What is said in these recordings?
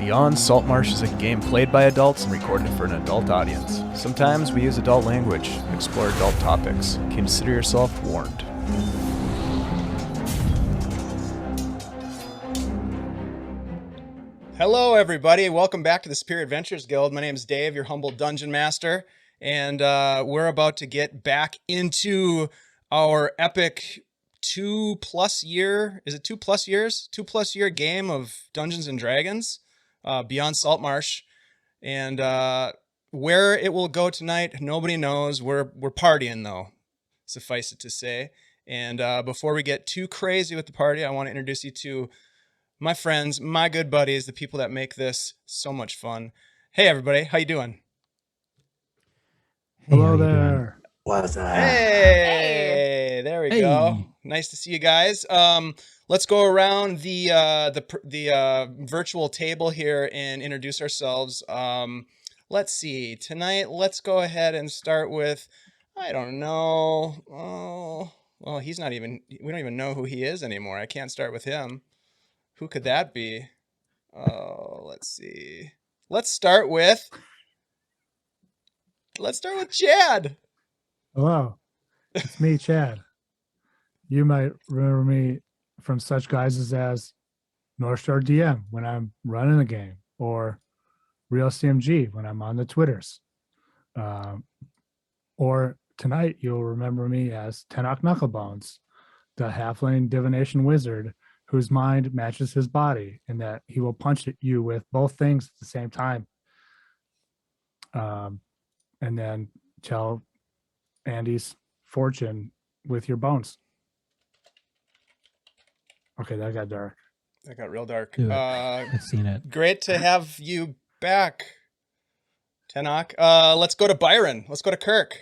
Beyond Saltmarsh is a game played by adults and recorded for an adult audience. Sometimes we use adult language, explore adult topics. Consider yourself warned. Hello, everybody. Welcome back to the Spirit Adventures Guild. My name is Dave, your humble dungeon master, and we're about to get back into our epic 2+ year. Is it 2+ years? 2+ year game of Dungeons and Dragons, Beyond Saltmarsh, and where it will go tonight, nobody knows. We're partying though, suffice it to say. And before we get too crazy with the party, I want to introduce you to my friends, my good buddies, the people that make this so much fun. Hey, everybody. How you doing? Hello there. What's up? Hey, there we go. Nice to see you guys. Let's go around the virtual table here and introduce ourselves. Let's see. Tonight, let's go ahead and start with, I don't know. Oh, well, we don't even know who he is anymore. I can't start with him. Who could that be? Oh, let's see. Let's start with Chad. Hello, it's me, Chad. You might remember me from such guises as North Shore DM when I'm running a game, or Real CMG when I'm on the Twitters. Or tonight you'll remember me as Tenoch Knucklebones, the Halfling Divination wizard whose mind matches his body, and that he will punch at you with both things at the same time. And then tell Andy's fortune with your bones. Okay, that got dark. That got real dark. I've seen it. Great to have you back, Tenoch. Let's go to Byron. Let's go to Kirk.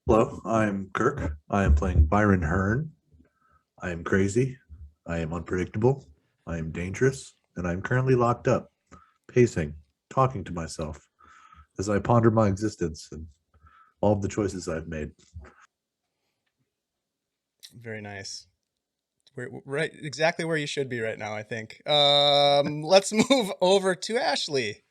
Hello, I'm Kirk. I am playing Byron Hearn. I am crazy. I am unpredictable. I am dangerous. And I'm currently locked up, pacing, talking to myself as I ponder my existence and all of the choices I've made. Very nice. We're right exactly where you should be right now, I think. Let's move over to Ashley.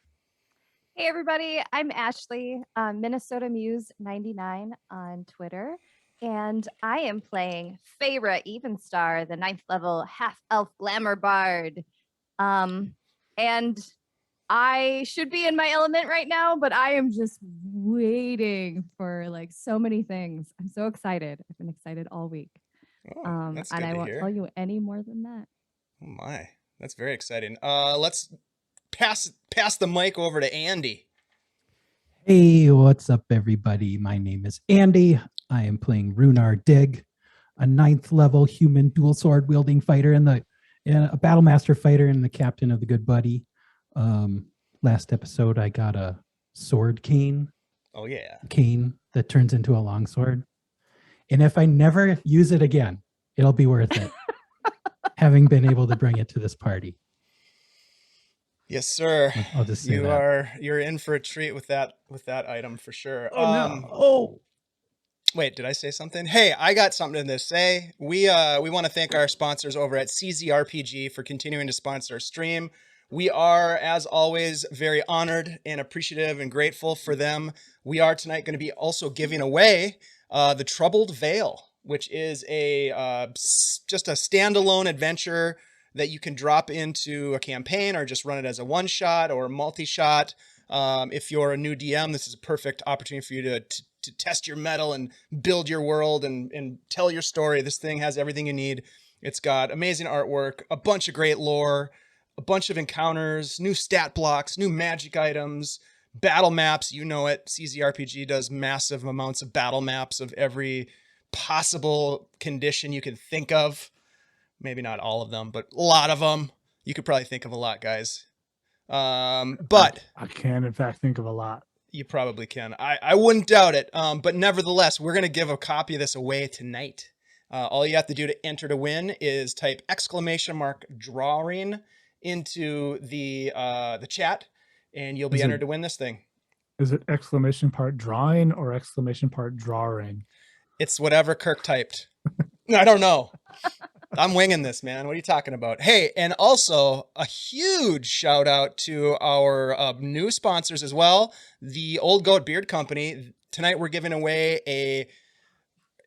Hey everybody, I'm Ashley, Minnesota Muse 99 on Twitter, and I am playing Feyre Evenstar, the 9th level half-elf glamour bard. And I should be in my element right now, but I am just waiting for like so many things. I'm so excited. I've been excited all week. That's and good I to won't hear. tell you any more than that. Oh my, that's very exciting. Let's pass the mic over to Andy. Hey, what's up, everybody? My name is Andy. I am playing Rhunar Deg, a 9th level human dual sword wielding fighter and a Battlemaster fighter and the captain of the Good Buddy. Last episode, I got a sword cane. Oh yeah, cane that turns into a longsword. And if I never use it again, it'll be worth it. Having been able to bring it to this party. Yes, sir. I'll just say you're in for a treat with that item for sure. Wait, did I say something? Hey, I got something to say. We want to thank our sponsors over at CZRPG for continuing to sponsor our stream. We are, as always, very honored and appreciative and grateful for them. We are tonight going to be also giving away the Troubled Veil, which is just a standalone adventure that you can drop into a campaign or just run it as a one-shot or multi-shot. If you're a new DM, this is a perfect opportunity for you to test your mettle and build your world and tell your story. This thing has everything you need. It's got amazing artwork, a bunch of great lore, a bunch of encounters, new stat blocks, new magic items, battle maps. You know it. CZRPG does massive amounts of battle maps of every possible condition you can think of. Maybe not all of them, but a lot of them. You could probably think of a lot, guys. But I can, in fact, think of a lot. You probably can. I wouldn't doubt it. But nevertheless, we're going to give a copy of this away tonight. All you have to do to enter to win is type !drawing into the chat, and you'll be entered to win this thing. Is it !drawing or !drawing? It's whatever Kirk typed. I don't know. I'm winging this, man. What are you talking about? Hey, and also a huge shout out to our new sponsors as well, the Old Goat Beard Company. Tonight we're giving away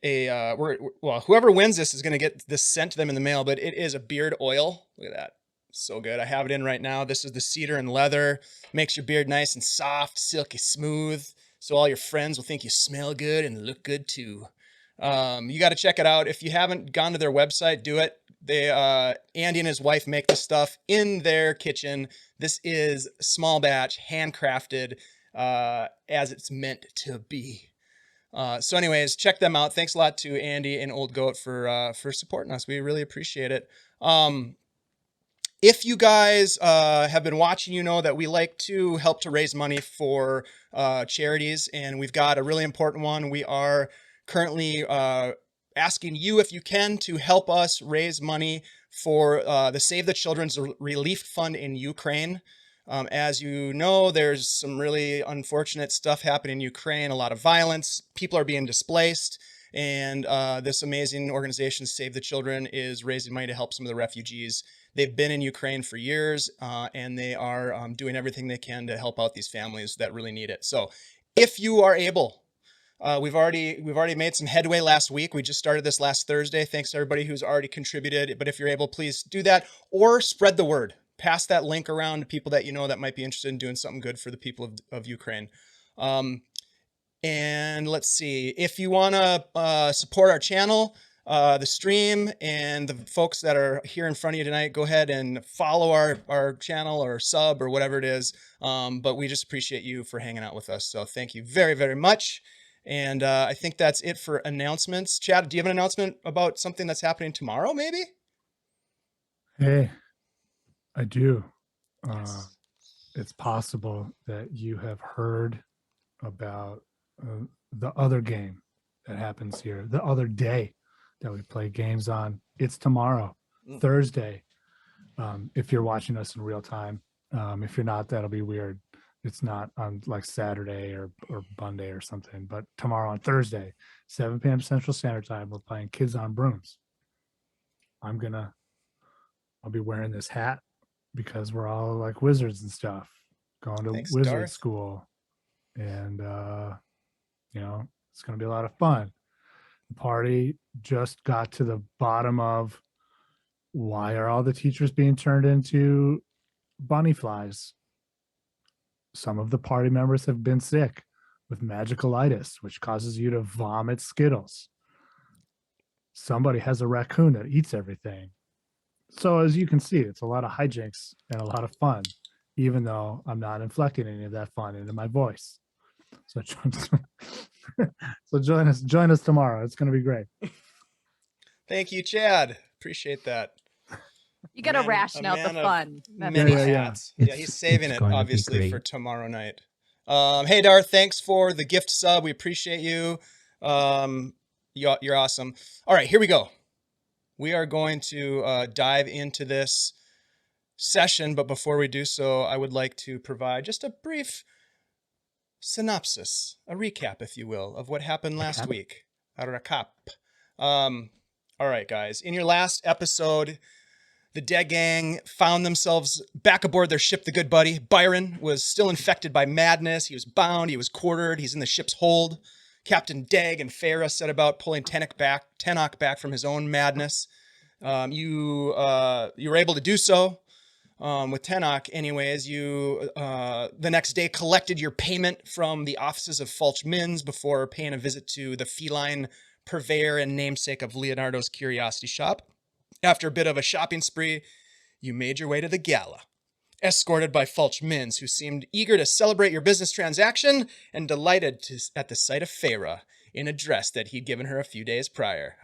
whoever wins this is going to get this sent to them in the mail, but it is a beard oil. Look at that. So good. I have it in right now. This is the cedar and leather. Makes your beard nice and soft, silky smooth. So all your friends will think you smell good and look good too. You got to check it out. If you haven't gone to their website, do it. They, Andy and his wife make this stuff in their kitchen. This is small batch, handcrafted, as it's meant to be. So anyways, check them out. Thanks a lot to Andy and Old Goat for supporting us. We really appreciate it. If you guys have been watching, you know that we like to help to raise money for charities, and we've got a really important one. We are currently asking you, if you can, to help us raise money for the Save the Children's Relief Fund in Ukraine. As you know, there's some really unfortunate stuff happening in Ukraine, a lot of violence, people are being displaced, and this amazing organization, Save the Children, is raising money to help some of the refugees. They've been in Ukraine for years, and they are doing everything they can to help out these families that really need it. So if you are able, we've already made some headway last week. We just started this last Thursday. Thanks to everybody who's already contributed. But if you're able, please do that, or spread the word. Pass that link around to people that you know that might be interested in doing something good for the people of Ukraine. And let's see, if you want to support our channel, the stream, and the folks that are here in front of you tonight, go ahead and follow our channel or sub or whatever it is. But we just appreciate you for hanging out with us. So thank you very, very much. And I think that's it for announcements. Chad, do you have an announcement about something that's happening tomorrow, maybe? Hey, I do. Yes. It's possible that you have heard about the other game that happens here, the other day that we play games on. It's tomorrow, Thursday. If you're watching us in real time. If you're not, that'll be weird. It's not on like Saturday or Monday or something, but tomorrow on Thursday, 7 p.m. Central Standard Time, we're playing Kids on Brooms. I'll be wearing this hat because we're all like wizards and stuff, going to wizard Darth. school. And, it's going to be a lot of fun. The party just got to the bottom of why are all the teachers being turned into bunny flies? Some of the party members have been sick with magicalitis, which causes you to vomit Skittles. Somebody has a raccoon that eats everything. So as you can see, it's a lot of hijinks and a lot of fun, even though I'm not inflecting any of that fun into my voice. So join us tomorrow. It's going to be great. Thank you, Chad. Appreciate that. You got to ration out the fun. Many Yeah. hats. Yeah, he's saving it's it, going to be obviously, great. for tomorrow night. Hey, Darth, thanks for the gift sub. We appreciate you. You're awesome. All right, here we go. We are going to dive into this session, but before we do so, I would like to provide just a brief synopsis, a recap, if you will, of what happened last week. A recap. All right, guys. In your last episode, the Deg Gang found themselves back aboard their ship, the Good Buddy. Byron was still infected by madness. He was bound. He was quartered. He's in the ship's hold. Captain Deg and Farah set about pulling Tenoch back from his own madness. You were able to do so with Tenoch. Anyways, you the next day collected your payment from the offices of Fulch Minns before paying a visit to the feline purveyor and namesake of Leonardo's Curiosity Shop. After a bit of a shopping spree, you made your way to the gala, escorted by Fulch Minns, who seemed eager to celebrate your business transaction and delighted at the sight of Farah in a dress that he'd given her a few days prior.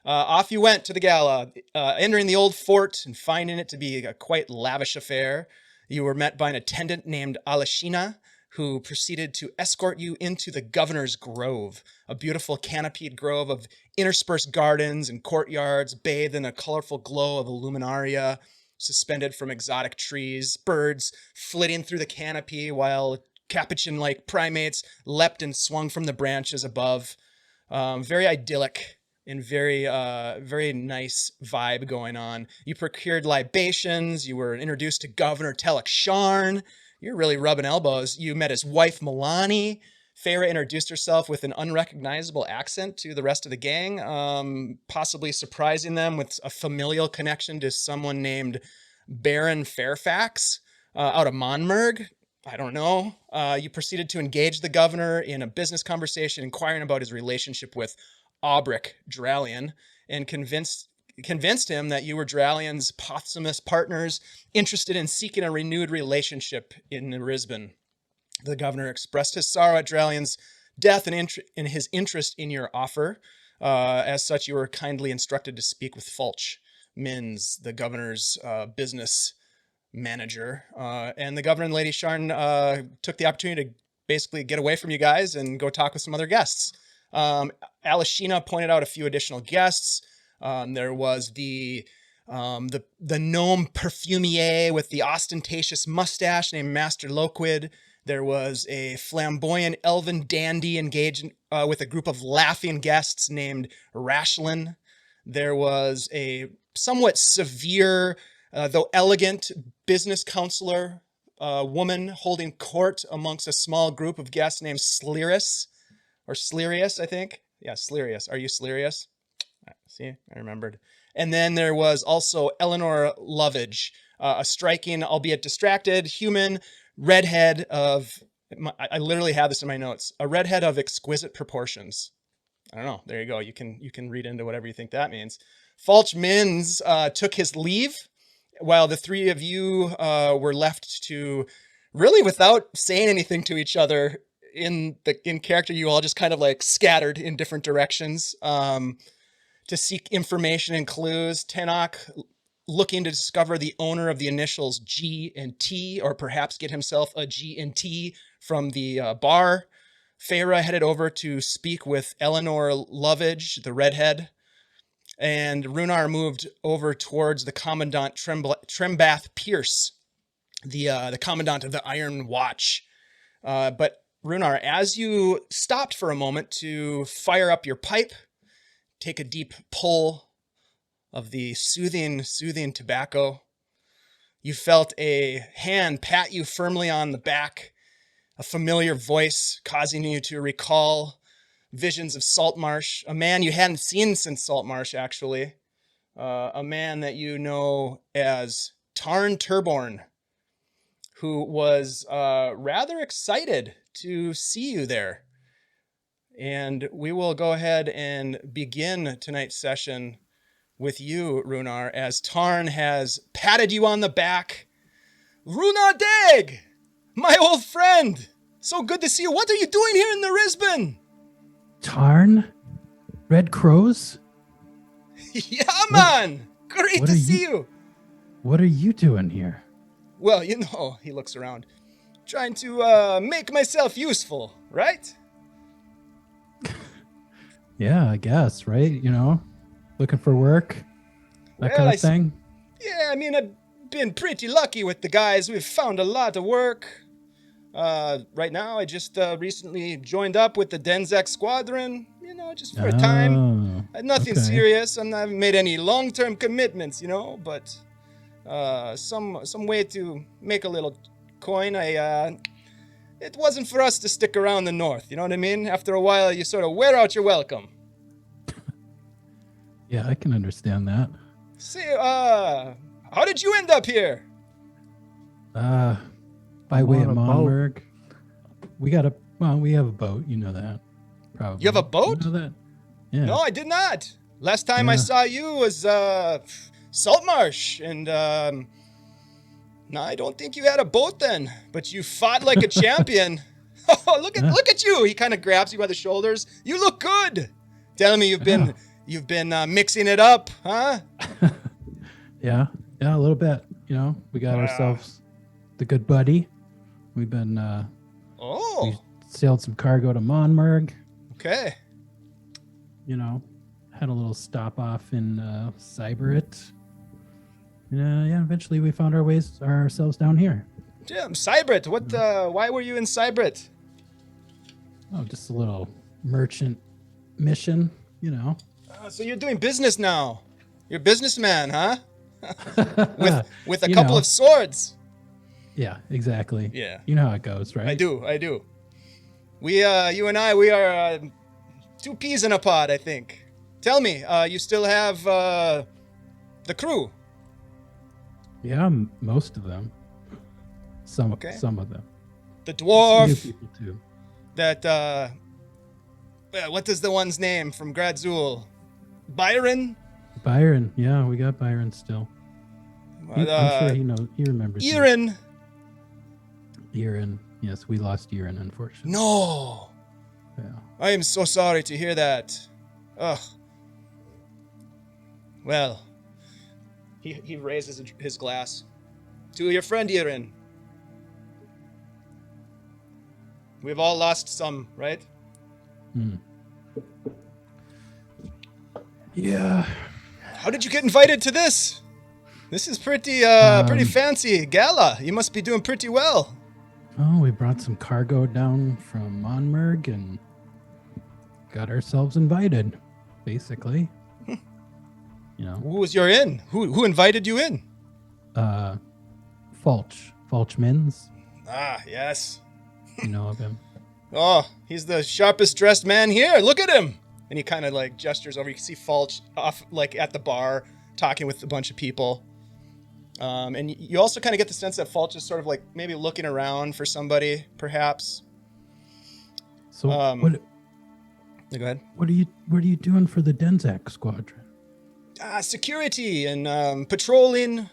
Off you went to the gala, entering the old fort and finding it to be a quite lavish affair. You were met by an attendant named Alashina, who proceeded to escort you into the Governor's Grove, a beautiful canopied grove of interspersed gardens and courtyards, bathed in a colorful glow of illuminaria, suspended from exotic trees, birds flitting through the canopy, while capuchin-like primates leapt and swung from the branches above. Very idyllic, and very nice vibe going on. You procured libations. You were introduced to Governor Tenoch. You're really rubbing elbows. You met his wife, Milani. Feyre introduced herself with an unrecognizable accent to the rest of the gang, possibly surprising them with a familial connection to someone named Baron Fairfax out of Monmerg. I don't know. You proceeded to engage the governor in a business conversation, inquiring about his relationship with Aubric Dralian, and convinced him that you were Dralian's posthumous partners, interested in seeking a renewed relationship in Nariban. The governor expressed his sorrow at Dralian's death and his interest in your offer. As such, you were kindly instructed to speak with Fulch Mins, the governor's business manager. And the governor and Lady Sharn took the opportunity to basically get away from you guys and go talk with some other guests. Alashina pointed out a few additional guests. There was the gnome perfumier with the ostentatious mustache named Master Loquid. There was a flamboyant elven dandy engaged with a group of laughing guests named Rashlin. There was a somewhat severe, though elegant, business counselor woman holding court amongst a small group of guests named Slerius, or Slerius, I think. Yeah, Slerius. Are you Slerius? See, I remembered. And then there was also Eleanor Lovage, a striking, albeit distracted, human redhead of, I literally have this in my notes, a redhead of exquisite proportions. I don't know. There you go. You can read into whatever you think that means. Fulch Mins took his leave while the three of you were left to, really without saying anything to each other in character, you all just kind of like scattered in different directions to seek information and clues. Tenoch looking to discover the owner of the initials G and T, or perhaps get himself a G and T from the bar. Feyre headed over to speak with Eleanor Lovage, the redhead, and Rhunar moved over towards the Commandant Trembath Pierce, the Commandant of the Iron Watch. But Rhunar, as you stopped for a moment to fire up your pipe, take a deep pull of the soothing tobacco, you felt a hand pat you firmly on the back, a familiar voice causing you to recall visions of Saltmarsh, a man you hadn't seen since Saltmarsh, actually, a man that you know as Tarn Turborn, who was rather excited to see you there. And we will go ahead and begin tonight's session with you, Rhunar, as Tarn has patted you on the back. Rhunar Deg, my old friend, so good to see you. What are you doing here in the Risbon? Tarn? Red Crows? Yeah, man! Great to see you. What are you doing here? Well, you know, he looks around, trying to make myself useful, right? Yeah, I guess, right? You know, looking for work, that kind of thing. Yeah, I mean, I've been pretty lucky with the guys. We've found a lot of work. Right now, I just recently joined up with the Denzek Squadron, you know, just for a time. Nothing serious. I haven't made any long-term commitments, you know, but some way to make a little coin. It wasn't for us to stick around the north, you know what I mean? After a while, you sort of wear out your welcome. Yeah, I can understand that. Say, how did you end up here? By way of Monmerg. We have a boat, you know that. Probably. You have a boat? You know that? Yeah. No, I did not. Last time I saw you was Saltmarsh, and no, I don't think you had a boat then, but you fought like a champion. Oh, look at you. He kind of grabs you by the shoulders. You look good. Tell me you've been mixing it up, huh? Yeah, a little bit. You know, we got ourselves the good buddy. We've been we sailed some cargo to Monmerg. Okay. You know, had a little stop off in Cyberit. Yeah, eventually we found ourselves down here. Jim, Cybrit, why were you in Cybrit? Oh, just a little merchant mission, you know. So you're doing business now. You're a businessman, huh? With a You couple know. of swords. Yeah, exactly. Yeah. You know how it goes, right? I do. We, you and I, we are two peas in a pod, I think. Tell me, you still have the crew? Yeah, most of them. Some Okay. some of them. The Some new dwarf, people too. that, what is the one's name from Gradzul? Byron? Byron, yeah, we got Byron still. I'm sure he knows. He remembers. you. Erin. Erin. Yes, we lost Erin, unfortunately. No. Yeah. I am so sorry to hear that. Ugh. Well, he raises his glass. To your friend Erin. We've all lost some, right? Hmm. Yeah. How did you get invited to this? This is pretty fancy gala. You must be doing pretty well. Oh, we brought some cargo down from Monmerg and got ourselves invited, basically. You know, Who was your in? Who invited you in? Fulch Mins. Ah, yes. You know of him. Oh, he's the sharpest dressed man here. Look at him. And he kind of like gestures over. You can see Fulch off like at the bar talking with a bunch of people. And you also kind of get the sense that Fulch is sort of like maybe looking around for somebody, perhaps. So Go ahead. what are you doing for the Denzak squadron? Security and patrolling.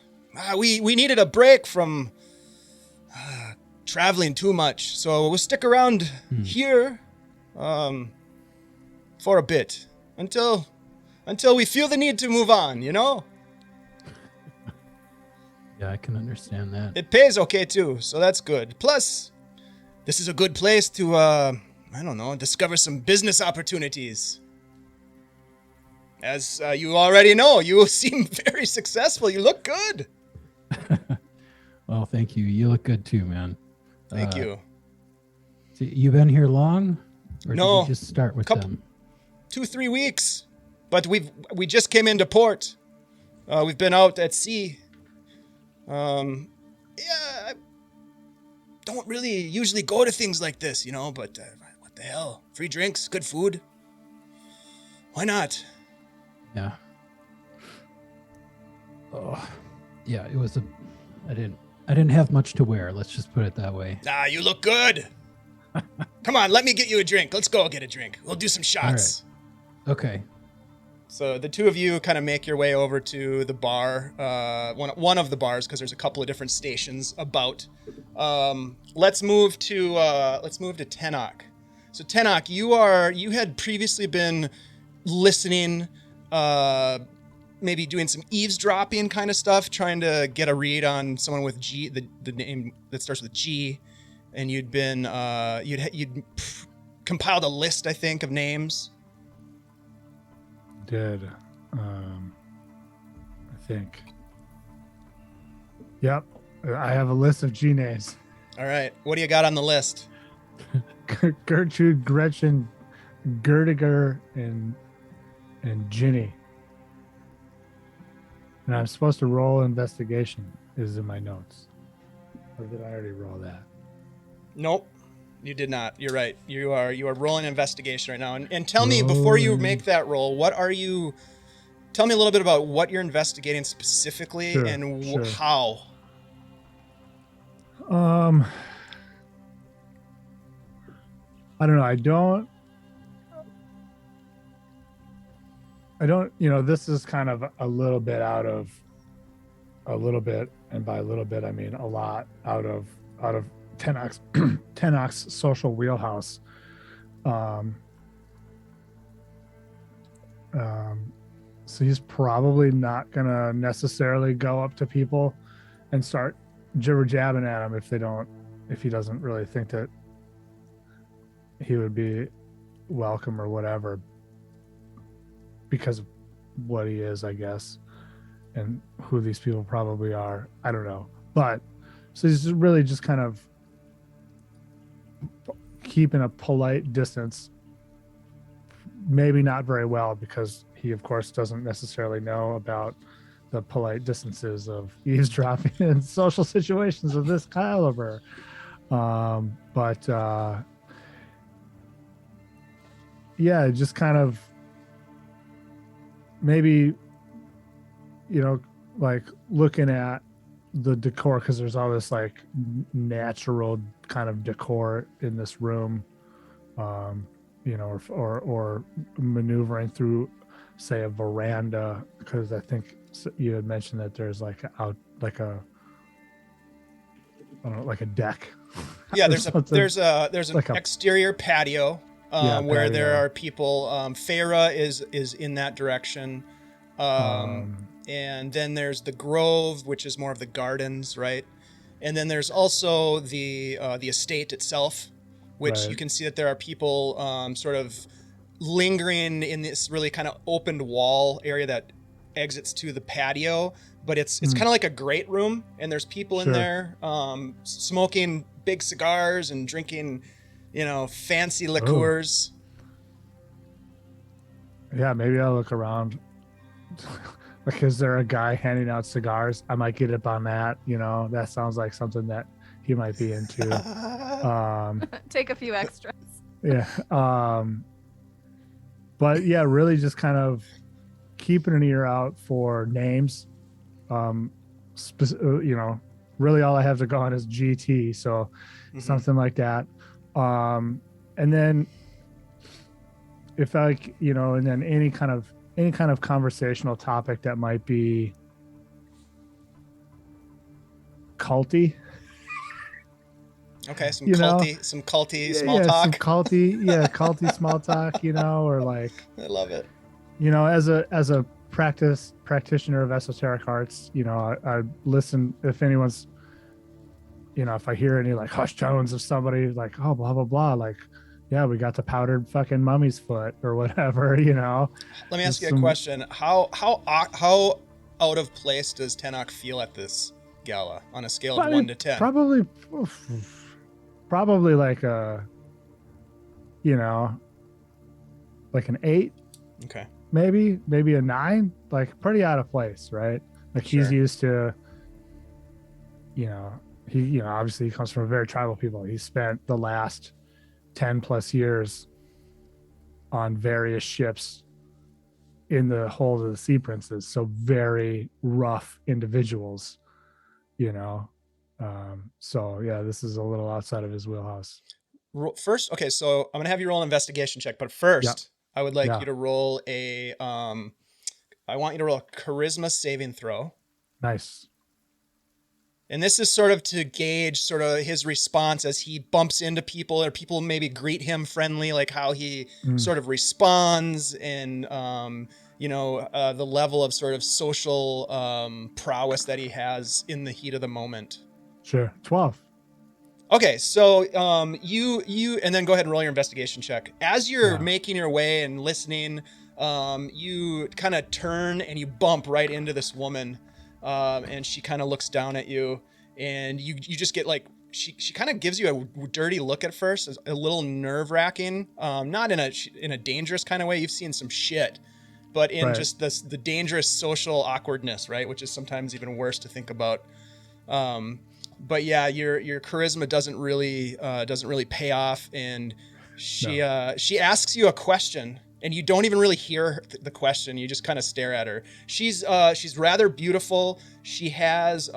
We needed a break from traveling too much, so we'll stick around here for a bit until we feel the need to move on. You know, Yeah, I can understand that. it pays okay too, so that's good. Plus, this is a good place to I don't know, discover some business opportunities. As you already know, you seem very successful. You look good. Well, thank you. You look good too, man. Thank you. So you been here long? Or No, did you just start with couple- them? 2-3 weeks, but we just came into port. We've been out at sea. I don't really usually go to things like this, you know, but what the hell? Free drinks, good food. Why not? Yeah. Oh, yeah. It was I didn't have much to wear. Let's just put it that way. You look good. Come on, let me get you a drink. Let's go get a drink. We'll do some shots. Okay. So the two of you kind of make your way over to the bar, one of the bars, because there's a couple of different stations about. Let's move to Tenoch. So Tenoch, you had previously been listening, maybe doing some eavesdropping kind of stuff, trying to get a read on someone with G, the name that starts with G, and you'd been you'd compiled a list, I think, of names. Did I think? Yep, I have a list of G names. All right, what do you got on the list? Gertrude, Gretchen, Gerdiger, and Ginny. And I'm supposed to roll investigation. Is in my notes, or did I already roll that? Nope, you did not. You're right. You are rolling investigation right now. And tell me, before you make that roll, tell me a little bit about what you're investigating specifically. Sure, and sure. how. I don't know. I don't, this is kind of a little bit, and by a little bit, I mean a lot out of Tenoch's social wheelhouse. So he's probably not gonna necessarily go up to people and start jibber jabbing at him if he doesn't really think that he would be welcome or whatever, because of what he is, I guess, and who these people probably are. I don't know. But so he's really just kind of keeping a polite distance maybe not very well, because he of course doesn't necessarily know about the polite distances of eavesdropping in social situations of this caliber. But yeah, just kind of maybe, like looking at the decor, because there's all this like natural kind of decor in this room, or maneuvering through, say, a veranda, because I think you had mentioned that there's like a I don't know, like a deck. Yeah, or there's something. an Like a- exterior patio where there patio. are people. Farah is in that direction. Um, And then there's the grove, which is more of the gardens, right? And then there's also the estate itself, which you Right. can see that there are people sort of lingering in this really kind of opened wall area that exits to the patio. But it's kind of like a great room, and there's people in Sure. there smoking big cigars and drinking, fancy liqueurs. Yeah, maybe I'll look around. Like, is there a guy handing out cigars? I might get up on that. That sounds like something that he might be into. Take a few extras. Yeah. But yeah, really just kind of keeping an ear out for names. Really all I have to go on is GT. So something like that. And then if and then any kind of conversational topic that might be culty. Okay, some culty small talk. Some culty small talk, or like, I love it. as a practitioner of esoteric arts, I listen if anyone's, if I hear any like hush tones of somebody like, oh, blah blah blah, like, yeah, we got the powdered fucking mummy's foot or whatever, Let me ask you a question. How out of place does Tenoch feel at this gala on a scale of 1 to 10? Probably like a, like an 8. Okay. Maybe a 9, like pretty out of place, right? Like he's Sure. used to, he obviously he comes from a very tribal people. He spent the last 10 plus years on various ships in the hold of the Sea Princes, so very rough individuals, so yeah, this is a little outside of his wheelhouse. First, okay, so I'm gonna have you roll an investigation check, but first, I would like Yeah. you to roll I want you to roll a charisma saving throw. Nice. And this is sort of to gauge sort of his response as he bumps into people, or people maybe greet him friendly, like how he sort of responds, and the level of sort of social prowess that he has in the heat of the moment. Sure. 12. Okay, so you and then go ahead and roll your investigation check. As you're making your way and listening, you kind of turn and you bump right into this woman, and she kind of looks down at you, and you just get like, she kind of gives you a dirty look at first, a little nerve-wracking, not in a dangerous kind of way. You've seen some shit, but in just the dangerous social awkwardness, right? Which is sometimes even worse to think about. But yeah, your charisma doesn't really pay off, and she asks you a question, and you don't even really hear the question. You just kind of stare at her. She's rather beautiful. She has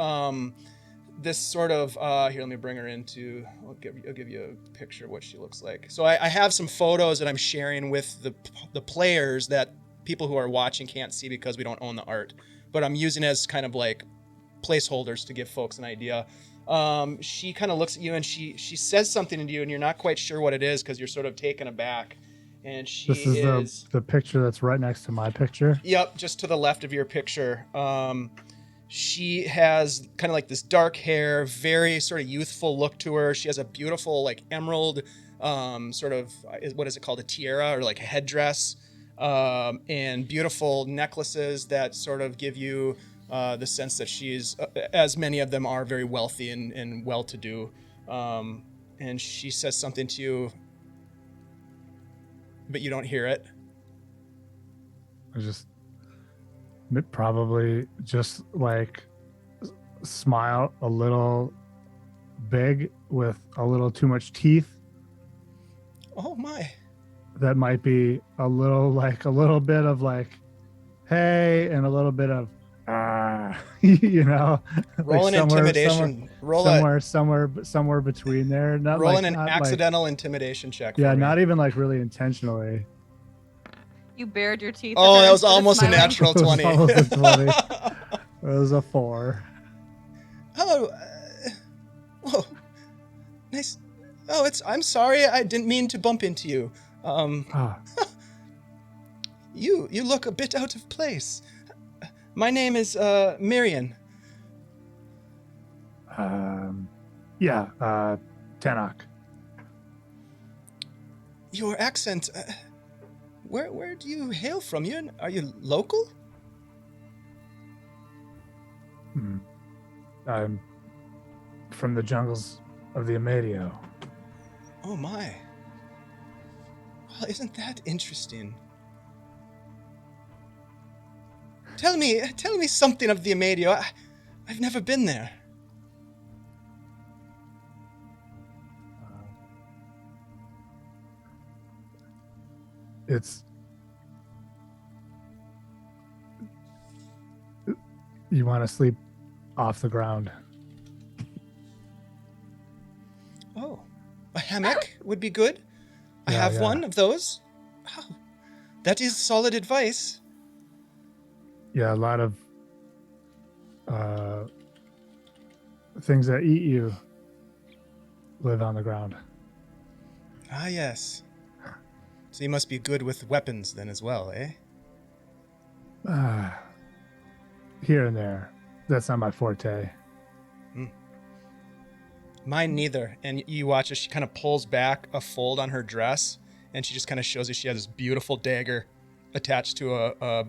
this sort of here. Let me bring her into. I'll give you a picture of what she looks like. So I have some photos that I'm sharing with the players that people who are watching can't see because we don't own the art, but I'm using as kind of like placeholders to give folks an idea. She kind of looks at you and she says something to you, and you're not quite sure what it is because you're sort of taken aback. And This is the picture that's right next to my picture. Yep, just to the left of your picture. She has kind of like this dark hair, very sort of youthful look to her. She has a beautiful like emerald sort of, what is it called, a tiara or like a headdress, and beautiful necklaces that sort of give you the sense that she's, as many of them are, very wealthy and well-to-do. And she says something to you, but you don't hear it. just probably just like smile a little big with a little too much teeth. Oh my. That might be a little bit of like, hey, and a little bit of, you know, Roll an intimidation. somewhere between there. Not Roll like, an not accidental intimidation check. yeah, for me. not even like really intentionally. You bared your teeth. Oh, at her that was instead of almost a smiling. natural It was 20. almost a 20. It was a 4. Oh, whoa, nice. Oh, I'm sorry. I didn't mean to bump into you. Ah, You look a bit out of place. My name is Miriam. yeah, Tenoch. Your accent. Where do you hail from? Are you local? I'm from the jungles of the Amadio. Oh my. Well, isn't that interesting? Tell me something of the Amadio. I've never been there. It's you want to sleep off the ground. Oh, a hammock would be good. I Yeah, have yeah. one of those. Oh, that is solid advice. Yeah, a lot of things that eat you live on the ground. Ah, yes. So you must be good with weapons then as well, eh? Here and there. That's not my forte. Mine neither. And you watch as she kind of pulls back a fold on her dress, and she just kind of shows you she has this beautiful dagger attached to a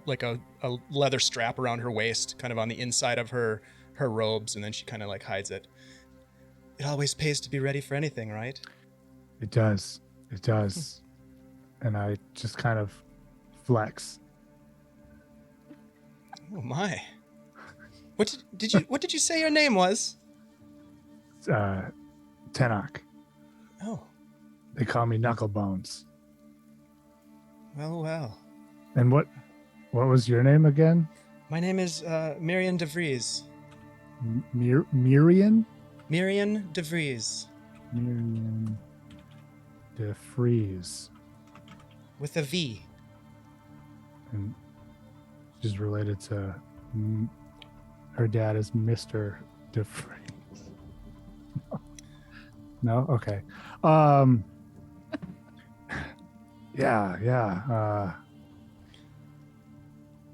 leather strap around her waist, kind of on the inside of her robes, and then she kind of like hides it. It always pays to be ready for anything, right? It does. It does. And I just kind of flex. Oh my. What did you say your name was? Tenoch. Oh, They call me Knucklebones. well. And what was your name again? My name is Miriam DeVries. Miriam? Miriam DeVries. Miriam DeFries. With a V. And she's related to her dad is Mr. DeFries. No? Okay. Yeah.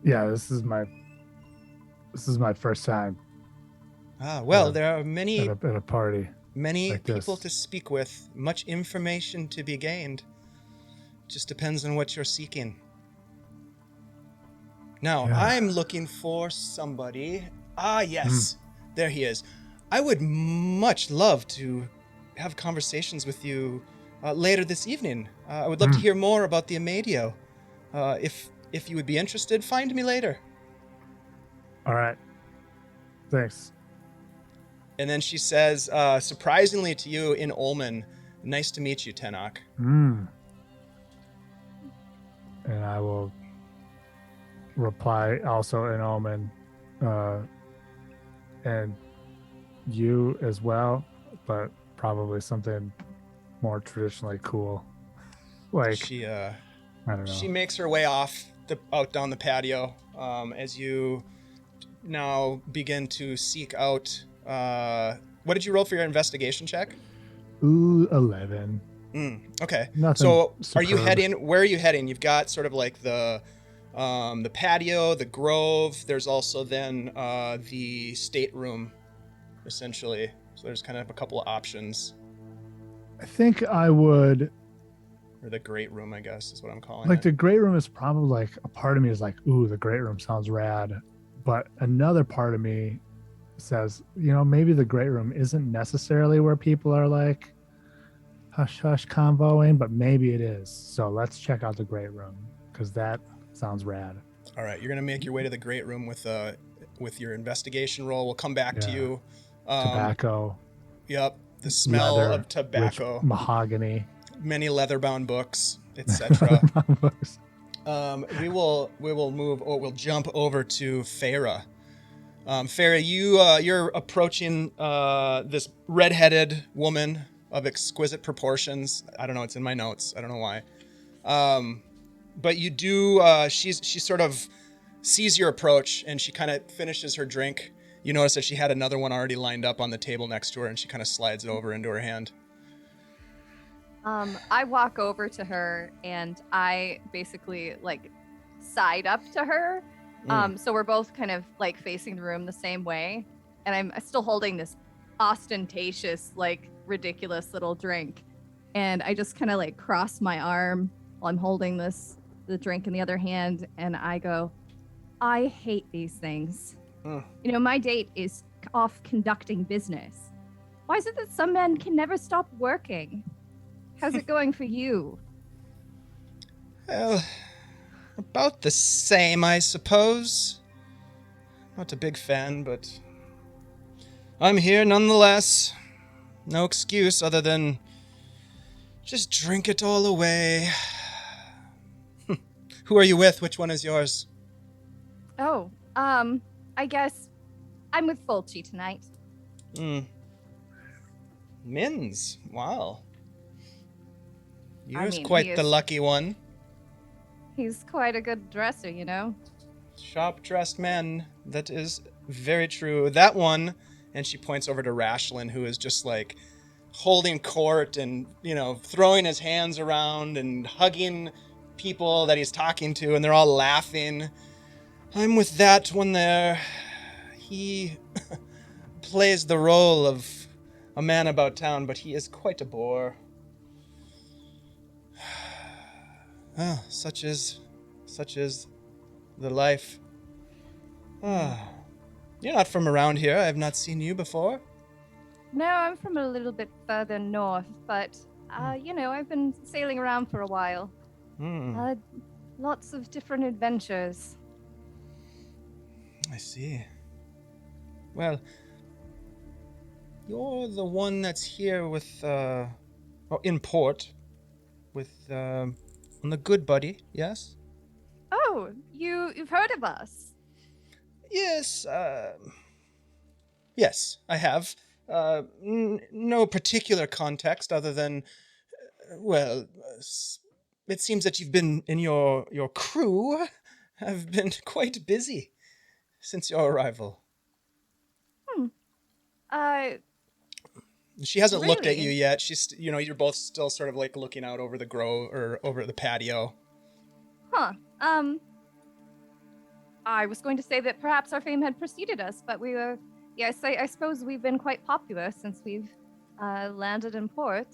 Yeah, this is my first time Ah, well, Yeah. there are many at a party. like people this. to speak with, much information to be gained. Just depends on what you're seeking. Now, Yeah. I'm looking for somebody. Ah, yes. There he is. I would much love to have conversations with you later this evening. I would love to hear more about the Amadio. If you would be interested, find me later. All right. Thanks. And then she says, surprisingly to you in Ullman, nice to meet you, Tenoch. And I will reply also in Omen, and you as well, but probably something more traditionally cool. Like, She I don't know. She makes her way out down the patio as you now begin to seek out. What did you roll for your investigation check? Ooh, 11. Okay. Nothing So are you superb. heading? Where are you heading? You've got sort of like the patio, the grove. There's also then the stateroom, essentially. So there's kind of a couple of options, I think I would or the great room, I guess is what I'm calling like it. the great room is probably like a part of me is like, ooh, the great room sounds rad. But another part of me says, maybe the great room isn't necessarily where people are like hush hush convoing, but maybe it is. So let's check out the great room because that sounds rad. All right, you're gonna make your way to the great room with your investigation roll. We'll come back to Yeah. you. Tobacco, Yep, the smell leather, of tobacco, rich mahogany. many leather-bound books, etc. Books. We'll jump over to Farah. Farah, you're approaching this redheaded woman of exquisite proportions. I don't know, it's in my notes. I don't know why. But you do. She sort of sees your approach, and she kind of finishes her drink. You notice that she had another one already lined up on the table next to her, and she kind of slides it over into her hand. I walk over to her and I basically like side up to her. So we're both kind of like facing the room the same way. And I'm still holding this ostentatious, like ridiculous little drink. And I just kind of like cross my arm while I'm holding the drink in the other hand. And I go, I hate these things. You know, my date is off conducting business. Why is it that some men can never stop working? How's it going for you? Well, about the same, I suppose. Not a big fan, but I'm here nonetheless. No excuse other than just drink it all away. Who are you with? Which one is yours? Oh, I guess I'm with Fulci tonight. Mins. Wow. Yours mean, quite he the is- lucky one. He's quite a good dresser, you know? Sharp-dressed man. That is very true. That one, and she points over to Rashlin, who is just like holding court and, you know, throwing his hands around and hugging people that he's talking to, and they're all laughing. I'm with that one there. He plays the role of a man about town, but he is quite a bore. Ah, such is the life. Ah, you're not from around here. I have not seen you before. No, I'm from a little bit further north, but, you know, I've been sailing around for a while. Lots of different adventures. I see. Well, you're the one that's here with, in port, with, on the Good Buddy, yes? Oh, you've heard of us? Yes, yes, I have. No particular context other than, well, it seems that you've been, in your crew, have been quite busy since your arrival. She hasn't looked at Really? you yet. She's, you know, you're both still sort of like looking out over the grove or over the patio. Huh. I was going to say that perhaps our fame had preceded us, but we were. Yes, I suppose we've been quite popular since we've landed in port.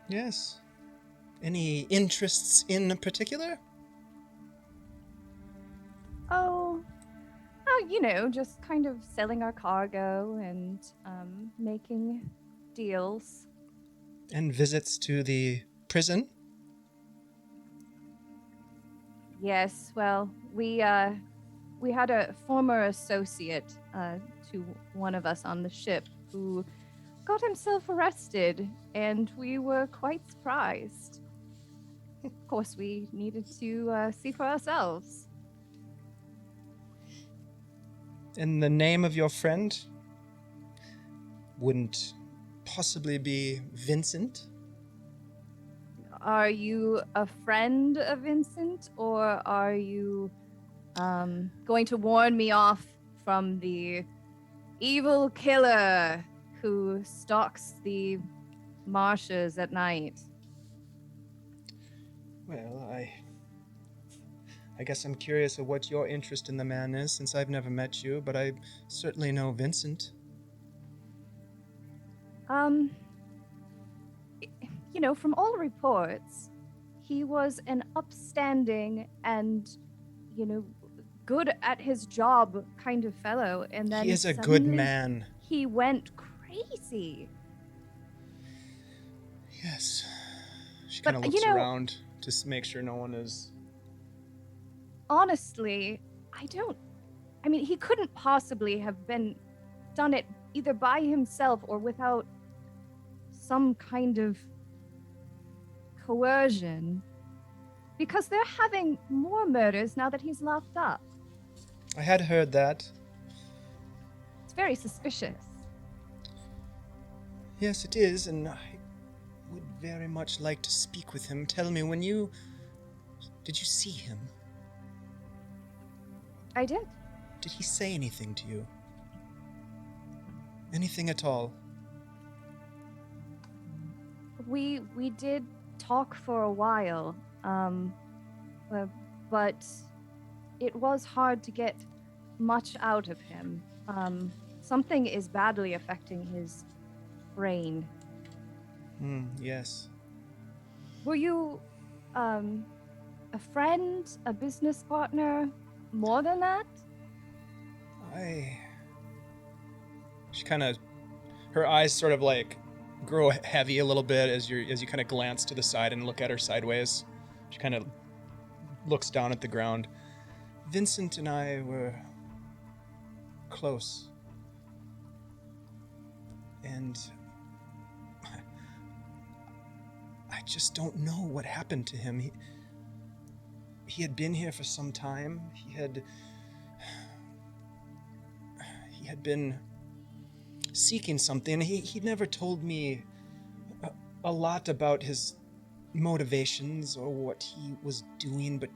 Yes. Any interests in particular? Oh, you know, just kind of selling our cargo and making deals. And visits to the prison? Yes, well, we had a former associate to one of us on the ship who got himself arrested, and we were quite surprised. Of course, we needed to see for ourselves. And the name of your friend wouldn't possibly be Vincent? Are you a friend of Vincent, or are you going to warn me off from the evil killer who stalks the marshes at night? Well, I guess I'm curious of what your interest in the man is, since I've never met you, but I certainly know Vincent. You know, from all reports, he was an upstanding and, you know, good at his job kind of fellow, and then He is a good suddenly man. He went crazy. Yes. She But, kind of you looks know- around to make sure no one is honestly, I mean, he couldn't possibly have done it either by himself or without some kind of coercion. Because they're having more murders now that he's locked up. I had heard that. It's very suspicious. Yes, it is, and I would very much like to speak with him. Tell me, did you see him? I did. Did he say anything to you? Anything at all? We did talk for a while, but it was hard to get much out of him. Something is badly affecting his brain. Yes. Were you a friend, a business partner, more than that? She kind of, her eyes sort of like grow heavy a little bit as you kind of glance to the side and look at her sideways. She kind of looks down at the ground. Vincent and I were close. And I just don't know what happened to him. He had been here for some time. He had been seeking something. He never told me a lot about his motivations or what he was doing, but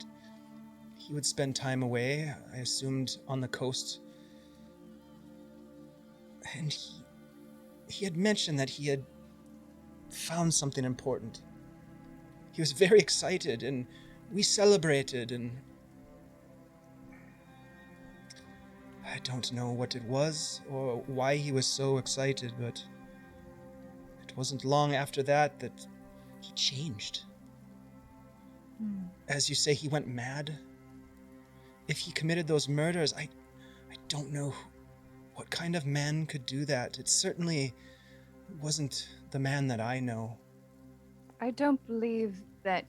he would spend time away, I assumed on the coast. And he had mentioned that he had found something important. He was very excited, and we celebrated, and I don't know what it was or why he was so excited, but it wasn't long after that he changed. As you say, he went mad. If he committed those murders, I don't know what kind of man could do that. It certainly wasn't the man that I know. I don't believe that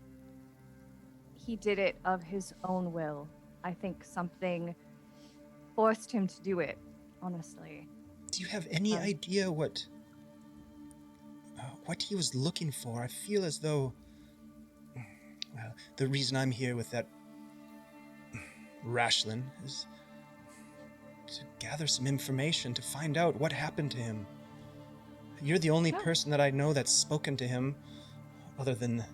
he did it of his own will. I think something forced him to do it, honestly. Do you have any idea what he was looking for? I feel as though, well, the reason I'm here with that Rashlin is to gather some information to find out what happened to him. You're the only person that I know that's spoken to him, other than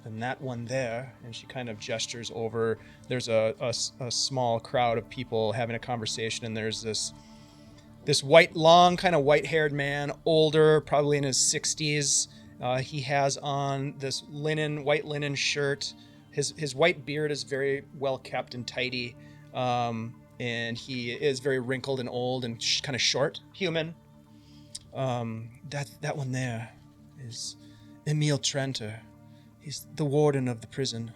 that one there. And she kind of gestures over. There's a small crowd of people having a conversation, and there's this long kind of white-haired man, older, probably in his 60s. He has on this white linen shirt. His white beard is very well kept and tidy, and he is very wrinkled and old and kind of short, human. That one there is Emil Trenter. He's the warden of the prison.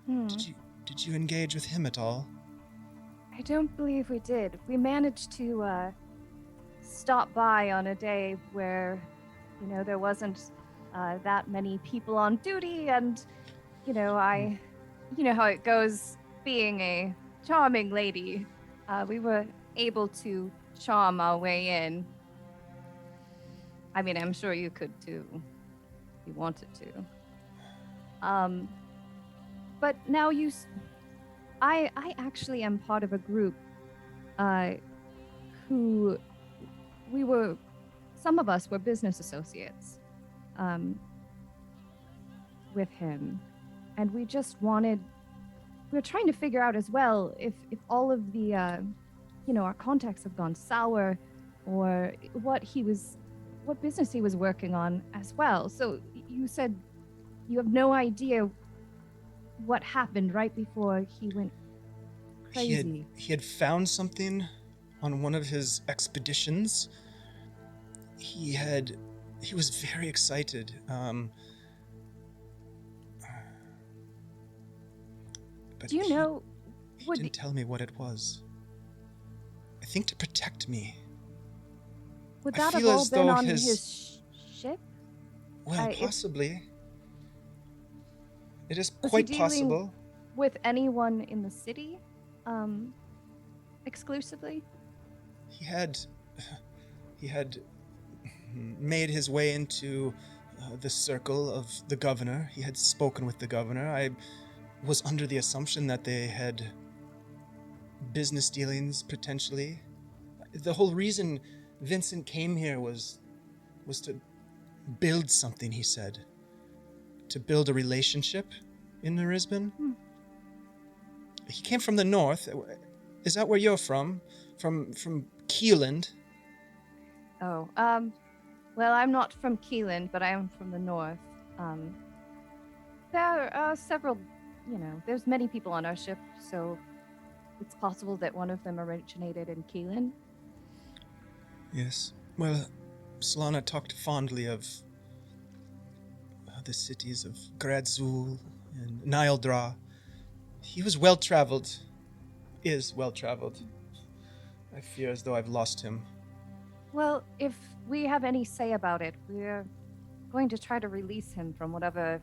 Did you engage with him at all? I don't believe we did. We managed to stop by on a day where, there wasn't that many people on duty, and, you know how it goes being a charming lady. We were able to charm our way in. I mean, I'm sure you could too, if you wanted to. But now I actually am part of a group who some of us were business associates with him, and we were trying to figure out as well if all of the our contacts have gone sour, or what business he was working on as well. So you said you have no idea what happened right before he went crazy. He had found something on one of his expeditions. He was very excited. But do you know? He didn't tell me what it was. I think to protect me. Would that have all been on his ship? Well, possibly. It is quite possible. with anyone in the city, exclusively? He had made his way into the circle of the governor. He had spoken with the governor. I was under the assumption that they had business dealings potentially. The whole reason Vincent came here was to build something, he said. To build a relationship in Nariban. He came from the north. Is that where you're from? From Keeland? Oh, well, I'm not from Keeland, but I am from the north. There are several, there's many people on our ship, so it's possible that one of them originated in Keeland. Yes. Well, Solana talked fondly of the cities of Gradzul and Nildra. He was well-traveled. Is well-traveled. I fear as though I've lost him. Well, if we have any say about it, we're going to try to release him from whatever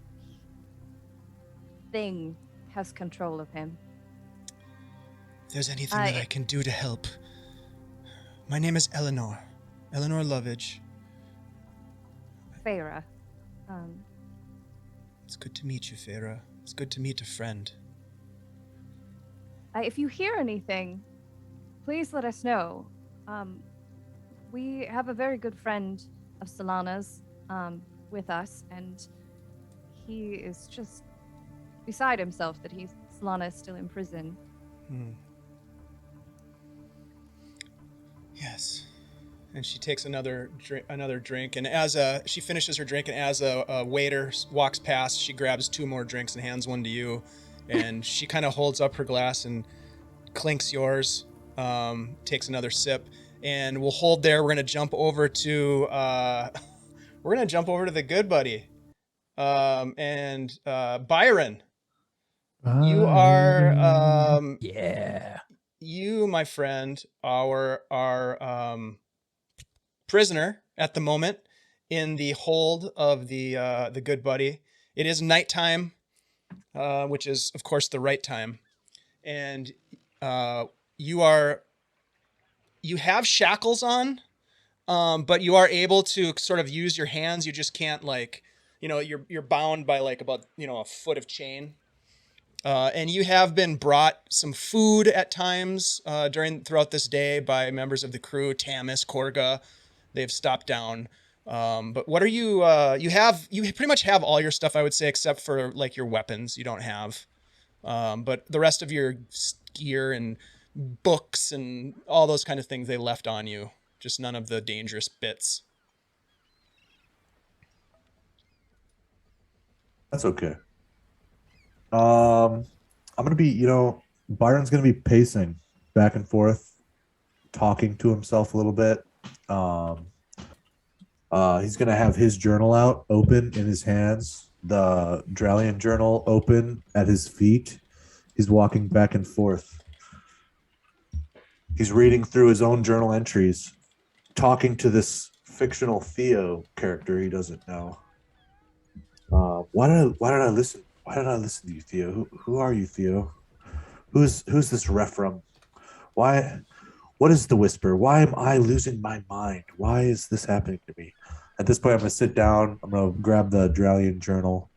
thing has control of him. If there's anything that I can do to help. My name is Eleanor. Eleanor Lovage. Farah. It's good to meet you, Farah. It's good to meet a friend. If you hear anything, please let us know. We have a very good friend of Solana's with us, and he is just beside himself that Solana is still in prison. Yes. And she takes another drink, and as she finishes her drink, and as a waiter walks past, she grabs 2 more drinks and hands one to you, and she kind of holds up her glass and clinks yours, takes another sip, and we'll hold there. We're gonna jump over to the good buddy, and Byron. You are you, my friend, are prisoner at the moment in the hold of the good buddy. It is nighttime, which is of course the right time, and you have shackles on, but you are able to sort of use your hands. You just can't you're bound by about a foot of chain. And you have been brought some food at times throughout this day by members of the crew, Tamis, Korga. They've stopped down. But what are you? You pretty much have all your stuff, I would say, except for your weapons. You don't have. But the rest of your gear and books and all those kind of things they left on you. Just none of the dangerous bits. That's okay. I'm gonna be, Byron's gonna be pacing back and forth, talking to himself a little bit. He's gonna have his journal out, open in his hands, the Dralian journal open at his feet. He's walking back and forth. He's reading through his own journal entries, talking to this fictional Theo character he doesn't know. Why did I listen? Why did I listen to you, Theo? Who are you, Theo? Who's this Rephram? What is the whisper? Why am I losing my mind? Why is this happening to me? At this point, I'm gonna sit down. I'm gonna grab the Dralian journal.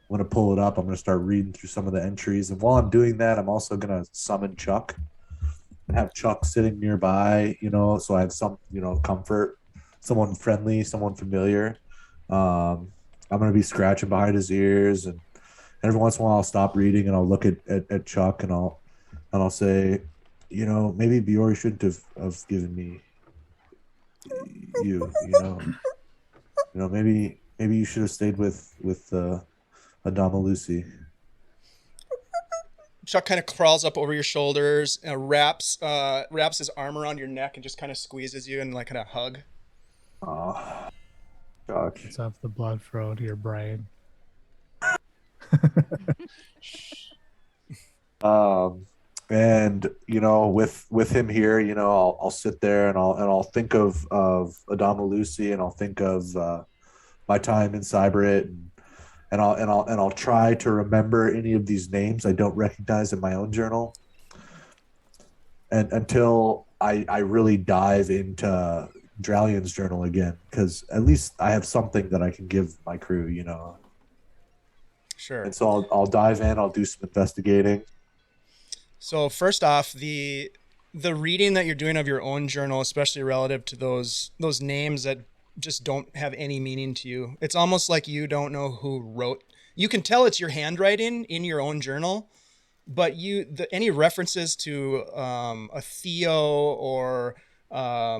I'm gonna pull it up. I'm gonna start reading through some of the entries. And while I'm doing that, I'm also gonna summon Chuck and have Chuck sitting nearby, so I have some, comfort, someone friendly, someone familiar. I'm gonna be scratching behind his ears, and every once in a while I'll stop reading and I'll look at Chuck and I'll say, maybe Biori shouldn't have given me you. Maybe you should have stayed with Adama Lucy. Chuck kind of crawls up over your shoulders and wraps his arm around your neck and just kind of squeezes you and kind of hug. Oh, Chuck. It's off the blood flow to your brain. And with him here, I'll sit there and I'll think of Adama Lucy, and I'll think of my time in Cyberit, and I'll try to remember any of these names I don't recognize in my own journal, and until I really dive into Dralian's journal again, because at least I have something that I can give my crew, you know. Sure. And so I'll dive in. I'll do some investigating. So first off, the reading that you're doing of your own journal, especially relative to those names that just don't have any meaning to you, it's almost like you don't know who wrote. You can tell it's your handwriting in your own journal, but any references to a Theo or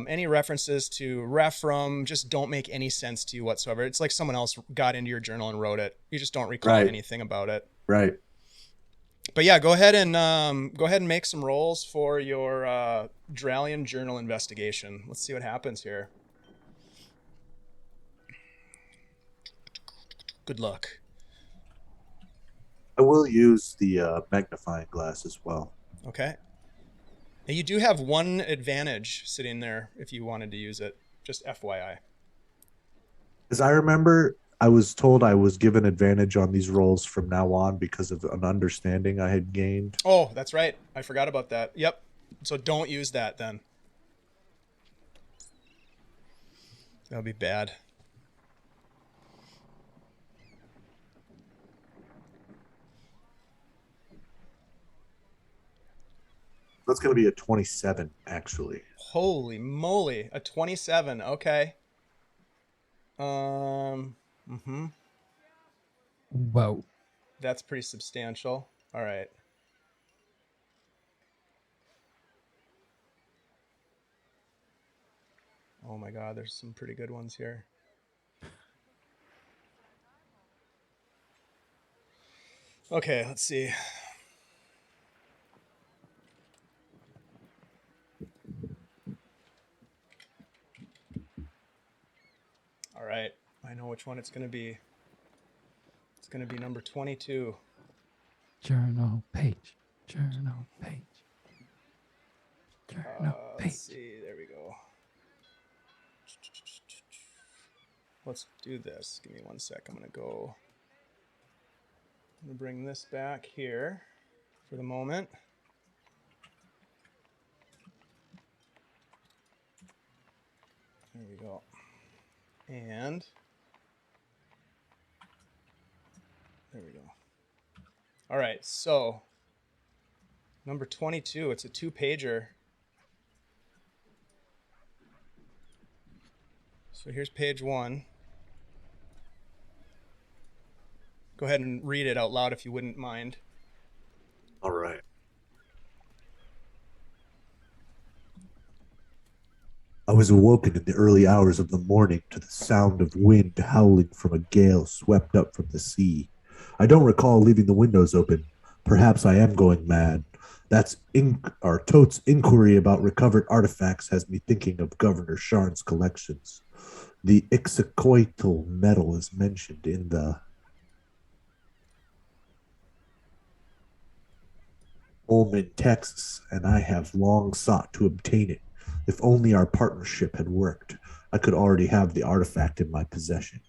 any references to Rephraim just don't make any sense to you whatsoever. It's like someone else got into your journal and wrote it. You just don't recall Right. anything about it. Right. But yeah, go ahead and make some rolls for your Dralian journal investigation. Let's see what happens here. Good luck. I will use the magnifying glass as well. Okay. And you do have one advantage sitting there if you wanted to use it. Just FYI. As I remember, I was told I was given advantage on these rolls from now on because of an understanding I had gained. Oh, that's right. I forgot about that. Yep. So don't use that then. That'll be bad. That's going to be a 27, actually. Holy moly. A 27. Okay. Whoa. That's pretty substantial. All right. Oh my God, there's some pretty good ones here. Okay, let's see. All right, I know which one it's going to be. It's going to be number 22. Journal page. Journal page. Journal page. Let's see, there we go. Let's do this. Give me one sec. I'm going to bring this back here for the moment. There we go. And there we go. All right, so number 22, it's a 2-pager. So here's page 1. Go ahead and read it out loud if you wouldn't mind. All right. I was awoken in the early hours of the morning to the sound of wind howling from a gale swept up from the sea. I don't recall leaving the windows open. Perhaps I am going mad. Tote's inquiry about recovered artifacts has me thinking of Governor Sharn's collections. The ixocoitl metal is mentioned in the Ullman, Texas, and I have long sought to obtain it. If only our partnership had worked, I could already have the artifact in my possession.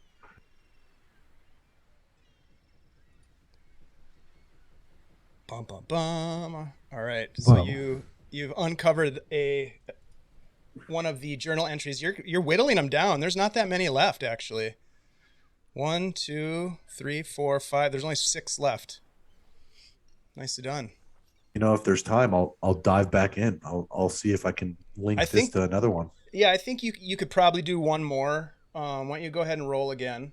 Bum, bum, bum. All right, so Whoa. you've uncovered one of the journal entries. You're whittling them down. There's not that many left, actually. 1, 2, 3, 4, 5. There's only 6 left. Nicely done. You know, if there's time, I'll dive back in. I'll see if I can link this to another one. Yeah, I think you could probably do one more. Why don't you go ahead and roll again?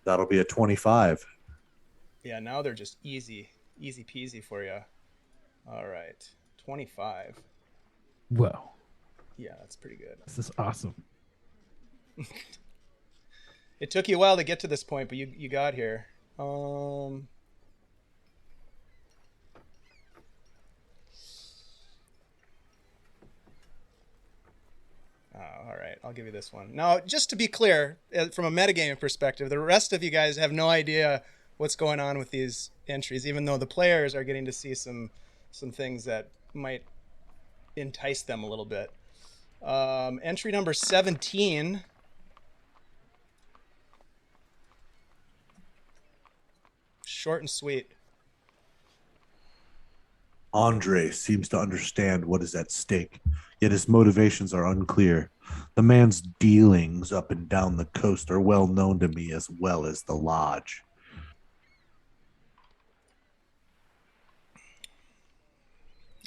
That'll be a 25. Yeah, now they're just easy peasy for you. All right, 25. Whoa. Yeah, that's pretty good. This is awesome. It took you a while to get to this point, but you got here. All right, I'll give you this one. Now, just to be clear, from a metagaming perspective, the rest of you guys have no idea what's going on with these entries, even though the players are getting to see some things that might entice them a little bit. Entry number 17. Short and sweet. Andre seems to understand what is at stake, yet his motivations are unclear. The man's dealings up and down the coast are well known to me as well as the lodge.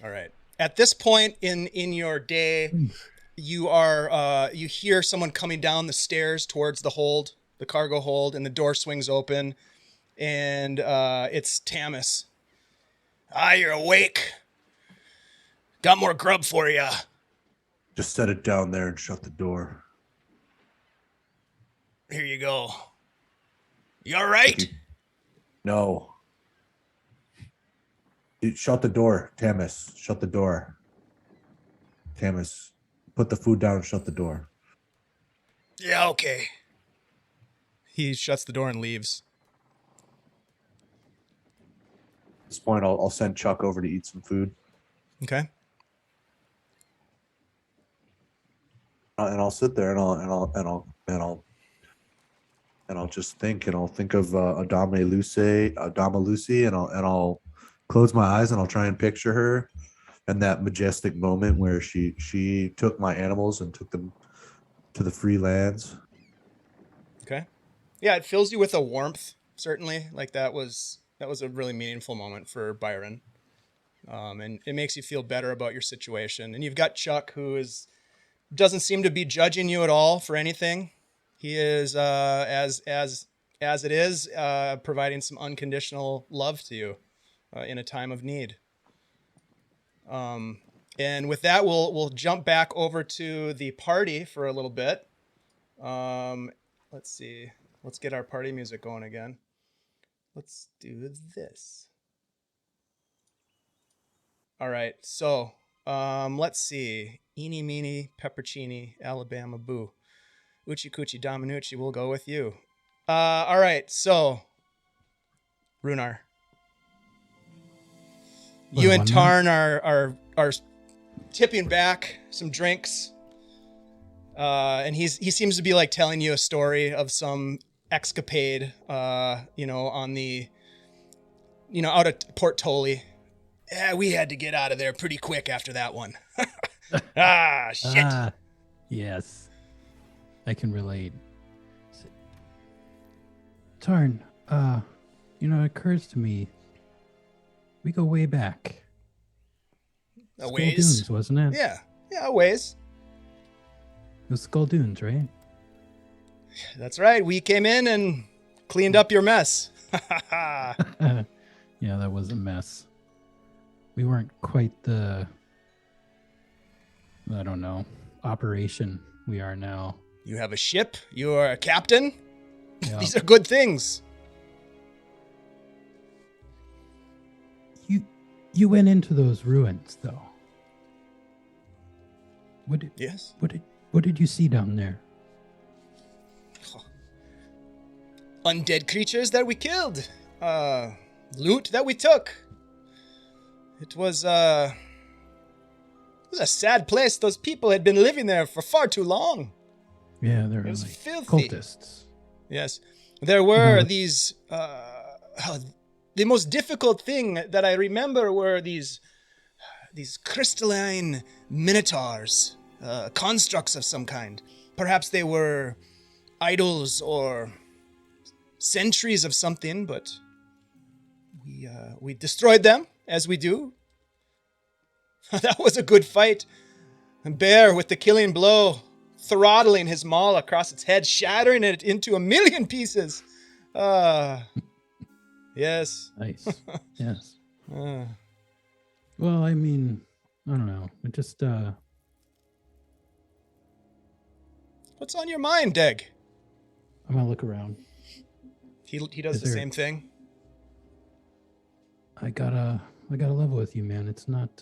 All right. At this point in your day, you are you hear someone coming down the stairs towards the hold, the cargo hold, and the door swings open, and it's Tamis. Ah, you're awake. Got more grub for you. Just set it down there and shut the door. Here you go. You all right? No. Dude, shut the door, Tamis. Shut the door. Tamis, put the food down and shut the door. Yeah, okay. He shuts the door and leaves. At this point, I'll send Chuck over to eat some food. Okay. And I'll sit there and I'll just think, and I'll think of Adama Lucy, and I'll close my eyes and I'll try and picture her and that majestic moment where she took my animals and took them to the free lands. Okay. Yeah, it fills you with a warmth, certainly. Like that was a really meaningful moment for Byron. And it makes you feel better about your situation. And you've got Chuck, who doesn't seem to be judging you at all for anything. He is as it is providing some unconditional love to you in a time of need. And with that, we'll jump back over to the party for a little bit. Let's see. Let's get our party music going again. Let's do this. All right. So let's see. Eeny, meeny, peppercini, Alabama, boo. Uchi Coochie Dominucci, we'll go with you. All right. So, Rhunar. You and Tarn are tipping back some drinks. And he seems to be like telling you a story of some escapade, on the, out at Port Tolly. Yeah, we had to get out of there pretty quick after that one. Shit. Yes. I can relate. Tarn, it occurs to me, we go way back. A Skull ways. Dunes, wasn't it? Yeah, a ways. It was Skull Dunes, right? That's right. We came in and cleaned up your mess. Yeah, that was a mess. We weren't quite the, operation we are now. You have a ship. You are a captain. Yeah. These are good things. You went into those ruins, though. Yes. What did you see down there? Undead creatures that we killed. Loot that we took. It was a sad place. Those people had been living there for far too long. Yeah, they're It was like filthy. cultists. Yes. There were these the most difficult thing that I remember were these crystalline minotaurs, constructs of some kind. Perhaps they were idols or sentries of something, but we destroyed them, as we do. That was a good fight. A bear with the killing blow, throttling his maul across its head, shattering it into 1,000,000 pieces. Yes. Nice. Yes. Well, I mean, I don't know. It just What's on your mind, Deg? I'm gonna look around. He does the same thing. I gotta level with you, man. It's not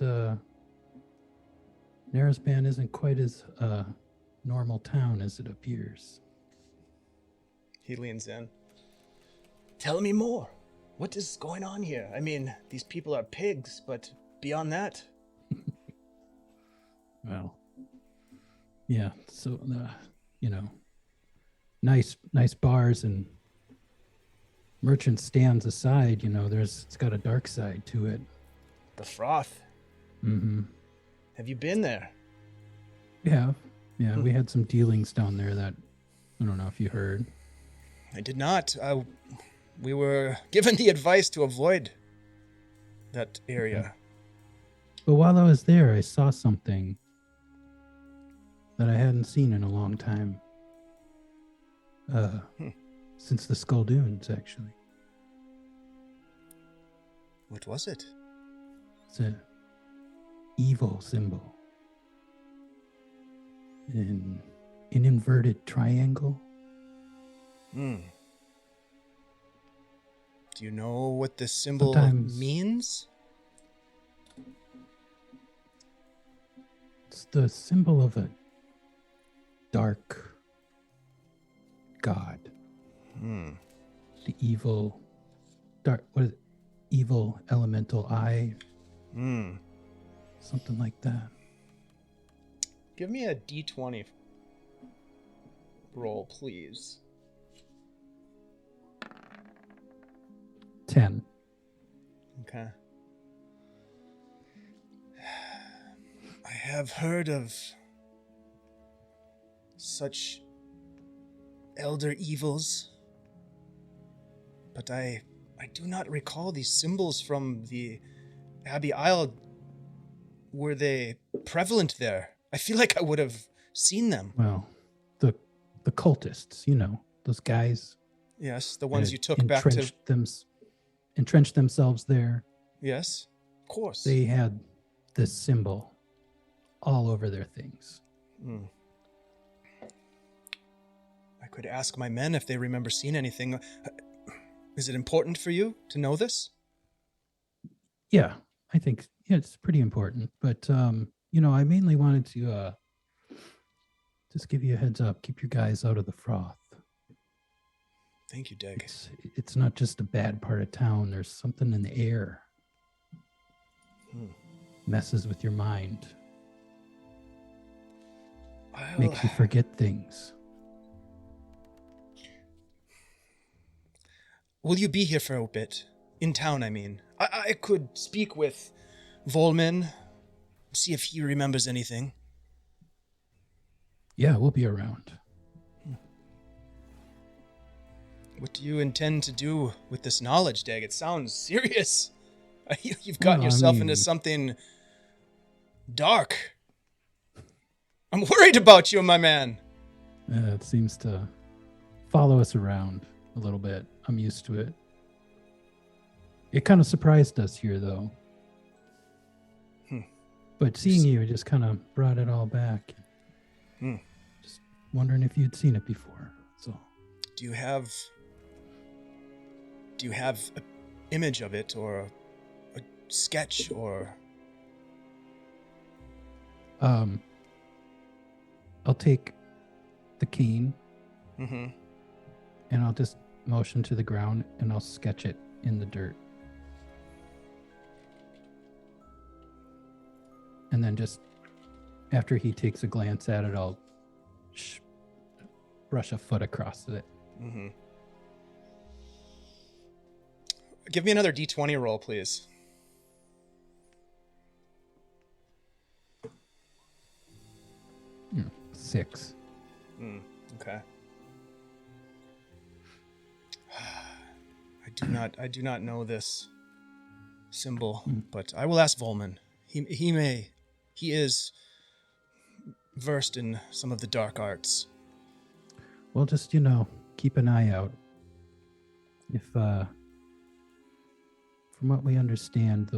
Nariban isn't quite as normal town as it appears. He leans in. Tell me more. What is going on here? I mean, these people are pigs, but beyond that, Well, yeah. So, nice bars and merchant stands aside. It's got a dark side to it. The froth. Mm-hmm. Have you been there? Yeah. We had some dealings down there that I don't know if you heard. I did not. We were given the advice to avoid that area. But while I was there, I saw something that I hadn't seen in a long time. Since the Skull Dunes, actually. What was it? It's an evil symbol. An inverted triangle. Do you know what this symbol Sometimes- means? It's the symbol of a dark god. The evil, dark, what is it? Evil elemental eye. Something like that. Give me a d20 roll, please. 10. Okay. I have heard of such elder evils, but I do not recall these symbols from the Abbey Isle. Were they prevalent there? I feel like I would have seen them. Well, the cultists, those guys. Yes, the ones that you took back to... entrenched themselves there. Yes, of course. They had this symbol all over their things. I could ask my men if they remember seeing anything. Is it important for you to know this? Yeah, I think it's pretty important. But, I mainly wanted to just give you a heads up. Keep your guys out of the froth. Thank you, Deg. It's not just a bad part of town. There's something in the air. Messes with your mind. Makes you forget things. Will you be here for a bit? In town, I mean. I could speak with Volman, see if he remembers anything. Yeah, we'll be around. What do you intend to do with this knowledge, Deg? It sounds serious. You've gotten yourself into something dark. I'm worried about you, my man. It seems to follow us around a little bit. I'm used to it. It kind of surprised us here, though. But seeing you just kind of brought it all back. Just wondering if you'd seen it before. So, Do you have an image of it, or a sketch, or... I'll take the cane Mm-hmm. and I'll just motion to the ground and I'll sketch it in the dirt. And then just after he takes a glance at it, I'll brush a foot across it. Mm-hmm. Give me another d20 roll, please. Hmm, 6. Okay. I do not know this symbol, but I will ask Volman. He is versed in some of the dark arts. Well, just, keep an eye out. If, from what we understand,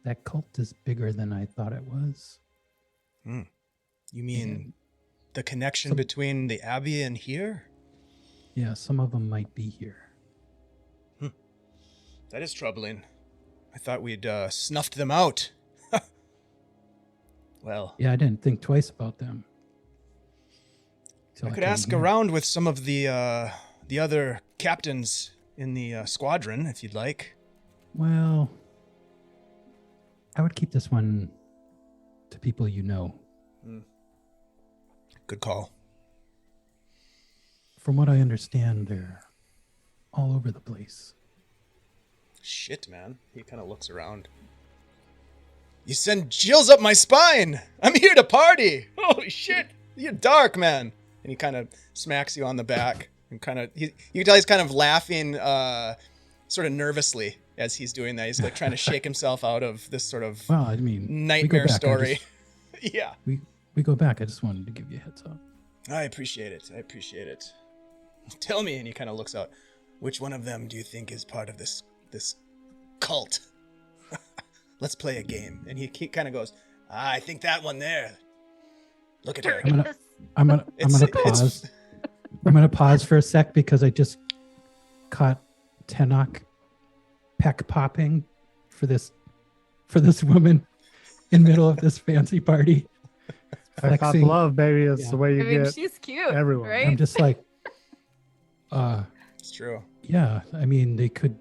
that cult is bigger than I thought it was. You mean the connection between the Abbey and here? Yeah, some of them might be here. That is troubling. I thought we'd snuffed them out. Well, Yeah, I didn't think twice about them. I could ask around with some of the other captains in the squadron, if you'd like. Well, I would keep this one to people you know. Good call. From what I understand, they're all over the place. Shit, man. He kind of looks around. You send chills up my spine. I'm here to party. Holy shit. You're dark, man. And he kind of smacks you on the back and kind of, you can tell he's kind of laughing sort of nervously as he's doing that. He's like trying to shake himself out of this sort of Well, I mean, nightmare we go back. story. Yeah. We go back. I just wanted to give you a heads up. I appreciate it. I appreciate it. Tell me, and he kind of looks out. Which one of them do you think is part of this cult? Let's play a game. And he kind of goes, I think that one there. Look at her. I'm gonna pause. I'm gonna pause for a sec because I just caught Tenoch peck popping for this woman in the middle of this fancy party. Peck pop love, baby. It's Yeah. the way you I mean, get she's cute, everyone. right? I'm just like, It's true. yeah. I mean, they could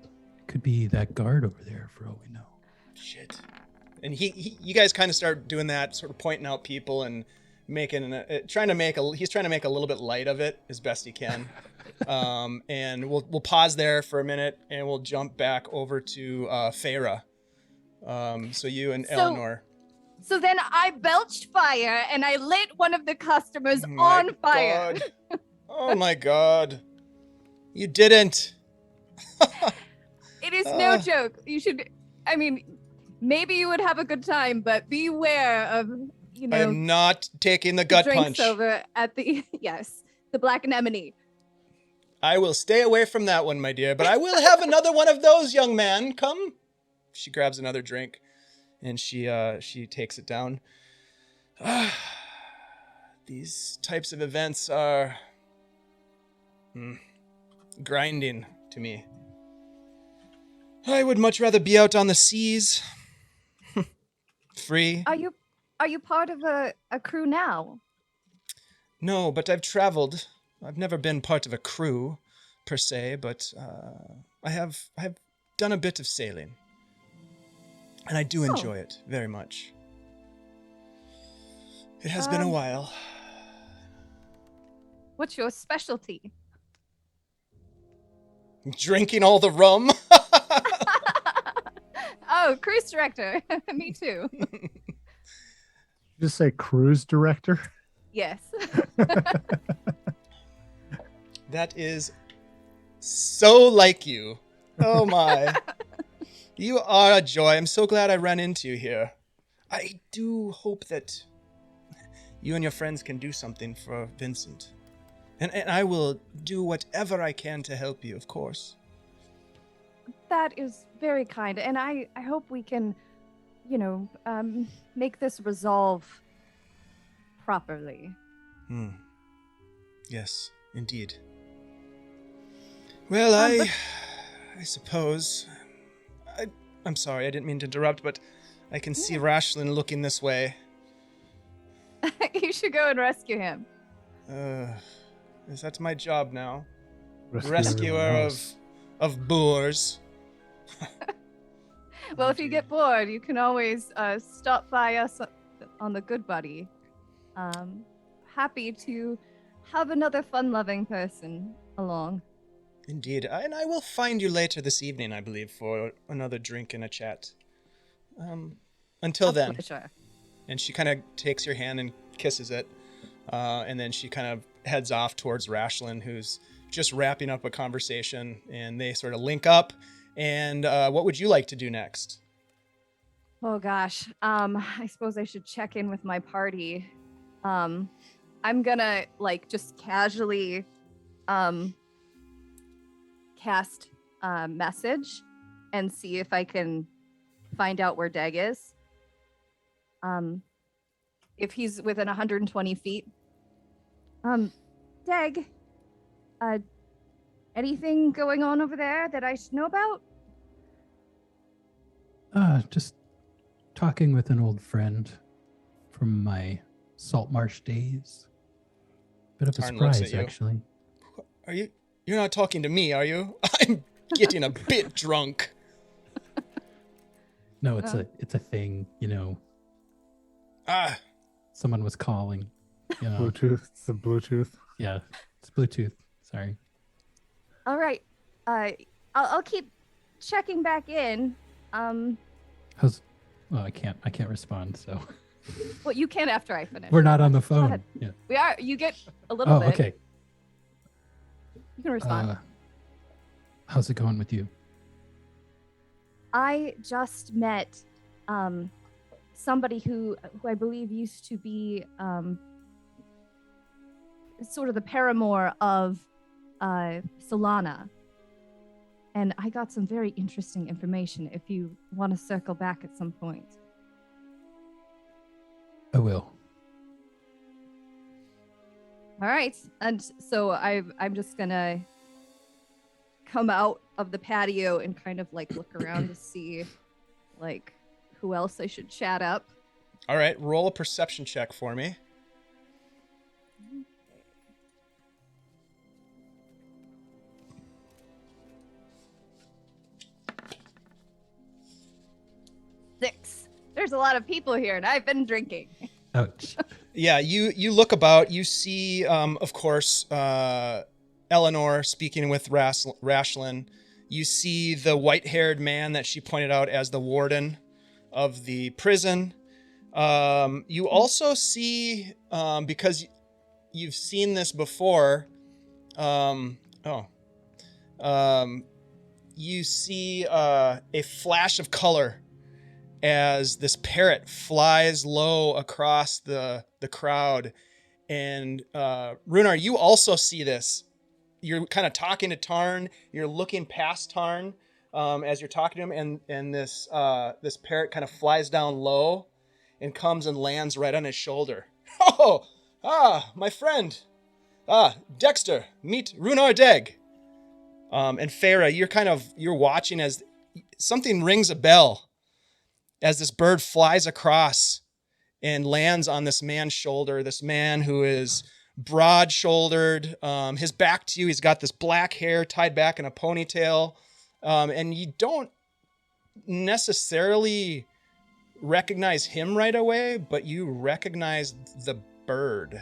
be that guard over there for all we know. Shit. And you guys kind of start doing that, sort of pointing out people and making, he's trying to make a little bit light of it as best he can. And we'll pause there for a minute and we'll jump back over to Feyre. So you and Eleanor. So then I belched fire and I lit one of the customers My on fire. God. Oh my God. You didn't. It is no joke. You should, I mean, maybe you would have a good time, but beware of, you I know, am not taking the the gut drinks punch. over at the, yes, the Black Anemone. I will stay away from that one, my dear, but I will have another one of those, young man. Come. She grabs another drink and she takes it down. These types of events are grinding to me. I would much rather be out on the seas. Free. Are you part of a crew now? No, but I've traveled. I've never been part of a crew, per se, but I have done a bit of sailing. And I do enjoy it very much. It has been a while. What's your specialty? Drinking all the rum. Oh, cruise director. Me too. Just say cruise director. Yes. That is so like you. Oh my. You are a joy. I'm so glad I ran into you here. I do hope that you and your friends can do something for Vincent. And I will do whatever I can to help you, of course. That is very kind, and I hope we can, you know, make this resolve properly. Yes, indeed. Well, I suppose... I'm sorry, I didn't mean to interrupt, but I can see Rashlin looking this way. You should go and rescue him. Is that my job now? Rescue Rescuer everyone of else. boors. Well, if you get bored, you can always stop by us on the Good Buddy. Happy to have another fun-loving person along. Indeed, and I will find you later this evening, I believe, for another drink and a chat. Until then. Pleasure. And she kind of takes your hand and kisses it. And then she kind of heads off towards Rashlin, who's just wrapping up a conversation. And they sort of link up. And what would you like to do next? Oh gosh. I suppose I should check in with my party. I'm gonna just casually cast a message and see if I can find out where Deg is. If he's within 120 feet. Deg, anything going on over there that I should know about? Just talking with an old friend from my Saltmarsh days. Bit of a Tarn looks at surprise, you. actually. You're not talking to me, are you? I'm getting a bit drunk. No, it's a thing, you know. Ah, Someone was calling. You know. Bluetooth. It's the Bluetooth. Yeah, it's Bluetooth. Sorry. All right. I'll keep checking back in. How's? Oh, I can't respond. So Well, you can after I finish. we're not on the Go phone. ahead. Yeah. We are. You get a little Oh, bit. okay. You can respond. How's it going with you? I just met somebody who I believe used to be sort of the paramour of Solana. And I got some very interesting information if you want to circle back at some point. I will. All right. And so I'm just going to come out of the patio and kind of like look around to see like who else I should chat up. all right. Roll a perception check for me. Six. There's a lot of people here and I've been drinking. Ouch. Yeah, you look about. You see, of course, Eleanor speaking with Rashlin. You see the white-haired man that she pointed out as the warden of the prison. You also see, because you've seen this before, you see a flash of color as this parrot flies low across the crowd. And Rhunar, you also see this. You're kind of talking to Tarn. You're looking past Tarn as you're talking to him, and this parrot kind of flies down low and comes and lands right on his shoulder. My friend. Dexter, meet Rhunar Deg. And Farah, you're watching as something rings a bell as this bird flies across and lands on this man's shoulder, this man who is broad-shouldered, his back to you. He's got this black hair tied back in a ponytail, and you don't necessarily recognize him right away, but you recognize the bird.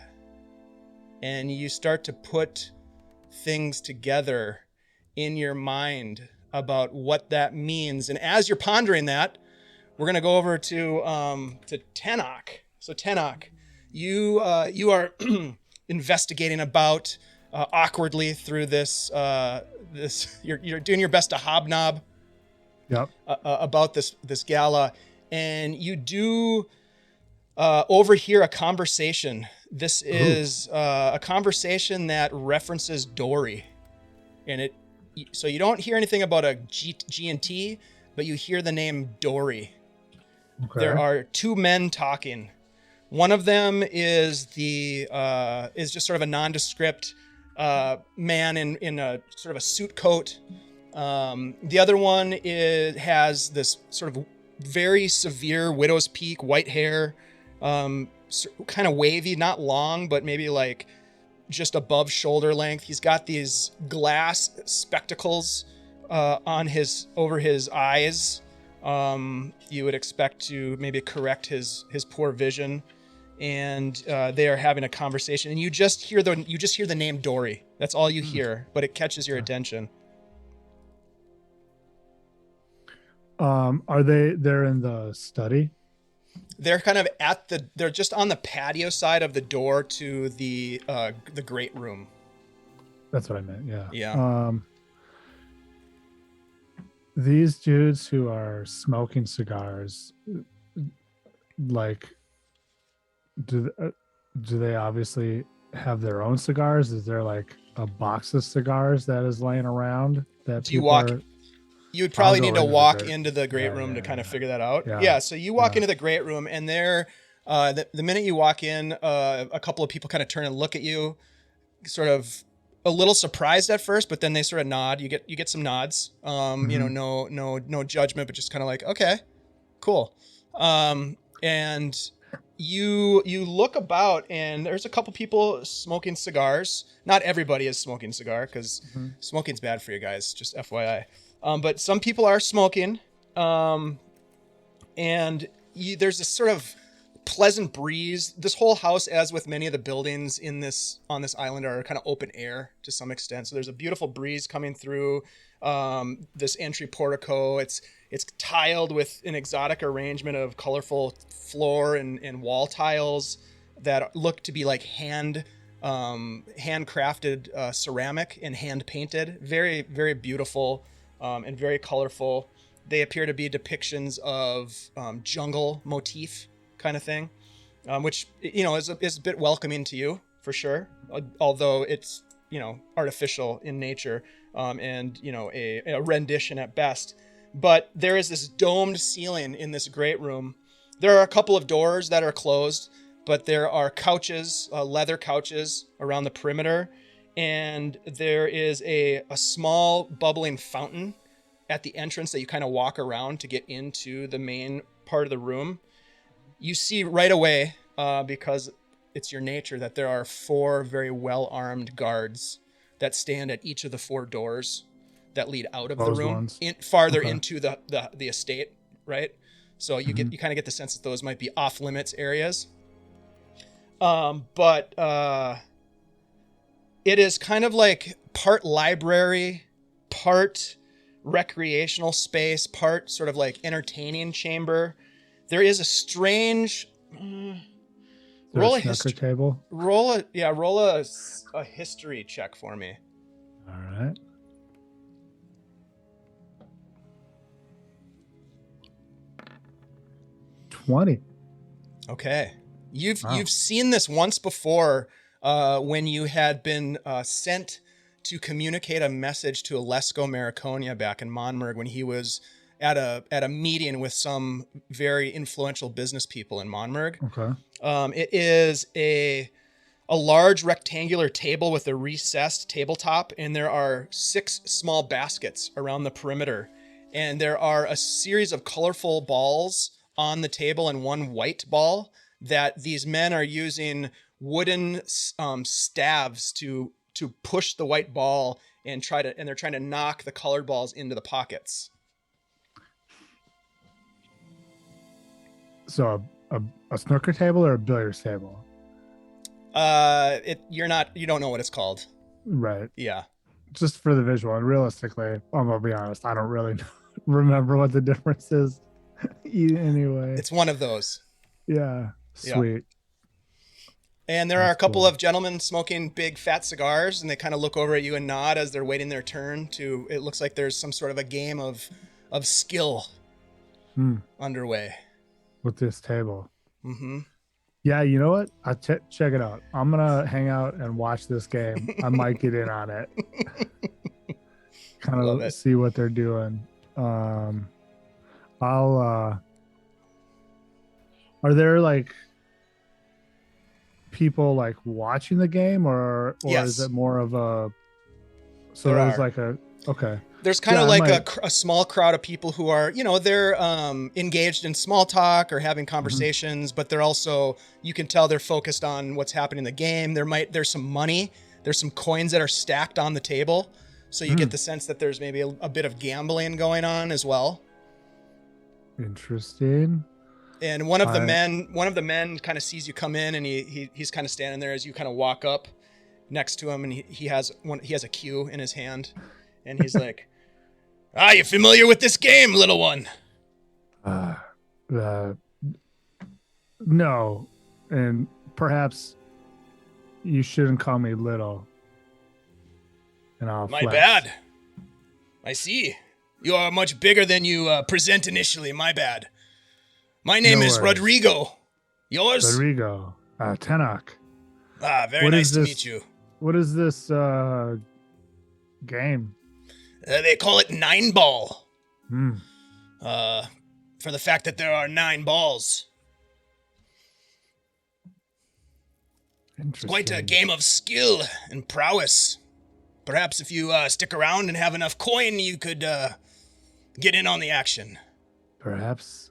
And you start to put things together in your mind about what that means. And as you're pondering that, we're going to go over to Tenoch. So Tenoch, you are investigating about awkwardly through this. You're doing your best to hobnob. Yep. About this gala, and you do overhear a conversation. This is a conversation that references Dory, and so you don't hear anything about a G&T, but you hear the name Dory. Okay. There are two men talking. One of them is just sort of a nondescript man in a sort of a suit coat. The other one has this sort of very severe widow's peak, white hair, kind of wavy, not long, but maybe like just above shoulder length. He's got these glass spectacles over his eyes. You would expect to maybe correct his poor vision, and they are having a conversation. And you just hear the name Dory. That's all you hear, but it catches your attention. They're in the study? They're kind of they're just on the patio side of the door to the great room. That's what I meant. Yeah. Yeah. These dudes who are smoking cigars, like, do they obviously have their own cigars? Is there like a box of cigars that is laying around that you would probably need to walk into into the great room to kind of figure that out. Yeah. Yeah. So you walk into the great room, and there, the minute you walk in, a couple of people kind of turn and look at you, sort of a little surprised at first, but then they sort of nod. You get some nods. You know, no judgment, but just kind of like, okay, cool. And you look about, and there's a couple people smoking cigars. Not everybody is smoking cigar, because smoking's bad for you guys, just FYI. But some people are smoking, and there's this sort of pleasant breeze. This whole house, as with many of the buildings on this island, are kind of open air to some extent. So there's a beautiful breeze coming through this entry portico. It's tiled with an exotic arrangement of colorful floor and wall tiles that look to be like handcrafted ceramic and hand painted. Very, very beautiful and very colorful. They appear to be depictions of jungle motif kind of thing, which, you know, is a bit welcoming to you for sure, although it's, you know, artificial in nature and, you know, a rendition at best. But there is this domed ceiling in this great room. There are a couple of doors that are closed, but there are couches, leather couches around the perimeter, and there is a small bubbling fountain at the entrance that you kind of walk around to get into the main part of the room. You see right away, because it's your nature, that there are 4 very well-armed guards that stand at each of the 4 doors that lead out of the room, farther into the estate, right? So you you kind of get the sense that those might be off limits areas. But it is kind of like part library, part recreational space, part sort of like entertaining chamber. There is a strange roll a history table. Roll a history check for me. All right. $20. Okay. You've seen this once before when you had been sent to communicate a message to Alesko Mariconia back in Monmurg when he was at a meeting with some very influential business people in Monmurg. Okay. It is a large rectangular table with a recessed tabletop, and there are 6 small baskets around the perimeter, and there are a series of colorful balls on the table and 1 white ball that these men are using wooden staves to push the white ball and they're trying to knock the colored balls into the pockets. So a snooker table or a billiards table? You don't know what it's called. Right. Yeah. Just for the visual, and realistically, I'm gonna be honest, I don't really remember what the difference is anyway. It's one of those. Yeah. Sweet. Yeah. And there are a couple of gentlemen smoking big fat cigars, and they kind of look over at you and nod as they're waiting their turn it looks like there's some sort of a game of skill underway. With this table. Mm-hmm. Yeah, you know what? Check it out. I'm gonna hang out and watch this game. I might get in on it. Kind of see what they're doing. Are there like people like watching the game or yes. Is it more of a okay. There's kind of like a small crowd of people who are, you know, they're engaged in small talk or having conversations, but they're also, you can tell they're focused on what's happening in the game. There's some money, there's some coins that are stacked on the table. So you get the sense that there's maybe a bit of gambling going on as well. Interesting. And one of the men kind of sees you come in, and he's kind of standing there as you kind of walk up next to him, and he has a cue in his hand, and he's like, you familiar with this game, little one? No, and perhaps you shouldn't call me little. And My bad. I see. You are much bigger than you present initially. My bad. My name is Rodrigo. Yours? Rodrigo. Tenoch. Very nice to meet you. What is this game? They call it 9 ball. For the fact that there are 9 balls. It's quite a game of skill and prowess. Perhaps if you stick around and have enough coin, you could get in on the action. Perhaps.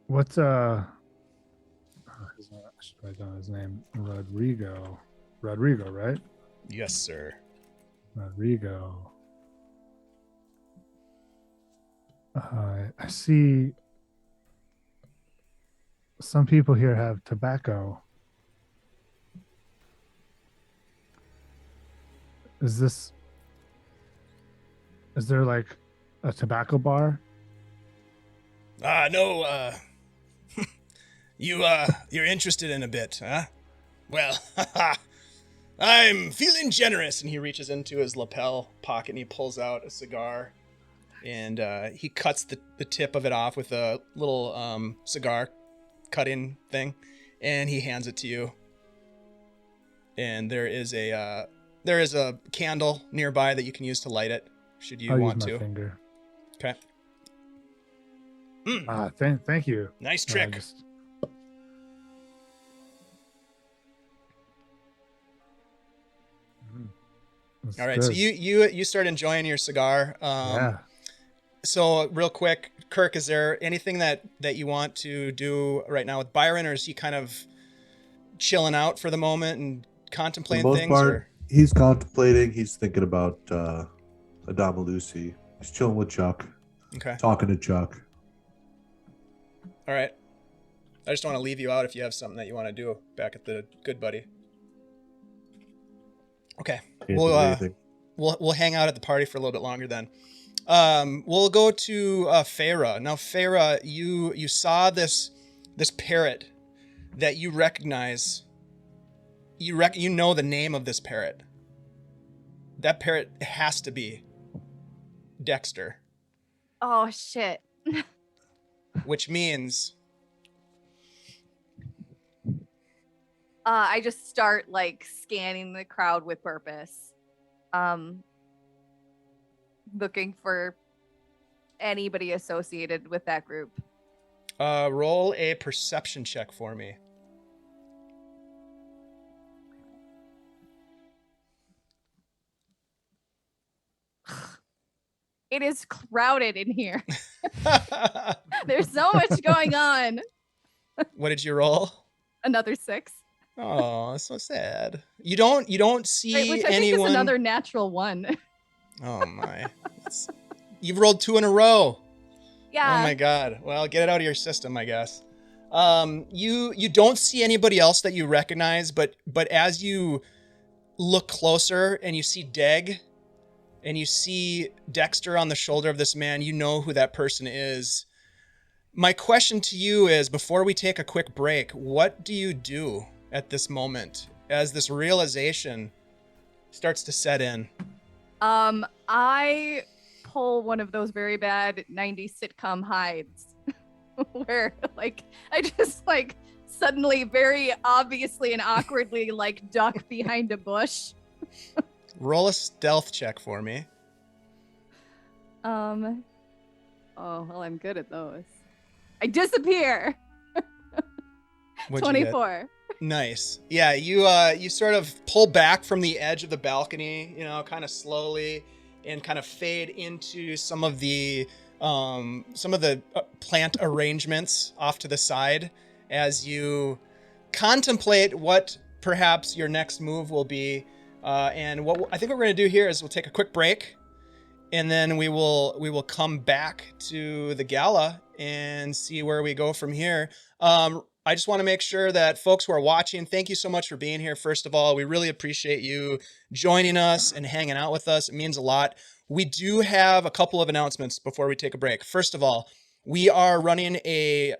What's I should write down his name. Rodrigo, right? Yes, sir. Rodrigo. I see some people here have tobacco. Is there like a tobacco bar? No, you're interested in a bit, huh? Well, I'm feeling generous. And he reaches into his lapel pocket and he pulls out a cigar. And he cuts the tip of it off with a little cigar cutting thing. And he hands it to you. And there is a candle nearby that you can use to light it, should you I'll want use my to. finger. Okay. Thank you. Nice trick. All right, so good. you start enjoying your cigar. Yeah. So real quick, Kirk, is there anything that you want to do right now with Byron, or is he kind of chilling out for the moment and For the contemplating most things? part, Or he's contemplating. He's thinking about Lucy. He's chilling with Chuck, okay, talking to Chuck. all right. I just don't want to leave you out if you have something that you want to do back at the Good Buddy. Okay, Can't do anything. we'll hang out at the party for a little bit longer then. We'll go to Farah. Now, Farah, you saw this parrot that you recognize. You know the name of this parrot. That parrot has to be Dexter, Oh shit. which means I just start like scanning the crowd with purpose. Looking for anybody associated with that group. roll a perception check for me. It is crowded in here. There's so much going on. What did you roll? Another 6. Oh, that's so sad. You don't see Right, which I think anyone. is another natural 1. Oh my! You've rolled 2 in a row. Yeah. Oh my god. Well, get it out of your system, I guess. You don't see anybody else that you recognize, but as you look closer and you see Deg and you see Dexter on the shoulder of this man, you know who that person is. My question to you is, before we take a quick break, what do you do at this moment as this realization starts to set in? I pull one of those very bad 90s sitcom hides where like I just like suddenly very obviously and awkwardly like duck behind a bush. Roll a stealth check for me. Oh well, I'm good at those. I disappear. What'd you get? 24. Nice. Yeah, you sort of pull back from the edge of the balcony, kind of slowly, and kind of fade into some of the plant arrangements off to the side as you contemplate what perhaps your next move will be. And I think what we're going to do here is we'll take a quick break, and then we will come back to the gala and see where we go from here. I just want to make sure that folks who are watching, thank you so much for being here. First of all, we really appreciate you joining us and hanging out with us. It means a lot. We do have a couple of announcements before we take a break. First of all, we are running a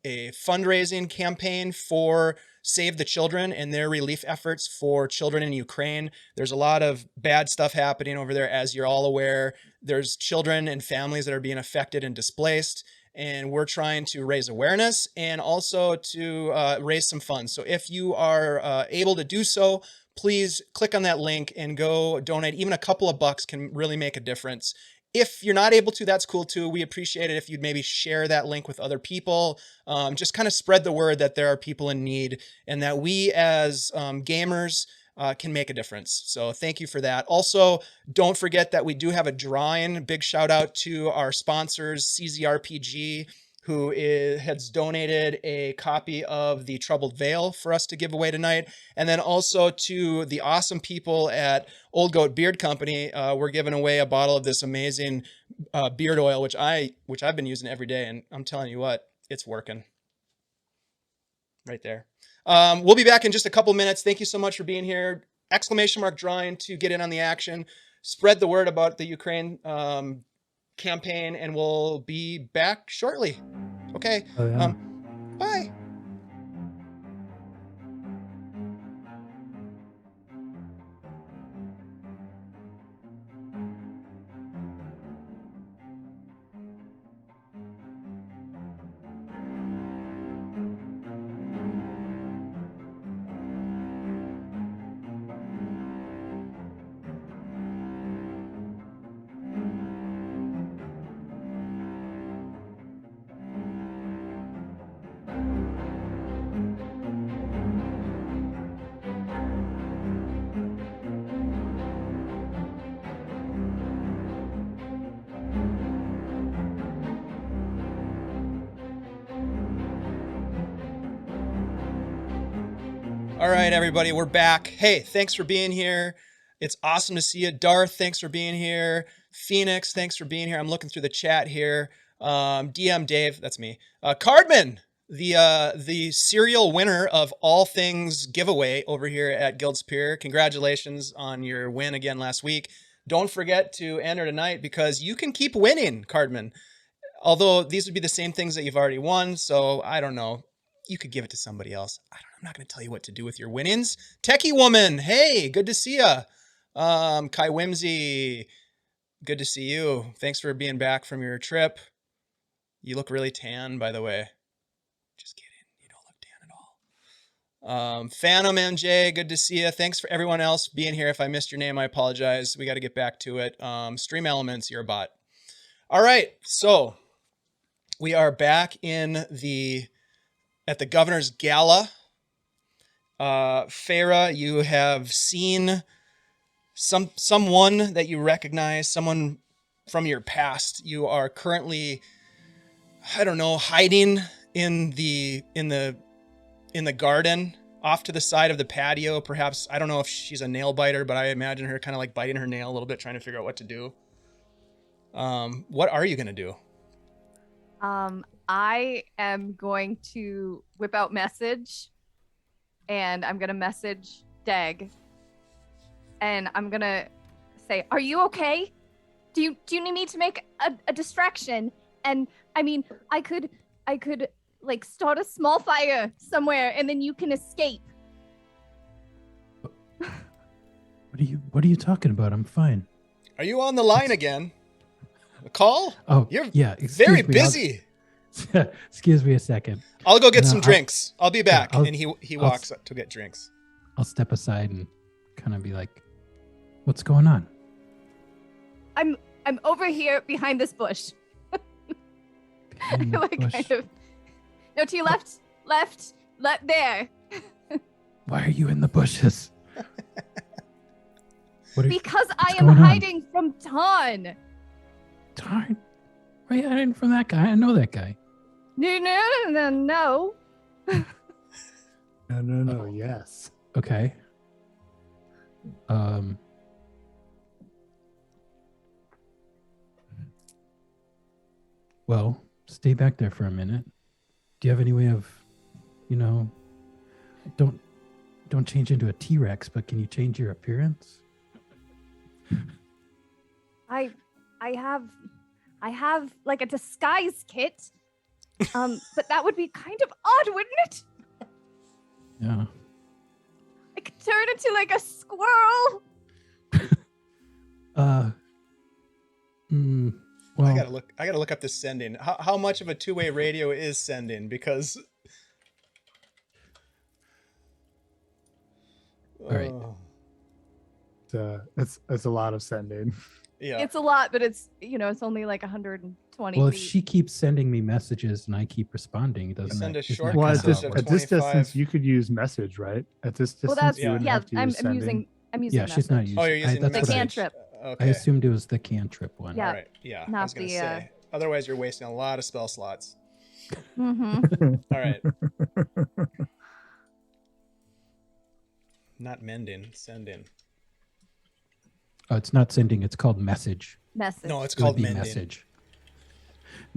fundraising campaign for Save the Children and their relief efforts for children in Ukraine. There's a lot of bad stuff happening over there, as you're all aware. There's children and families that are being affected and displaced. And we're trying to raise awareness and also to raise some funds. So if you are able to do so, please click on that link and go donate. Even a couple of bucks can really make a difference. If you're not able to, that's cool too. We appreciate it if you'd maybe share that link with other people. Just kind of spread the word that there are people in need and that we as gamers can make a difference. So thank you for that. Also, don't forget that we do have a drawing. Big shout out to our sponsors, CZRPG, who has donated a copy of the Troubled Veil for us to give away tonight. And then also to the awesome people at Old Goat Beard Company. We're giving away a bottle of this amazing beard oil, which I've been using every day. And I'm telling you what, it's working. Right there. We'll be back in just a couple minutes. Thank you so much for being here. ! Drawing to get in on the action. Spread the word about the Ukraine campaign, and we'll be back shortly. Okay. Oh, yeah. Bye. All right, everybody, we're back. Hey, thanks for being here. It's awesome to see you. Darth, thanks for being here. Phoenix, thanks for being here. I'm looking through the chat here. DM Dave, that's me. Cardman, the serial winner of all things giveaway over here at Guild's Pier. Congratulations on your win again last week. Don't forget to enter tonight because you can keep winning, Cardman. Although these would be the same things that you've already won, so I don't know. You could give it to somebody else. I'm not going to tell you what to do with your winnings. Techie Woman, hey, good to see ya. Kai Whimsy, good to see you. Thanks for being back from your trip. You look really tan, by the way. Just kidding. You don't look tan at all. Phantom MJ, good to see you. Thanks for everyone else being here. If I missed your name, I apologize. We got to get back to it. Stream Elements, you're a bot. All right, so we are back at the Governor's Gala. Farah, you have seen someone that you recognize, someone from your past. You are currently, I don't know, hiding in the garden off to the side of the patio. Perhaps, I don't know if she's a nail biter, but I imagine her kind of like biting her nail a little bit, trying to figure out what to do. What are you going to do? I am going to whip out message, and I'm going to message Deg, and I'm going to say, are you okay? Do you need me to make a distraction? And I mean, I could like start a small fire somewhere, and then you can escape. What are you talking about? I'm fine. Are you on the line again? A call? Oh, You're yeah. very busy. Excuse me a second. I'll go get some drinks. I'll be back. Yeah, and he walks up to get drinks. I'll step aside and kind of be like, what's going on? I'm over here behind this bush. Behind the like bush? kind of. No, to your left, there. Why are you in the bushes? Because I what's am going on? hiding from Ton. Darn. Why are you hiding from that guy? I know that guy. No. No. Yes. Okay. Well, stay back there for a minute. Do you have any way of, don't change into a T-Rex, but can you change your appearance? I have like a disguise kit. But that would be kind of odd, wouldn't it? Yeah. I could turn into like a squirrel. Well, I gotta look up this sending. How much of a two-way radio is sending? Because all right. It's a lot of sending. Yeah. It's a lot, but it's only like 120 Well, if feet. she keeps sending me messages and I keep responding, doesn't send that, a isn't short that Well, kinda at this how it of works? at this 25. distance, you could use message, right? At this distance, Well, that's you wouldn't have to use I'm sending. using Yeah, she's not message. using. Oh, you're using that's the what cantrip. Okay. I assumed it was the cantrip one. Yeah. All right. Yeah. I Not was gonna the, say. Otherwise, you're wasting a lot of spell slots. Mm-hmm. All right. Not mending, sending. Oh, it's not sending. It's called message. Message. No, it's It would called be mending. message.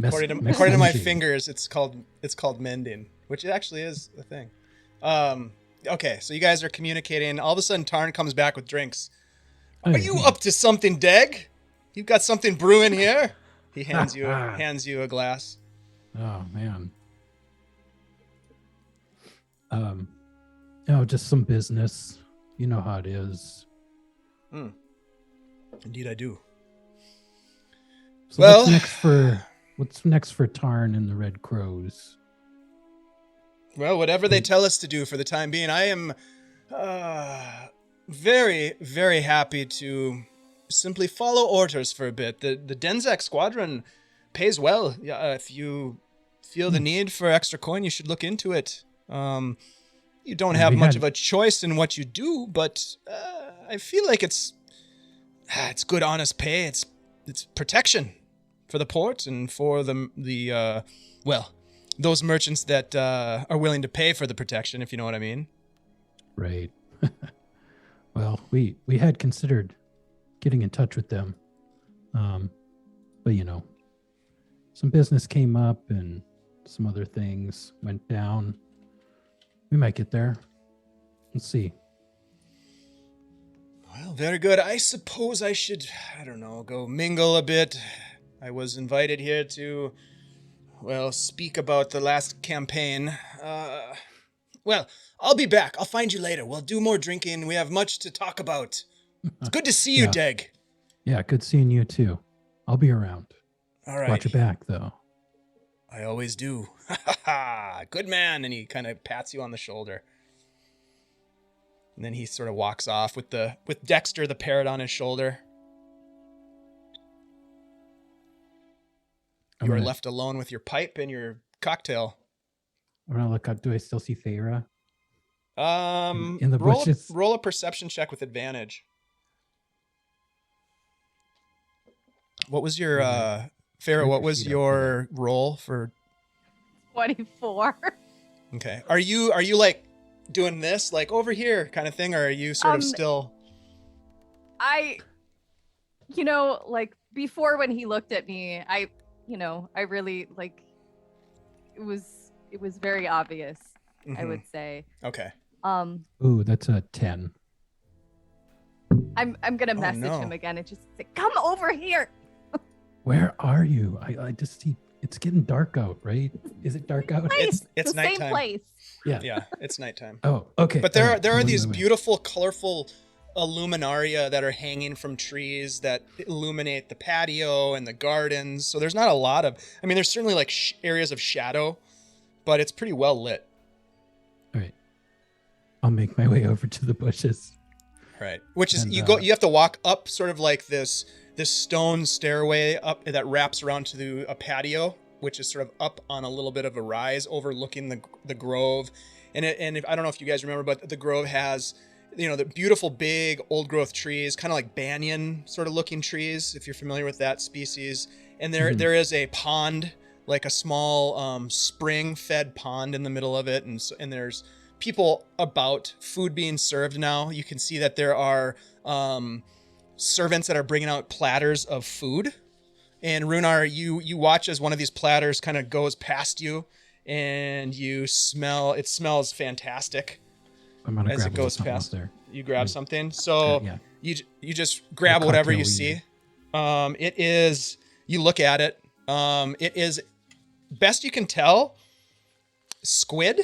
According to my Messaging. fingers, it's called mending, which actually is a thing. Okay, so you guys are communicating. All of a sudden, Tarn comes back with drinks. Oh, Are yeah, you yeah. up to something, Deg? You've got something brewing here. He hands you a glass. Oh man. Oh, just some business. You know how it is. Indeed, I do. So Well- what's next for Tarn and the Red Crows? Well, whatever they tell us to do for the time being, I am very, very happy to simply follow orders for a bit. The Denzak squadron pays well. Yeah, if you feel the need for extra coin, you should look into it. You don't have We much had- of a choice in what you do, but I feel like it's good, honest pay. It's protection for the port and for those merchants that are willing to pay for the protection, if you know what I mean. Right. Well, we had considered getting in touch with them. But you know, some business came up and some other things went down. We might get there. Let's see. Well, very good. I suppose I should, I don't know, go mingle a bit. I was invited here to, speak about the last campaign. Well, I'll be back. I'll find you later. We'll do more drinking. We have much to talk about. It's good to see you, Yeah. Deg. Yeah, good seeing you too. I'll be around. All right. Watch your back though. I always do. Ha ha ha. Good man. And he kind of pats you on the shoulder. And then he sort of walks off with Dexter the parrot on his shoulder. I'm You are gonna- left alone with your pipe and your cocktail. I'm gonna look up. Do I still see Feyre? In the roll, bushes? roll a perception check with advantage. What was your Farrah, Check what your was sheet up your roll for 24. okay. Are you like doing this like over here kind of thing, or are you sort of still Like before when he looked at me, I really like it was very obvious, I Mhm. would say. Okay. Ooh, that's a 10. I'm gonna message no. him again and just say, "Come over here." Where are you? I just see it's getting dark out, right? Is it dark out? Place. It's the same nighttime. place. Yeah. Yeah, it's nighttime. Oh, okay. But there all are right, there I'm are on these my way. beautiful, colorful illuminaria that are hanging from trees that illuminate the patio and the gardens. So there's not a lot of. I mean, there's certainly like areas of shadow, but it's pretty well lit. All right. I'll make my way over to the bushes. Right. Which is And, you have to walk up sort of like this stone stairway up that wraps around to a patio, which is sort of up on a little bit of a rise overlooking the grove. And I don't know if you guys remember, but the grove has, the beautiful big old growth trees, kind of like banyan sort of looking trees, if you're familiar with that species. And there is a pond, like a small spring fed pond in the middle of it. And there's people about, food being served now. You can see that there are servants that are bringing out platters of food. And Rhunar, you watch as one of these platters kind of goes past you, and it smells fantastic. I'm gonna As grab it a little goes something past- out there. You grab something. So Yeah. you just grab whatever you see. It is, you look at it. It is, best you can tell, squid.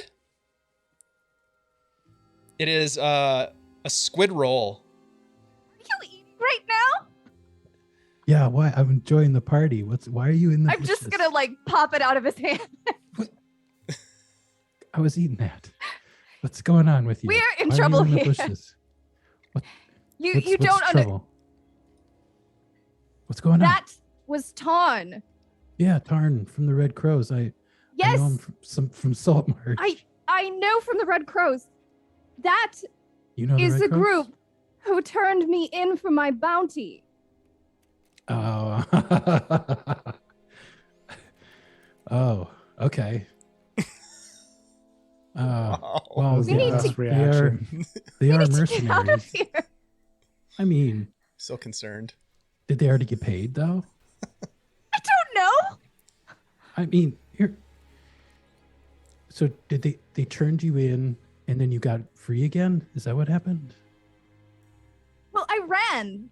It is a squid roll. Are you eating right now? Yeah, why? I'm enjoying the party. Why are you in the I'm just bushes? gonna like pop it out of his hand. I was eating that. What's going on with you? We're in Why are you trouble in the here. bushes? You What's don't understand. trouble? What's going on? That was Ton. Yeah, Tarn from the Red Crows. I Yes, know him from Saltmarsh. I know from the Red Crows. That You know is Red the Crows? group who turned me in for my bounty. Oh. Oh. Okay. Wow. Well, That was We the need best to- reaction. they are We need to get out of mercenaries. here. I mean, So concerned. did they already get paid though? I don't know. I mean, here. So did they turned you in and then you got free again? Is that what happened? Well, I ran.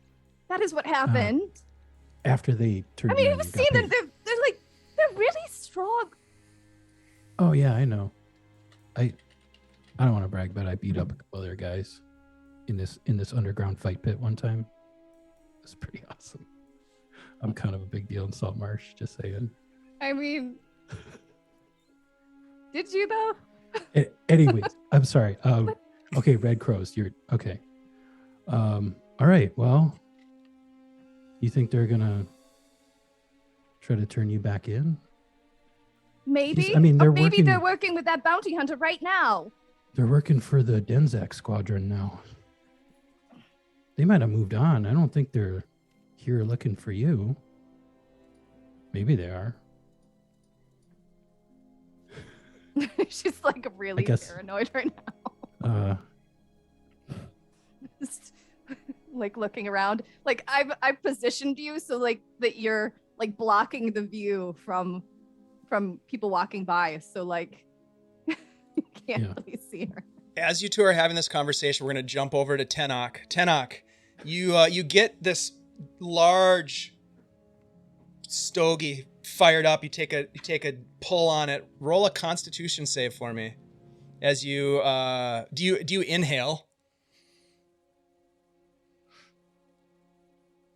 That is what happened. After they turned I mean, you you've in, you got seen them. paid. They're really strong. Oh yeah, I know. I don't want to brag, but I beat up a couple other guys in this underground fight pit one time. It's pretty awesome. I'm kind of a big deal in Saltmarsh, just saying. I mean, did you though? Anyways, I'm sorry. Okay, Red Crows, you're okay. All right, well, you think they're gonna try to turn you back in? Maybe. I mean, Or they're maybe working. they're working with that bounty hunter right now. They're working for the Denzak squadron now. They might have moved on. I don't think they're here looking for you. Maybe they are. She's like really guess- paranoid right now. Uh, Just, like looking around. Like I've positioned you so like that you're like blocking the view from people walking by. So like you can't Yeah. really see her. As you two are having this conversation, we're going to jump over to Tenoch. Tenoch, you get this large stogie fired up. You take a pull on it. Roll a Constitution save for me. As you do you inhale?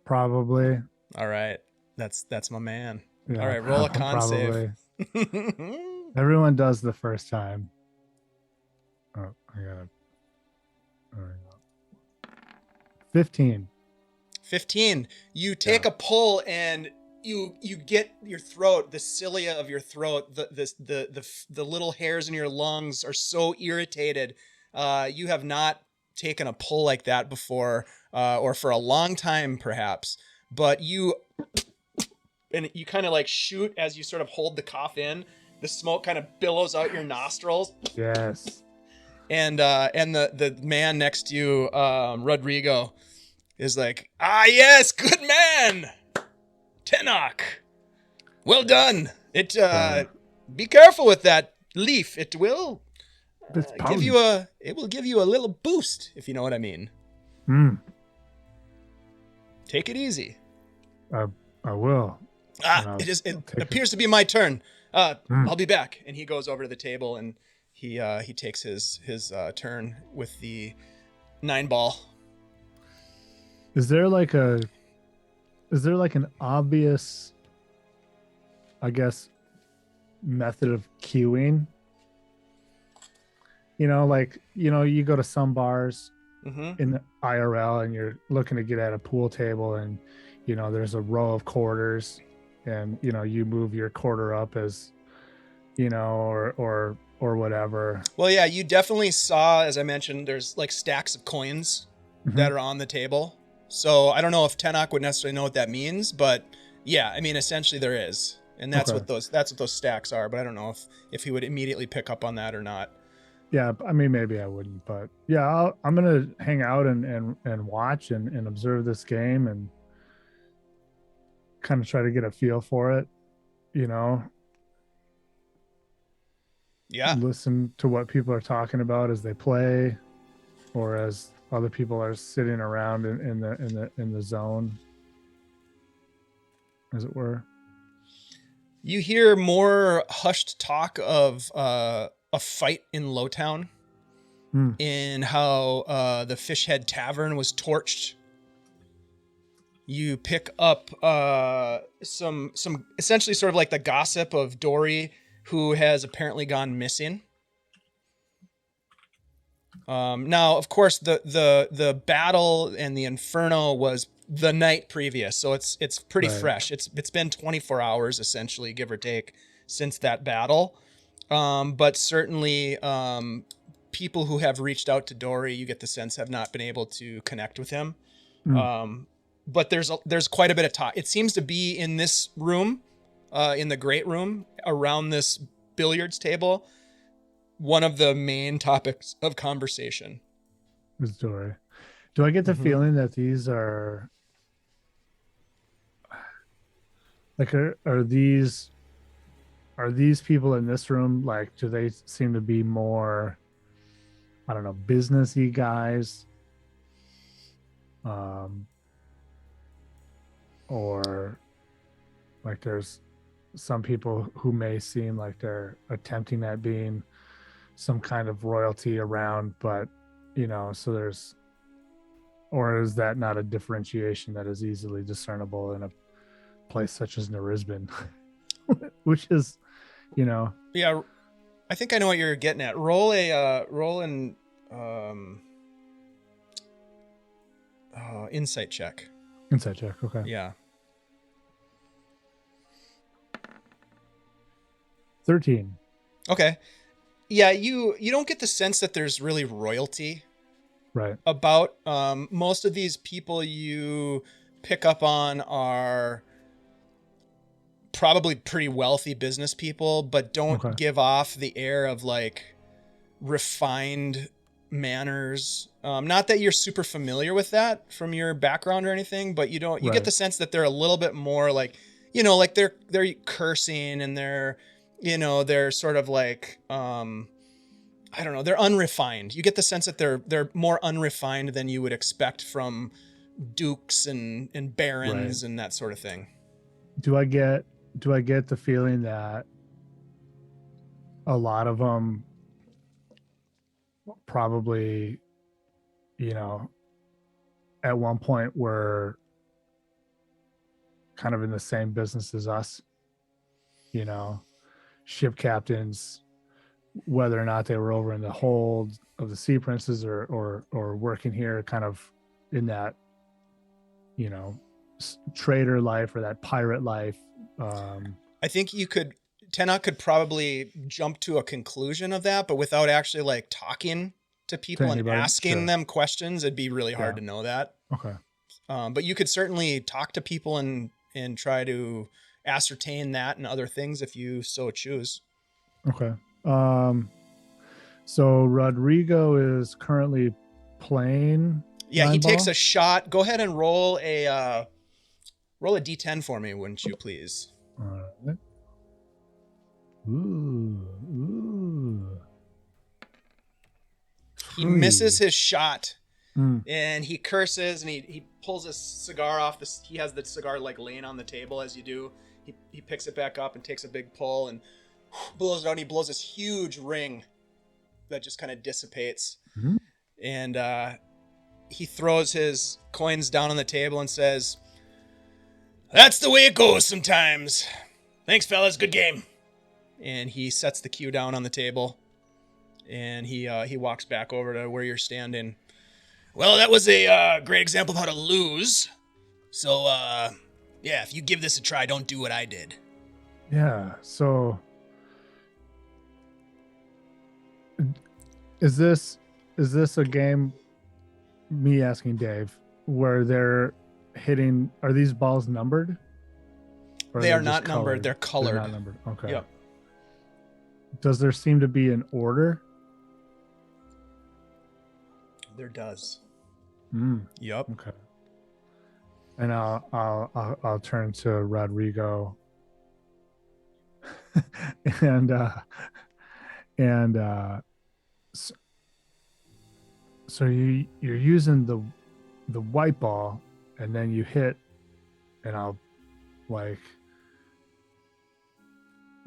Probably. All right, that's my man. Yeah, All right, roll a con probably. save. Everyone does the first time. Oh, I gotta. There we go. 15. 15. You take a pull and you get your throat, the cilia of your throat, the little hairs in your lungs are so irritated. You have not taken a pull like that before, or for a long time perhaps. But you kind of like shoot as you sort of hold the cough in. The smoke kind of billows out your nostrils. Yes. And the man next to you, Rodrigo, is like, yes, good man, Tenoch. Well done. Be careful with that leaf. It will It's it will give you a little boost, if you know what I mean. Take it easy. I will. I'll It take it. appears to be my turn. I'll be back. And he goes over to the table and he takes his turn with the 9-ball. Is there like an obvious, I guess, method of queuing? You go to some bars Mm-hmm. in the IRL and you're looking to get at a pool table and, there's a row of quarters and, you move your quarter up as, or whatever. Well, yeah, you definitely saw, as I mentioned, there's like stacks of coins that are on the table. So I don't know if Tenoch would necessarily know what that means, but yeah, I mean, essentially there is, and that's Okay. what those stacks are. But I don't know if he would immediately pick up on that or not. Yeah, I mean, maybe I wouldn't, but yeah, I'm gonna hang out and watch and observe this game and kind of try to get a feel for it, Yeah. listen to what people are talking about as they play, or as other people are sitting around in the zone, as it were. You hear more hushed talk of a fight in Lowtown, in how the Fishhead Tavern was torched. You pick up some essentially sort of like the gossip of Dory, who has apparently gone missing. Now, of course, the battle and the inferno was the night previous, so it's pretty Right. fresh. It's been 24 hours essentially, give or take, since that battle. But certainly, people who have reached out to Dory, you get the sense, have not been able to connect with him. But there's quite a bit of talk. It seems to be in this room, in the great room, around this billiards table, one of the main topics of conversation. The story. Do I get the feeling that these are like are these people in this room, like, do they seem to be more, I don't know, businessy guys? Or like there's some people who may seem like they're attempting at being some kind of royalty around, but so there's, or is that not a differentiation that is easily discernible in a place such as Nariban, which is, Yeah, I think I know what you're getting at. Roll an insight check. Insight check. Okay. Yeah. 13. Okay. Yeah, you don't get the sense that there's really royalty Right. about most of these people you pick up on are probably pretty wealthy business people, but don't give off the air of like refined manners. Not that you're super familiar with that from your background or anything, but you get the sense that they're a little bit more like, like they're cursing and they're sort of like, I don't know, they're unrefined. You get the sense that they're more unrefined than you would expect from dukes and barons and that sort of thing. Do I get the feeling that a lot of them probably, at one point were kind of in the same business as us, ship captains, whether or not they were over in the hold of the Sea Princes or working here kind of in that, trader life or that pirate life. I think Tenoch could probably jump to a conclusion of that, but without actually like talking to people and asking them questions, it'd be really hard to know that. Okay. But you could certainly talk to people and try to ascertain that and other things if you so choose. Okay. So Rodrigo is currently playing. Yeah, he takes a shot. Go ahead and roll a D10 for me, wouldn't you, please? All right. Ooh. He misses his shot, and he curses, and he pulls his cigar off. He has the cigar like laying on the table as you do. He picks it back up and takes a big pull and blows it out. And he blows this huge ring that just kind of dissipates, and he throws his coins down on the table and says, "That's the way it goes sometimes. Thanks, fellas. Good game." And he sets the cue down on the table, and he walks back over to where you're standing. "Well, that was a great example of how to lose. So, yeah, if you give this a try, don't do what I did." Yeah. So, is this a game? Me asking Dave, where they're hitting? Are these balls numbered? They are not numbered. They're colored. They're not numbered. Okay. Yep. Does there seem to be an order? There does. Yep. Okay. And I'll turn to Rodrigo. So you're using the white ball, and then you hit, and I'll like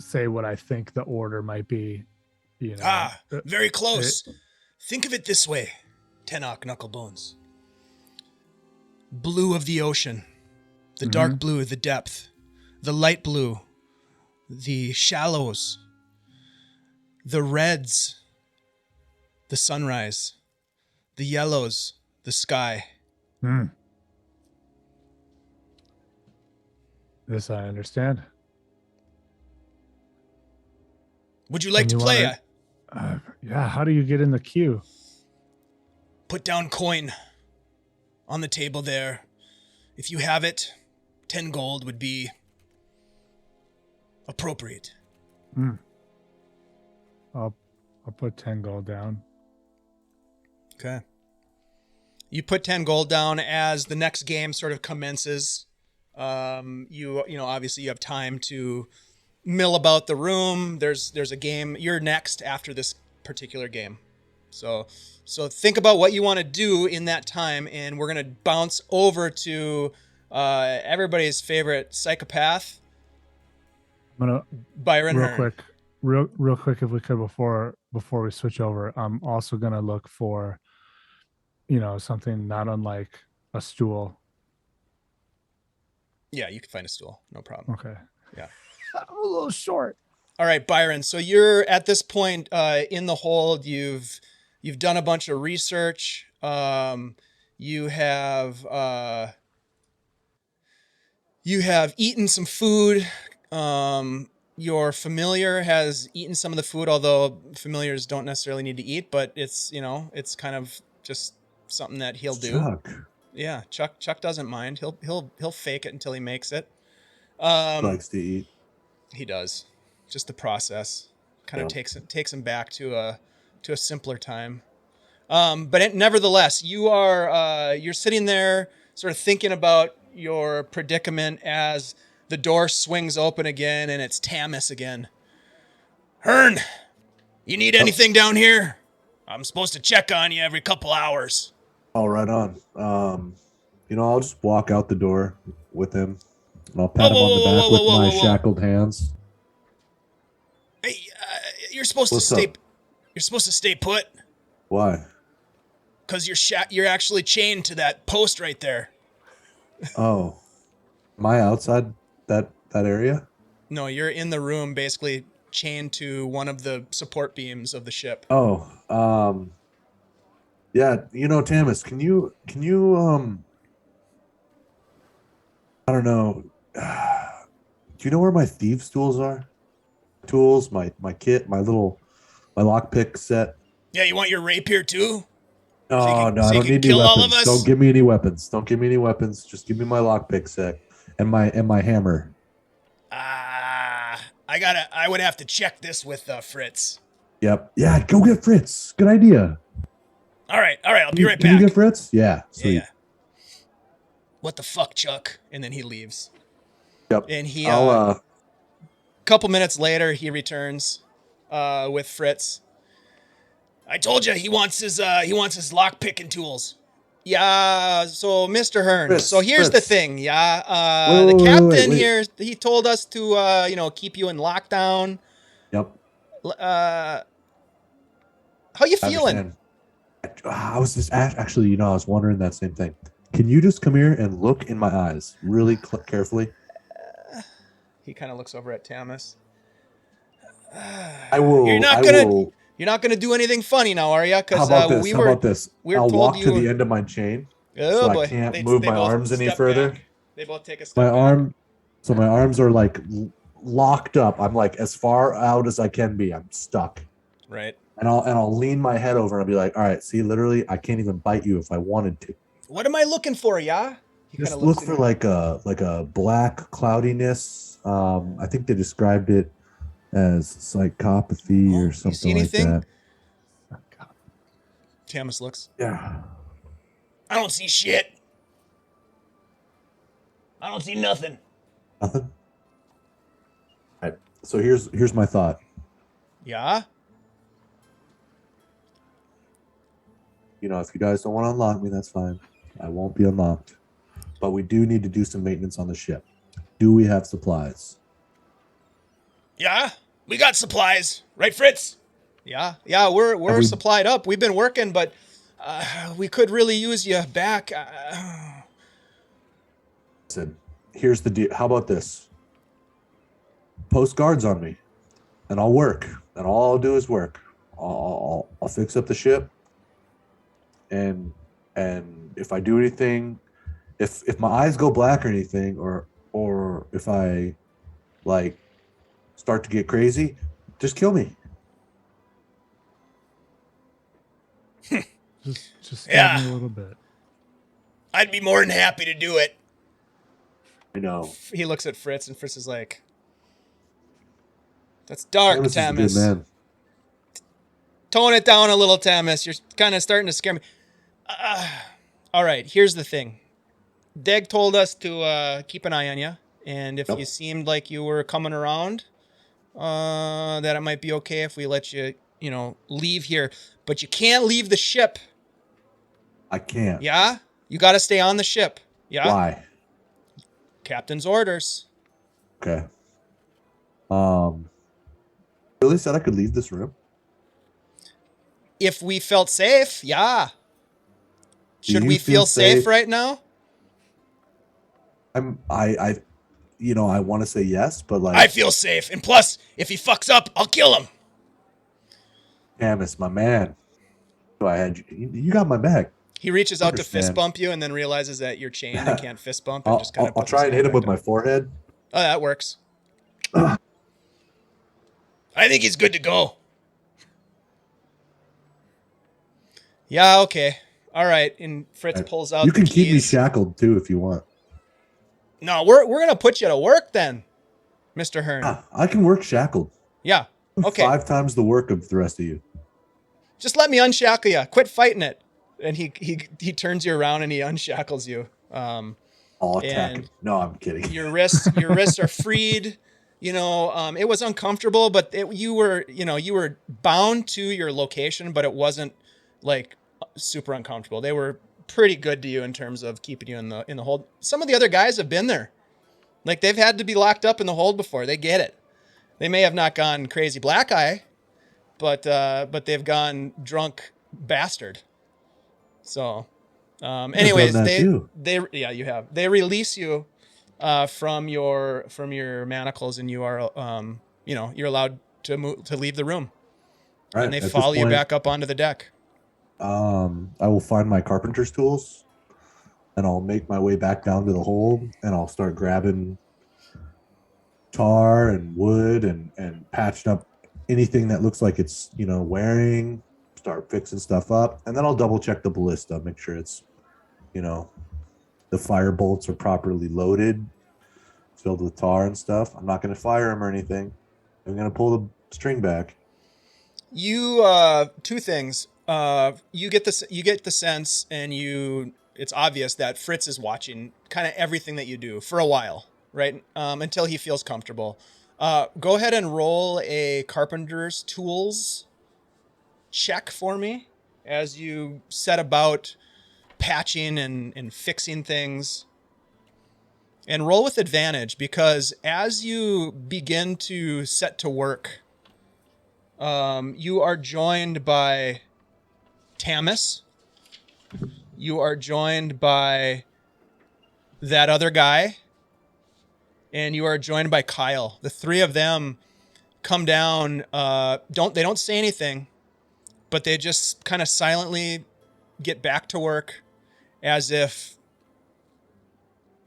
say what I think the order might be. Very close. Think of it this way, Tenoch Knucklebones. Blue of the ocean, the dark blue, the depth, the light blue, the shallows, the reds, the sunrise, the yellows, the sky. This I understand. Would you like to play? Yeah, how do you get in the queue? Put down coin on the table there. If you have it, 10 gold would be appropriate. I'll put 10 gold down. Okay. You put 10 gold down as the next game sort of commences. You know, obviously you have time to mill about the room. There's a game. You're next after this particular game. So think about what you want to do in that time, and we're going to bounce over to everybody's favorite psychopath, I'm gonna Byron Hearn. real quick, if we could, before we switch over, I'm also gonna look for, something not unlike a stool. Yeah, you can find a stool. No problem. Okay. Yeah. I'm a little short. All right, Byron. So you're at this point in the hold. You've done a bunch of research. You have eaten some food. Your familiar has eaten some of the food, although familiars don't necessarily need to eat. But it's it's kind of just something that he'll do. Chuck Yeah, Chuck doesn't mind. He'll fake it until he makes it. likes to eat. He does. Just the process kind of takes him back to a simpler time. But nevertheless, you're sitting there sort of thinking about your predicament as the door swings open again, and it's Tamis again. Hearn, you need anything down here? I'm supposed to check on you every couple hours. Oh, right on. I'll just walk out the door with him, and I'll pat him on the back with my shackled hands. Hey, you're supposed What's to stay. up? You're supposed to stay put. Why? Because you're actually chained to that post right there. Oh, am I outside that area? No, you're in the room, basically chained to one of the support beams of the ship. Oh, yeah. Tamis, can you I don't know. Do you know where my thieves' tools are? Tools, my kit, my lockpick set. Yeah, you want your rapier too? Oh, no, so I you don't can need any kill all weapons. of us? Don't give me any weapons. Just give me my lockpick set and my hammer. I would have to check this with Fritz. Yep. Yeah, go get Fritz. Good idea. All right, I'll be right Can back. you get Fritz? Yeah, sweet. Yeah. What the fuck, Chuck? And then he leaves. Yep. And he I'll couple minutes later he returns with Fritz. I told you he wants his lock picking tools. Yeah, so Mr. Hearn. Fritz, So here's the Fritz. thing, yeah. Wait, The wait, captain wait. here, he told us to keep you in lockdown. Yep. How you I feeling? understand. I was just actually, I was wondering that same thing. Can you just come here and look in my eyes really carefully? He kind of looks over at Tamis. I will. You're not gonna do anything funny now, are you? How about this? We were I'll told walk you to the end of my chain, Oh so boy. I can't They move my both arms any step further. back. They both take a step back. My arms are like locked up. I'm like as far out as I can be. I'm stuck. Right. And I'll lean my head over and I'll be like, all right, see, literally, I can't even bite you if I wanted to. What am I looking for, yeah? He Just kinda look looks for in- like a black cloudiness. I think they described it as psychopathy Oh, or you see something like anything? that. Tamis looks. Yeah. I don't see shit. I don't see nothing. Nothing. All right. So here's my thought. Yeah? If you guys don't want to unlock me, that's fine. I won't be unlocked. But we do need to do some maintenance on the ship. Do we have supplies? Yeah? We got supplies. Right, Fritz? Yeah, we're supplied up. We've been working, but we could really use you back. Listen, here's the deal. How about this? Post guards on me, and I'll work. And all I'll do is work. I'll fix up the ship, and if I do anything, if my eyes go black or anything, or if I like start to get crazy, just kill me. Just stab me Yeah. a little bit. I'd be more than happy to do it. I know. He looks at Fritz, and Fritz is like, "That's dark, Tamis is a good Tamis. man. Tone it down a little, Tamis. You're kind of starting to scare me. All right, here's the thing. Deg told us to keep an eye on you, and if you seemed like you were coming around, that it might be okay if we let you, leave here. But you can't leave the ship. I can't. Yeah? You got to stay on the ship. Yeah? Why? Captain's orders. Okay. Billy said I could leave this room. If we felt safe, yeah. Should you we feel feel safe safe? right now? I want to say yes, but like I feel safe. And plus, if he fucks up, I'll kill him. Camus, my man. So I had you got my back. He reaches out to fist Understand. bump you and then realizes that you're chained and can't fist bump. And just kind of I'll try and hit him with my forehead. Oh, that works. I think he's good to go. Yeah, okay. All right. And Fritz pulls out You the can keep me keys. shackled too if you want. No, we're going to put you to work then, Mr. Hearn. I can work shackled. Yeah. Okay. 5 times the work of the rest of you. Just let me unshackle you. Quit fighting it. And he turns you around and he unshackles you. I'll attack him. No, I'm kidding. Your wrists are freed. It was uncomfortable, but you were bound to your location, but it wasn't like super uncomfortable. They were pretty good to you in terms of keeping you in the hold. Some of the other guys have been there. Like they've had to be locked up in the hold before. They get it. They may have not gone crazy black eye, but they've gone drunk bastard. So, anyways, you have. They release you from your manacles, and you are you're allowed to leave the room. Right, and they follow you back up onto the deck. I will find my carpenter's tools, and I'll make my way back down to the hold, and I'll start grabbing tar and wood and patching up anything that looks like it's wearing. Start fixing stuff up, and then I'll double check the ballista, make sure it's the fire bolts are properly loaded, filled with tar and stuff. I'm not going to fire them or anything. I'm going to pull the string back. You two things. You get the sense, and it's obvious that Fritz is watching kind of everything that you do for a while, right? Until he feels comfortable. Go ahead and roll a carpenter's tools check for me as you set about patching and fixing things. And roll with advantage, because as you begin to set to work, you are joined by Tamis. You are joined by that other guy. And you are joined by Kyle. The three of them come down. They don't say anything, but they just kind of silently get back to work as if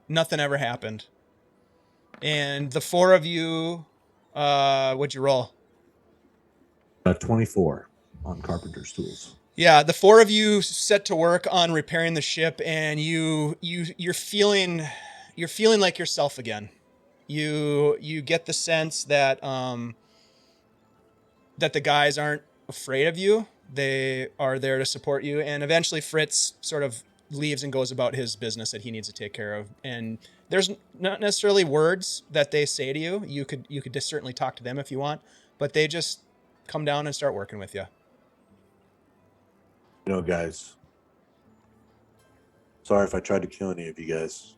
nothing ever happened. And the four of you, what'd you roll? 24 on carpenter's tools. Yeah, the four of you set to work on repairing the ship, and you're feeling like yourself again. You get the sense that that the guys aren't afraid of you. They are there to support you, and eventually Fritz sort of leaves and goes about his business that he needs to take care of. And there's not necessarily words that they say to you. You could just certainly talk to them if you want, but they just come down and start working with you. Guys, sorry if I tried to kill any of you guys.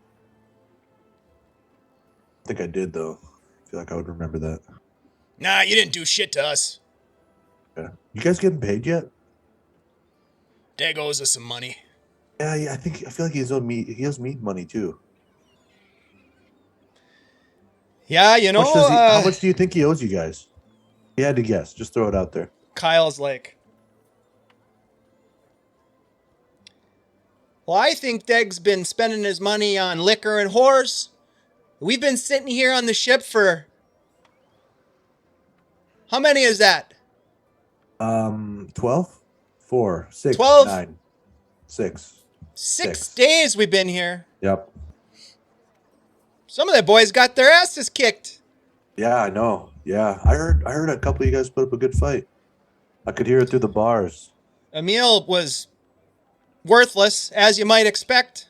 I think I did, though. I feel like I would remember that. Nah, you didn't do shit to us. Yeah. You guys getting paid yet? Deg owes us some money. Yeah, I feel like he owes me money too. Yeah, how much do you think he owes you guys? He had to guess. Just throw it out there. Kyle's like, well, I think Deg's been spending his money on liquor and whores. We've been sitting here on the ship for... How many is that? 12? 4, 6, 12? 9, 6. 6 days we've been here. Yep. Some of the boys got their asses kicked. Yeah, I know. Yeah, I heard a couple of you guys put up a good fight. I could hear it through the bars. Emil was worthless, as you might expect.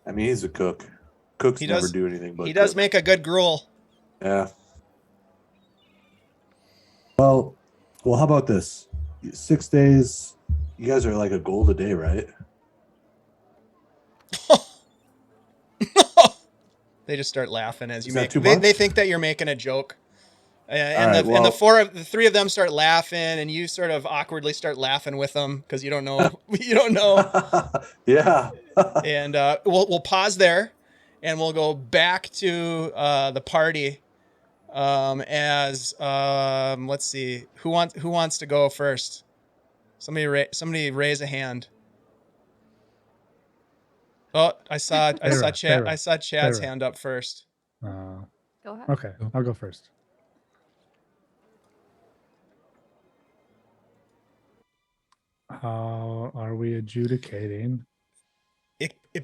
I mean, he's a cook. Cooks He never does- do anything but He does cook. make a good gruel. Yeah. Well, how about this? 6 days. You guys are like a gold a day, right? They just start laughing as you Is that make. too They much? think that you're making a joke, and All right, and well- the three of them start laughing, and you sort of awkwardly start laughing with them because you don't know. You don't know. Yeah. And we'll pause there, and we'll go back to the party. Let's see who wants to go first. Somebody raise a hand. Oh, I saw Chad's Feyre. hand up first. Uh, Go ahead. okay, I'll go first. How are we adjudicating?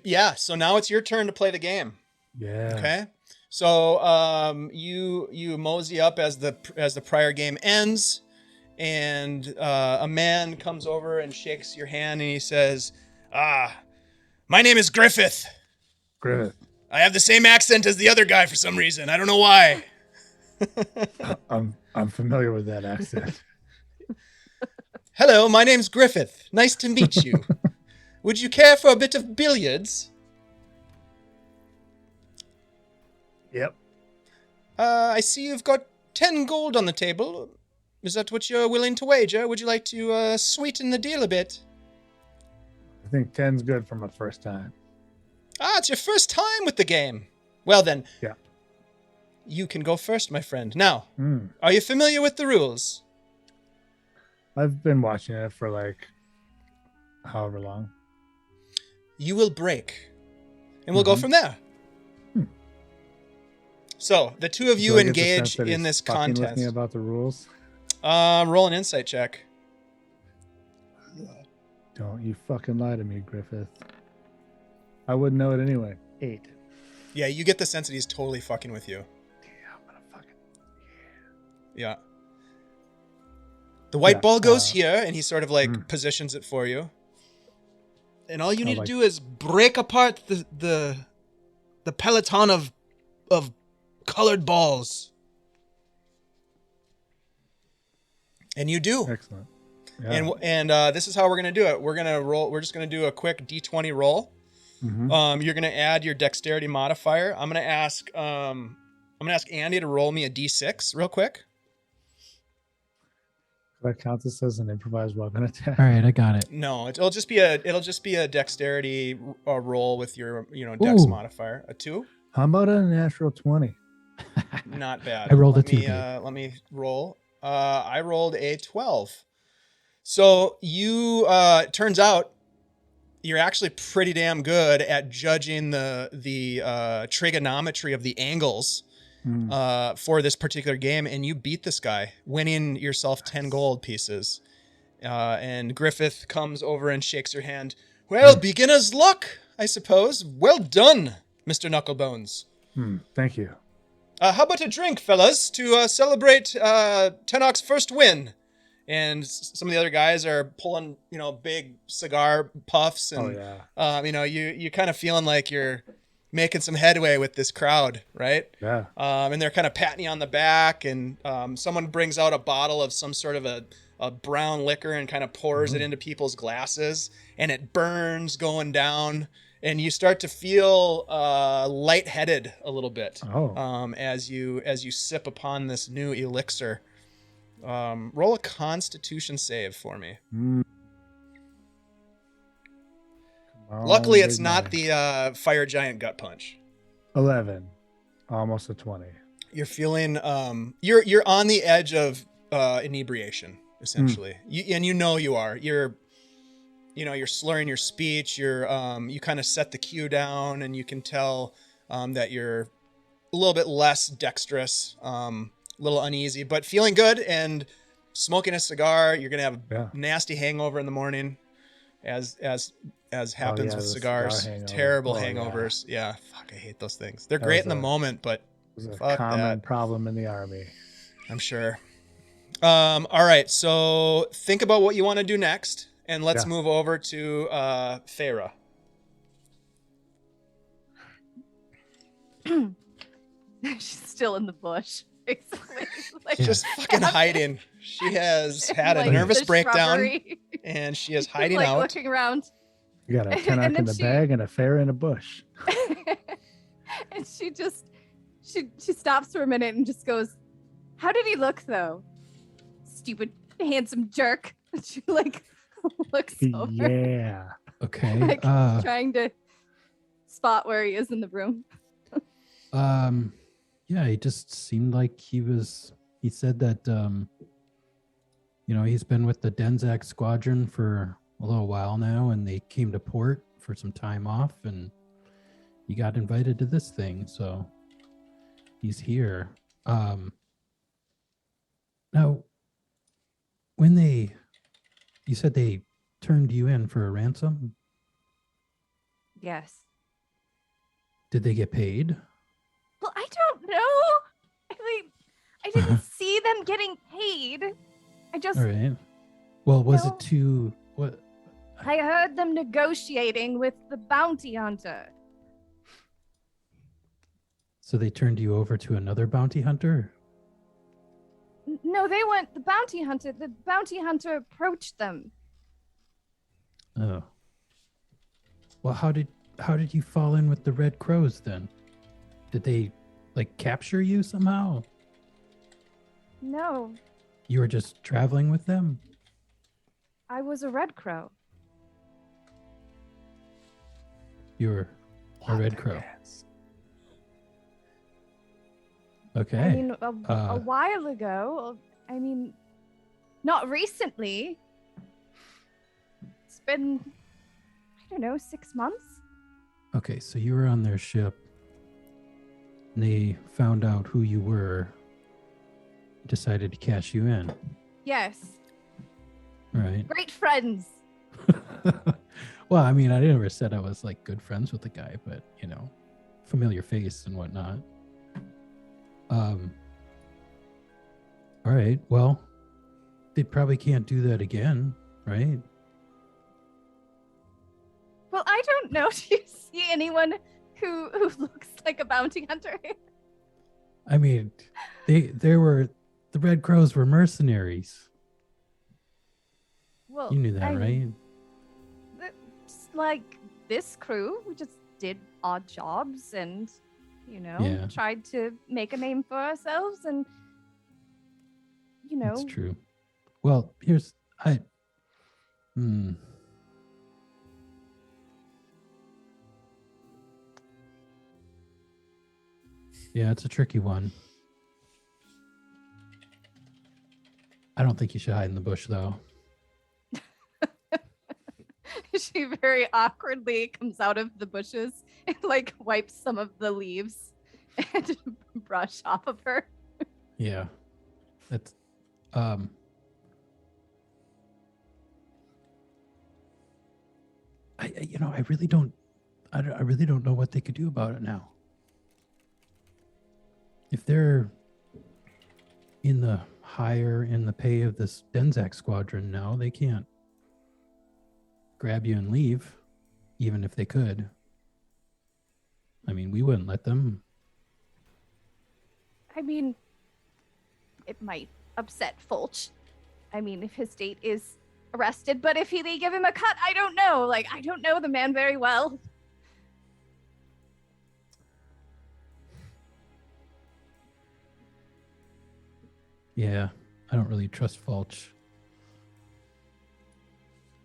Yeah. So now it's your turn to play the game. Yeah. Okay. So you mosey up as the prior game ends, and a man comes over and shakes your hand, and he says, my name is Griffith. Griffith. I have the same accent as the other guy for some reason. I don't know why." I'm familiar with that accent. "Hello, my name's Griffith. Nice to meet you. Would you care for a bit of billiards?" Yep. I see you've got 10 gold on the table. Is that what you're willing to wager? Would you like to sweeten the deal a bit? I think 10's good for my first time. It's your first time with the game. Well then, Yeah. you can go first, my friend. Now, Hmm. are you familiar with the rules? I've been watching it for like however long. You will break, and we'll go from there. So, the two of you Do I get the sense engage that in he's this fucking with me contest. about the rules? Roll an insight check. Don't you fucking lie to me, Griffith. I wouldn't know it anyway. 8. Yeah, you get the sense that he's totally fucking with you. Yeah, I'm gonna fucking. Yeah. The white Yeah, ball goes here, and he sort of like Mm. positions it for you. And all you I need like- to do is break apart the peloton of colored balls. And you do. Excellent. Yeah. And this is how we're gonna do it. We're gonna roll. We're just gonna do a quick D20 roll. Mhm. You're gonna add your dexterity modifier. I'm gonna ask Andy to roll me a D6 real quick. That counts this as an improvised weapon attack. All right, I got it. No, it'll just be a dexterity roll with your dex Ooh. modifier. A 2, How about a natural 20? not bad. I rolled a Let 2. me, let me roll. I rolled a 12. So you turns out you're actually pretty damn good at judging the trigonometry of the angles for this particular game, and you beat this guy, winning yourself 10 gold pieces. And Griffith comes over and shakes your hand. "Well, beginner's luck, I suppose. Well done, Mr. Knucklebones. Thank you. How about a drink, fellas, to celebrate Tenoch's first win?" And some of the other guys are pulling, big cigar puffs, and you kind of feeling like you're making some headway with this crowd, right? Yeah. And they're kind of patting you on the back, and someone brings out a bottle of some sort of a brown liquor and kind of pours it into people's glasses, and it burns going down, and you start to feel lightheaded a little bit as you sip upon this new elixir. Roll a Constitution save for me. Luckily, it's not the fire giant gut punch. 11. Almost a 20. You're feeling you're on the edge of inebriation, essentially. You are. You're slurring your speech. You kind of set the cue down, and you can tell that you're a little bit less dexterous, a little uneasy, but feeling good and smoking a cigar. You're gonna have a nasty hangover in the morning, as happens with the cigars. cigar hangover. Terrible Oh, yeah. hangovers. Yeah, fuck, I hate those things. They're That great was in the moment, but It was a fuck common that. problem in the army. I'm sure. All right, so think about what you want to do next, and let's Yeah. move over to Feyre. She's still in the bush, basically. Like, Yeah. Just fucking hiding. She has had a like, nervous the breakdown, shrubbery, and she is hiding like out. looking around. You got a And Tenoch then in the she- bag and a fair in a bush. And she stops for a minute and just goes, "How did he look, though? Stupid, handsome jerk." She like looks over, Yeah. Okay. like trying to spot where he is in the room. Yeah, he just seemed like he said that he's been with the Denzak squadron for a little while now, and they came to port for some time off, and he got invited to this thing, so he's here. Now, when you said they turned you in for a ransom, Yes. did they get paid? Well, I don't know. I mean, I didn't see them getting paid. I just All right. Well, was No. it too what? I heard them negotiating with the bounty hunter. So they turned you over to another bounty hunter? No, they weren't the bounty hunter. The bounty hunter approached them. Oh. Well, how did you fall in with the Red Crows then? Did they like capture you somehow? No, You were just traveling with them? I was a red crow. You were a Red Crow. Okay. I mean, a Uh, while ago. I mean, not recently. It's been, I don't know, 6 months. Okay, so you were on their ship. And they found out who you were. Decided to cash you in. Yes, Right. great friends. Well, I mean, I never said I was like good friends with the guy, but familiar face and whatnot. All right. Well, they probably can't do that again, right? Well, I don't know. Do you see anyone who looks like a bounty hunter? I mean, the Red Crows were mercenaries. Well, You knew that, I right? It's like this crew, we just did odd jobs and, Yeah. tried to make a name for ourselves and, That's true. Well, here's Yeah, it's a tricky one. I don't think you should hide in the bush, though. She very awkwardly comes out of the bushes and like wipes some of the leaves and brush off of her. Yeah, that's I really don't know what they could do about it now. If they're in the pay of this Denzak squadron now, they can't grab you and leave, even if they could. I mean, we wouldn't let them. I mean, it might upset Fulch. I mean, if his date is arrested, but if they give him a cut, I don't know. Like, I don't know the man very well. Yeah, I don't really trust Fulch.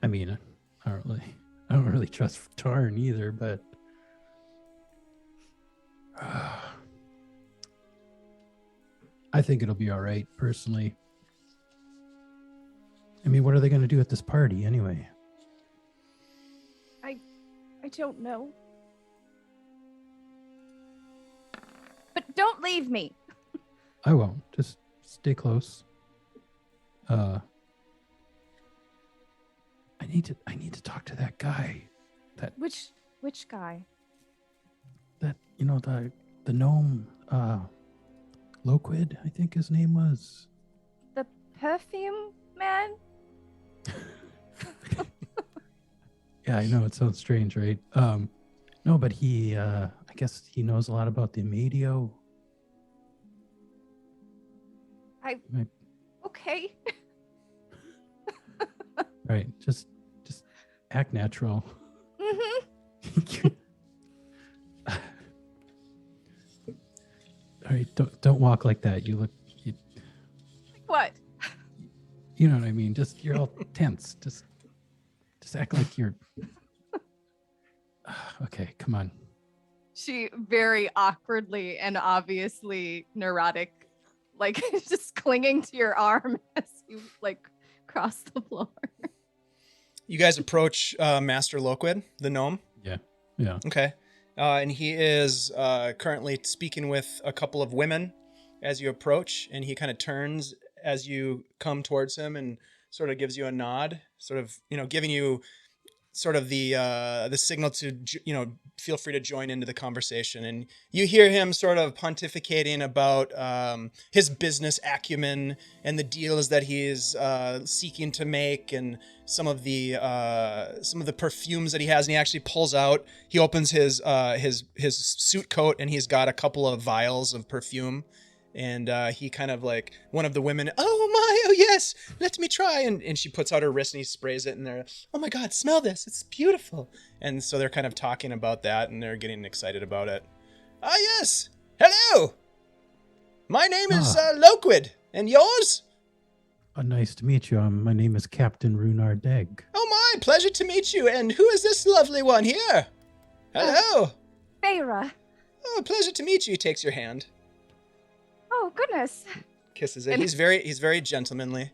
I mean, I don't really trust Tarn either, but I think it'll be all right, personally. I mean, what are they going to do at this party anyway? I don't know. But don't leave me. I won't. Just stay close. I need to talk to that guy. Which guy? That the gnome Loquid, I think his name was. The perfume man? Yeah, I know it sounds strange, right? No, but he, I guess he knows a lot about the Amadio. Okay. Right, just act natural. Mm-hmm. All right, don't walk like that. You look, What? you know what I mean. Just you're all tense. Just act like you're. Okay, come on. She very awkwardly and obviously neurotic, like just clinging to your arm as you like cross the floor. You guys approach Master Loquid, the gnome. Yeah. Okay. And he is currently speaking with a couple of women as you approach, and he kind of turns as you come towards him and sort of gives you a nod, sort of, giving you sort of the signal to, feel free to join into the conversation. And you hear him sort of pontificating about his business acumen and the deals that he is seeking to make, and some of the perfumes that he has. And he actually pulls out. He opens his suit coat, and he's got a couple of vials of perfume. And he kind of like, one of the women, oh yes, let me try. And she puts out her wrist and he sprays it, and they're, oh my God, smell this, it's beautiful. And so they're kind of talking about that, and they're getting excited about it. Ah, yes, hello. My name is Loquid, and yours? Nice to meet you. My name is Captain Rhunar Deg. Oh my, pleasure to meet you. And who is this lovely one here? Hello. Feyre. Oh, pleasure to meet you. He takes your hand. Oh goodness. Kisses it. He's very gentlemanly.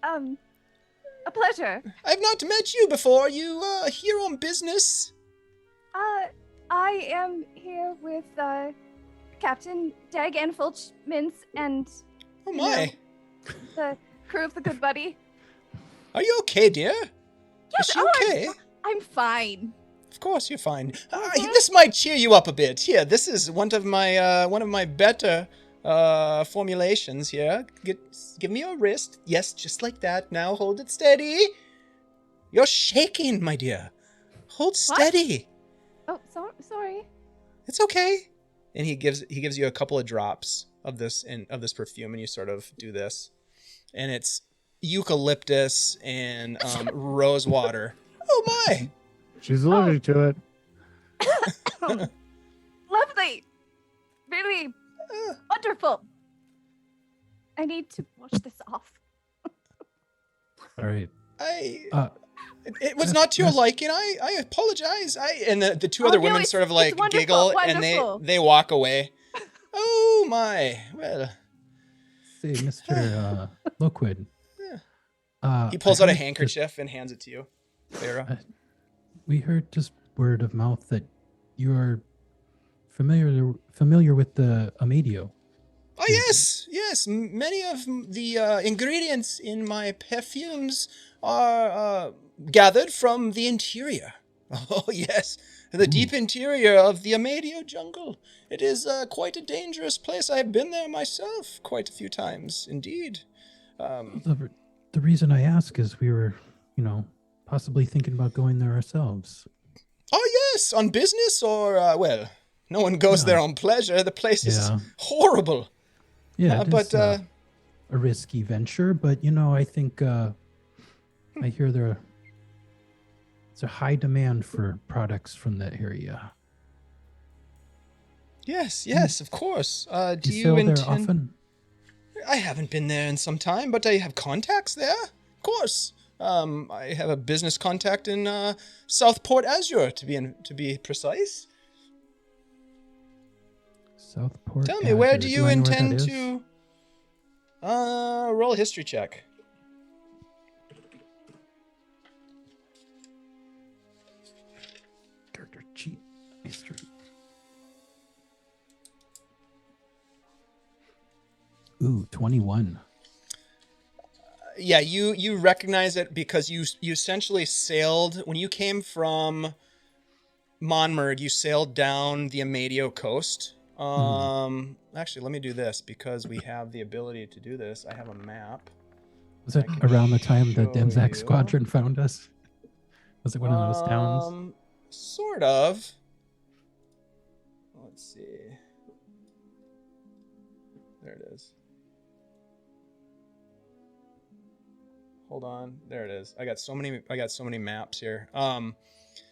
A pleasure. I've not met you before. You here on business? I am here with Captain Deg and Fulchmintz and Oh my. The crew of the Good Buddy. Are you okay, dear? Yes, Is she okay? I'm fine. Of course you're fine. This might cheer you up a bit. Here, this is one of my better formulations here. Give me your wrist. Yes, just like that. Now hold it steady. You're shaking, my dear. Hold steady. Oh, sorry. It's okay. And he gives you a couple of drops of this perfume, and you sort of do this, and it's eucalyptus and rose water. Oh my! She's allergic to it. Lovely. Really wonderful. I need to wash this off. All right. It was not to your liking. I apologize. And the two other women sort of like giggle, and they walk away. Oh my! Well, Say, Mr. Loquid. he pulls out a handkerchief and hands it to you, Feyre. We heard just word of mouth that you're familiar with the Amadio. Oh yes. Many of the ingredients in my perfumes are gathered from the interior. Oh yes, the deep interior of the Amadio jungle. It is quite a dangerous place. I've been there myself quite a few times, indeed. The reason I ask is we were, possibly thinking about going there ourselves. Oh yes, on business or well, no one goes there on pleasure. The place is horrible. Yeah, but a risky venture, but I think I hear there's a high demand for products from that area. Yes, of course. Do you sail intend? there often? I haven't been there in some time, but I have contacts there. Of course. I have a business contact in Southport Azure, to be precise. Southport. Tell me, where do you I know intend where that to? Roll a history check. Character cheat history. Ooh, 21. Yeah, you recognize it because you essentially sailed when you came from Monmurg. You sailed down the Amadio coast. Actually, let me do this because we have the ability to do this. I have a map. Was it I can around the time the show Demzak you. Squadron found us? Was it one of those towns? Sort of. Let's see. There it is. Hold on. There it is. I got so many maps here.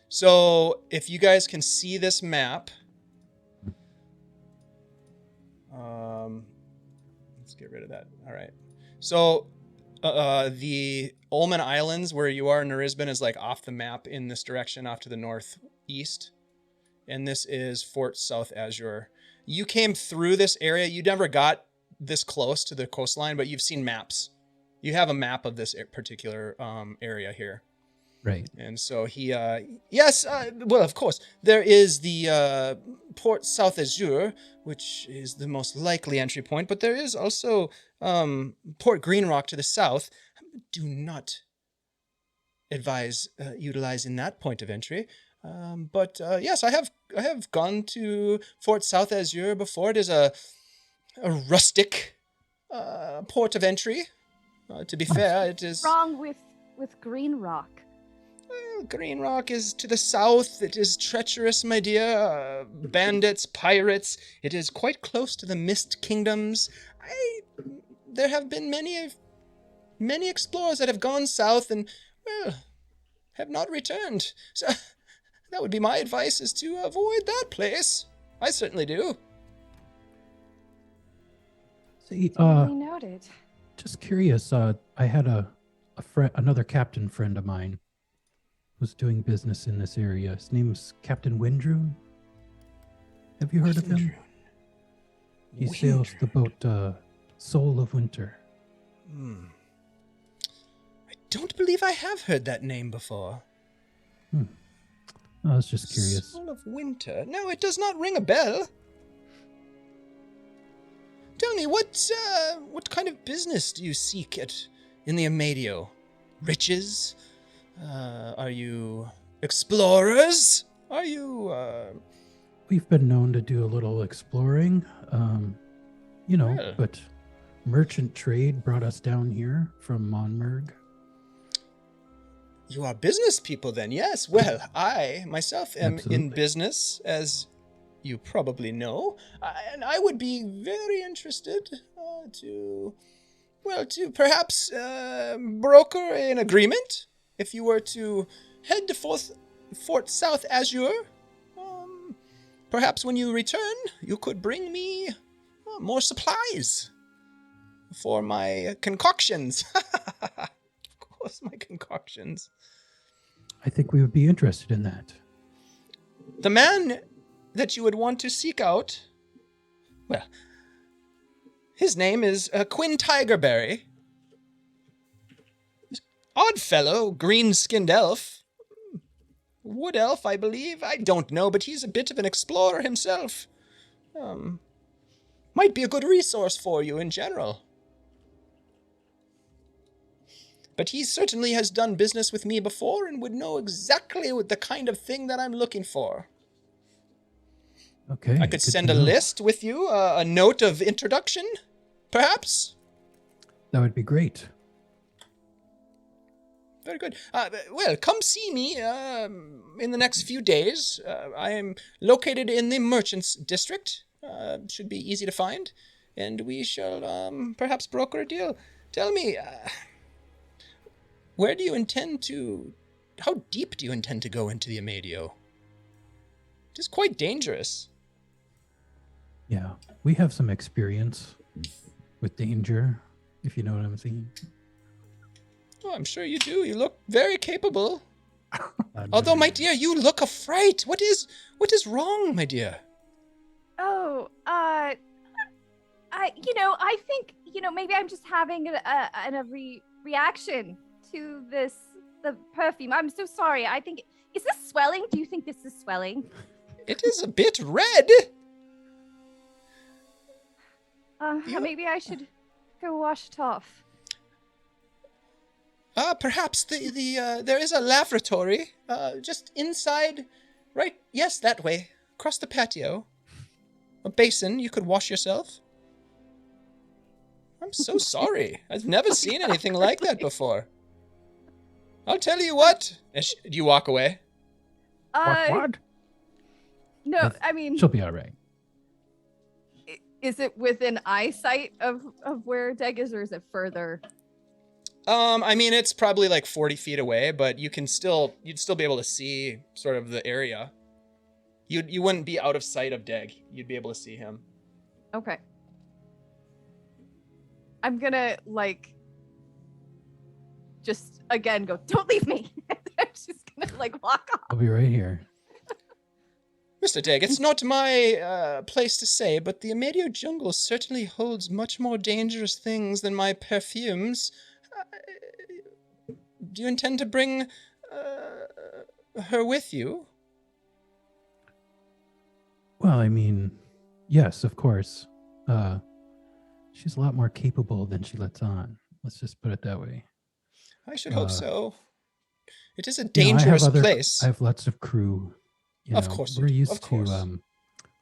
So if you guys can see this map, let's get rid of that. All right. So the Ullman Islands, where you are, Nariban, is like off the map in this direction, off to the northeast. And this is Fort South Azure. You came through this area. You never got this close to the coastline, but you've seen maps. You have a map of this particular area here. Right. And so he, yes, well, of course, there is the Port South Azure, which is the most likely entry point, but there is also Port Green Rock to the south. Do not advise utilizing that point of entry. But yes, I have gone to Fort South Azure before. It is a rustic port of entry. To be fair, it is... Wrong with Green Rock. Well, Green Rock is to the south. It is treacherous, my dear. Bandits, pirates. It is quite close to the Mist Kingdoms. There have been many explorers that have gone south and, well, have not returned. So that would be my advice, is to avoid that place. I certainly do. See, Duly noted. just curious. I had another captain friend of mine who's doing business in this area. His name's Captain Windrun. Have you heard of him? He sails the boat Soul of Winter. I don't believe I have heard that name before. I was just curious. Soul of Winter. No, it does not ring a bell. Tell me, what kind of business do you seek in the Amadio? Riches? Are you explorers? Are you, We've been known to do a little exploring, Well. but merchant trade brought us down here from Monmerg. You are business people then, yes. Well, I myself am in Absolutely. business, as you probably know, and I would be very interested to perhaps broker an agreement if you were to head to Fort South Azure. Perhaps when you return, you could bring me more supplies for my concoctions. Of course, my concoctions. I think we would be interested in that. The man that you would want to seek out, well, his name is Quinn Tigerberry. Odd fellow, green-skinned elf. Wood elf, I believe. I don't know, but he's a bit of an explorer himself. Might be a good resource for you in general. But he certainly has done business with me before and would know exactly the kind of thing that I'm looking for. Okay. I could good send to a know. list with you, a note of introduction, perhaps? That would be great. Very good. Well, come see me in the next few days. I am located in the Merchants District. Should be easy to find. And we shall perhaps broker a deal. Tell me, where do you intend to... How deep do you intend to go into the Amadio? It is quite dangerous. Yeah, we have some experience with danger, if you know what I'm saying. Oh, I'm sure you do. You look very capable. I'm Although, very- my dear, you look a fright. What is wrong, my dear? Oh, I think, maybe I'm just having a reaction to the perfume. I'm so sorry. I think, is this swelling? Do you think this is swelling? It is a bit red. You- Maybe I should go wash it off. Perhaps there is a lavatory, just inside, right? Yes, that way, across the patio. A basin, you could wash yourself. I'm so sorry. I've never seen anything like that before. I'll tell you what. Do you walk away? What? No, I mean, She'll be all right. is it within eyesight of where Deg is, or is it further? I mean, it's probably like 40 feet away, but you'd still be able to see sort of the area. You wouldn't be out of sight of Deg. You'd be able to see him. Okay. I'm gonna just again go, don't leave me. I'm just gonna walk off. I'll be right here. Mr. Deg, it's not my place to say, but the Amadio jungle certainly holds much more dangerous things than my perfumes. Do you intend to bring her with you? Well, I mean, yes, of course. She's a lot more capable than she lets on. Let's just put it that way. I should hope so. It is a You know, dangerous place. I have lots of crew. Of course you we're do, used of course. to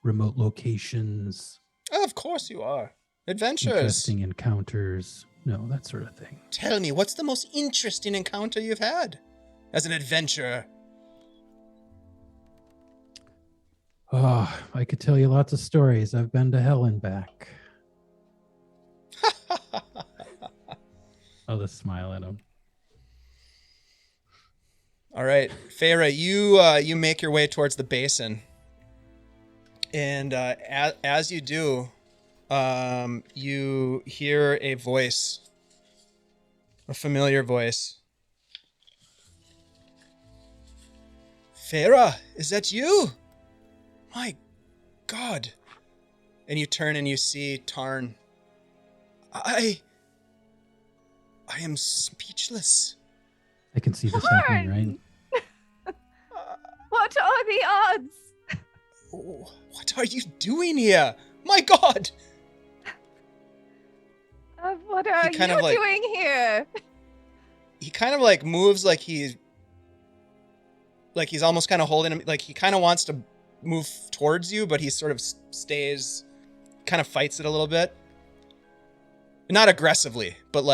remote locations, Of course you are. Adventures. interesting encounters, that sort of thing. Tell me, what's the most interesting encounter you've had as an adventurer? Oh, I could tell you lots of stories. I've been to hell and back. I'll just smile at him. All right, Feyre, you make your way towards the basin, and as you do, you hear a voice, a familiar voice. Feyre, is that you? My God! And you turn and you see Tarn. I am speechless. I can see this happening, right? What are the odds? Oh, what are you doing here? My God! What are you kind of doing here? He kind of moves like he's almost kind of holding him, like he kind of wants to move towards you, but he sort of stays, kind of fights it a little bit. Not aggressively, but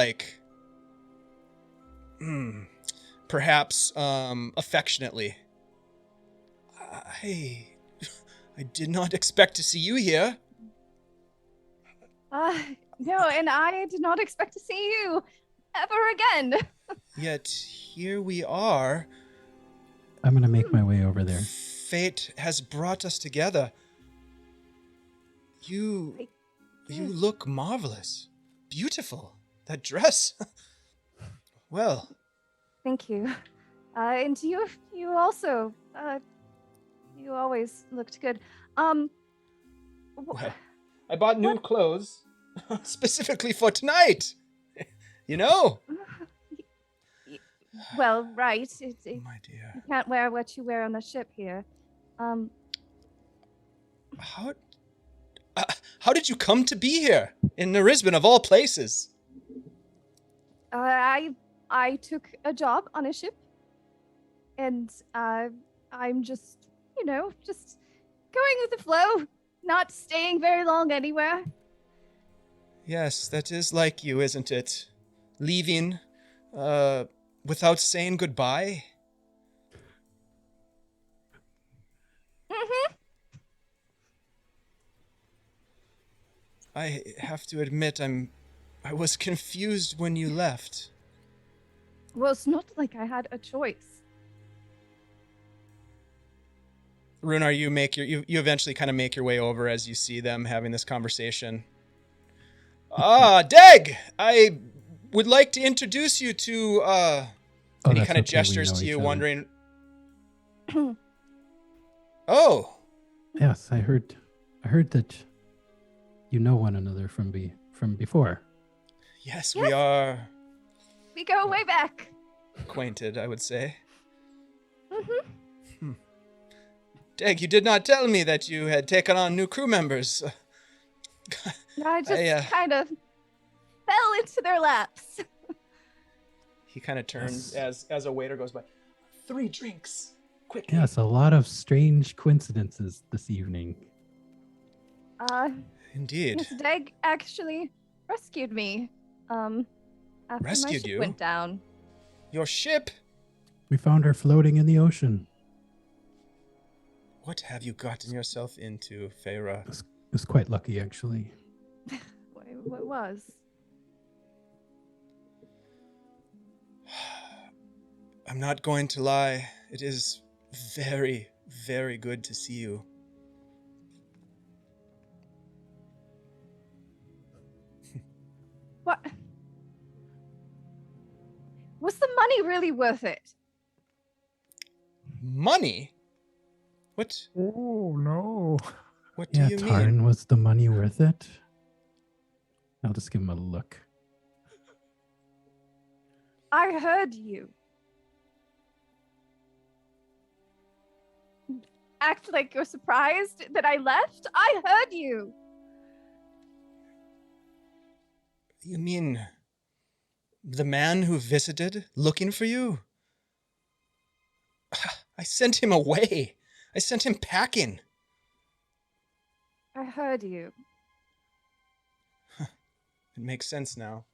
perhaps affectionately. I did not expect to see you here. No, and I did not expect to see you ever again. Yet here we are. I'm going to make my way over there. Fate has brought us together. You look marvelous. Beautiful. That dress. Well. Thank you. And you also, you always looked good. Well, I bought new clothes specifically for tonight. You know? Well, right. My dear. You can't wear what you wear on the ship here. How did you come to be here in Nariban of all places? I took a job on a ship, and I'm just just going with the flow, not staying very long anywhere. Yes, that is like you, isn't it? Leaving, without saying goodbye. Mm-hmm. I have to admit, I was confused when you left. Well, it's not like I had a choice. Rhunar, you eventually kind of make your way over as you see them having this conversation. Deg! I would like to introduce you to, and he kind of gestures to you, wondering... Oh! Yes, I heard that you know one another from before. Yes, we are We go way back. acquainted, I would say. Mm-hmm. Deg, you did not tell me that you had taken on new crew members. I just kind of fell into their laps. He kind of turns as a waiter goes by. 3 drinks, quick. Yes, a lot of strange coincidences this evening. Indeed. Miss Deg actually rescued me. After my Rescued ship you? went down. Your ship? We found her floating in the ocean. What have you gotten yourself into, Feyre? It was quite lucky, actually. What was? I'm not going to lie. It is very, very good to see you. What? Was the money really worth it? Money? What? Oh no. What do Yeah, you Tarn, mean? was the money worth it? I'll just give him a look. I heard you. Act like you're surprised that I left? I heard you. You mean the man who visited looking for you? I sent him away. I sent him packing. I heard you. It makes sense now.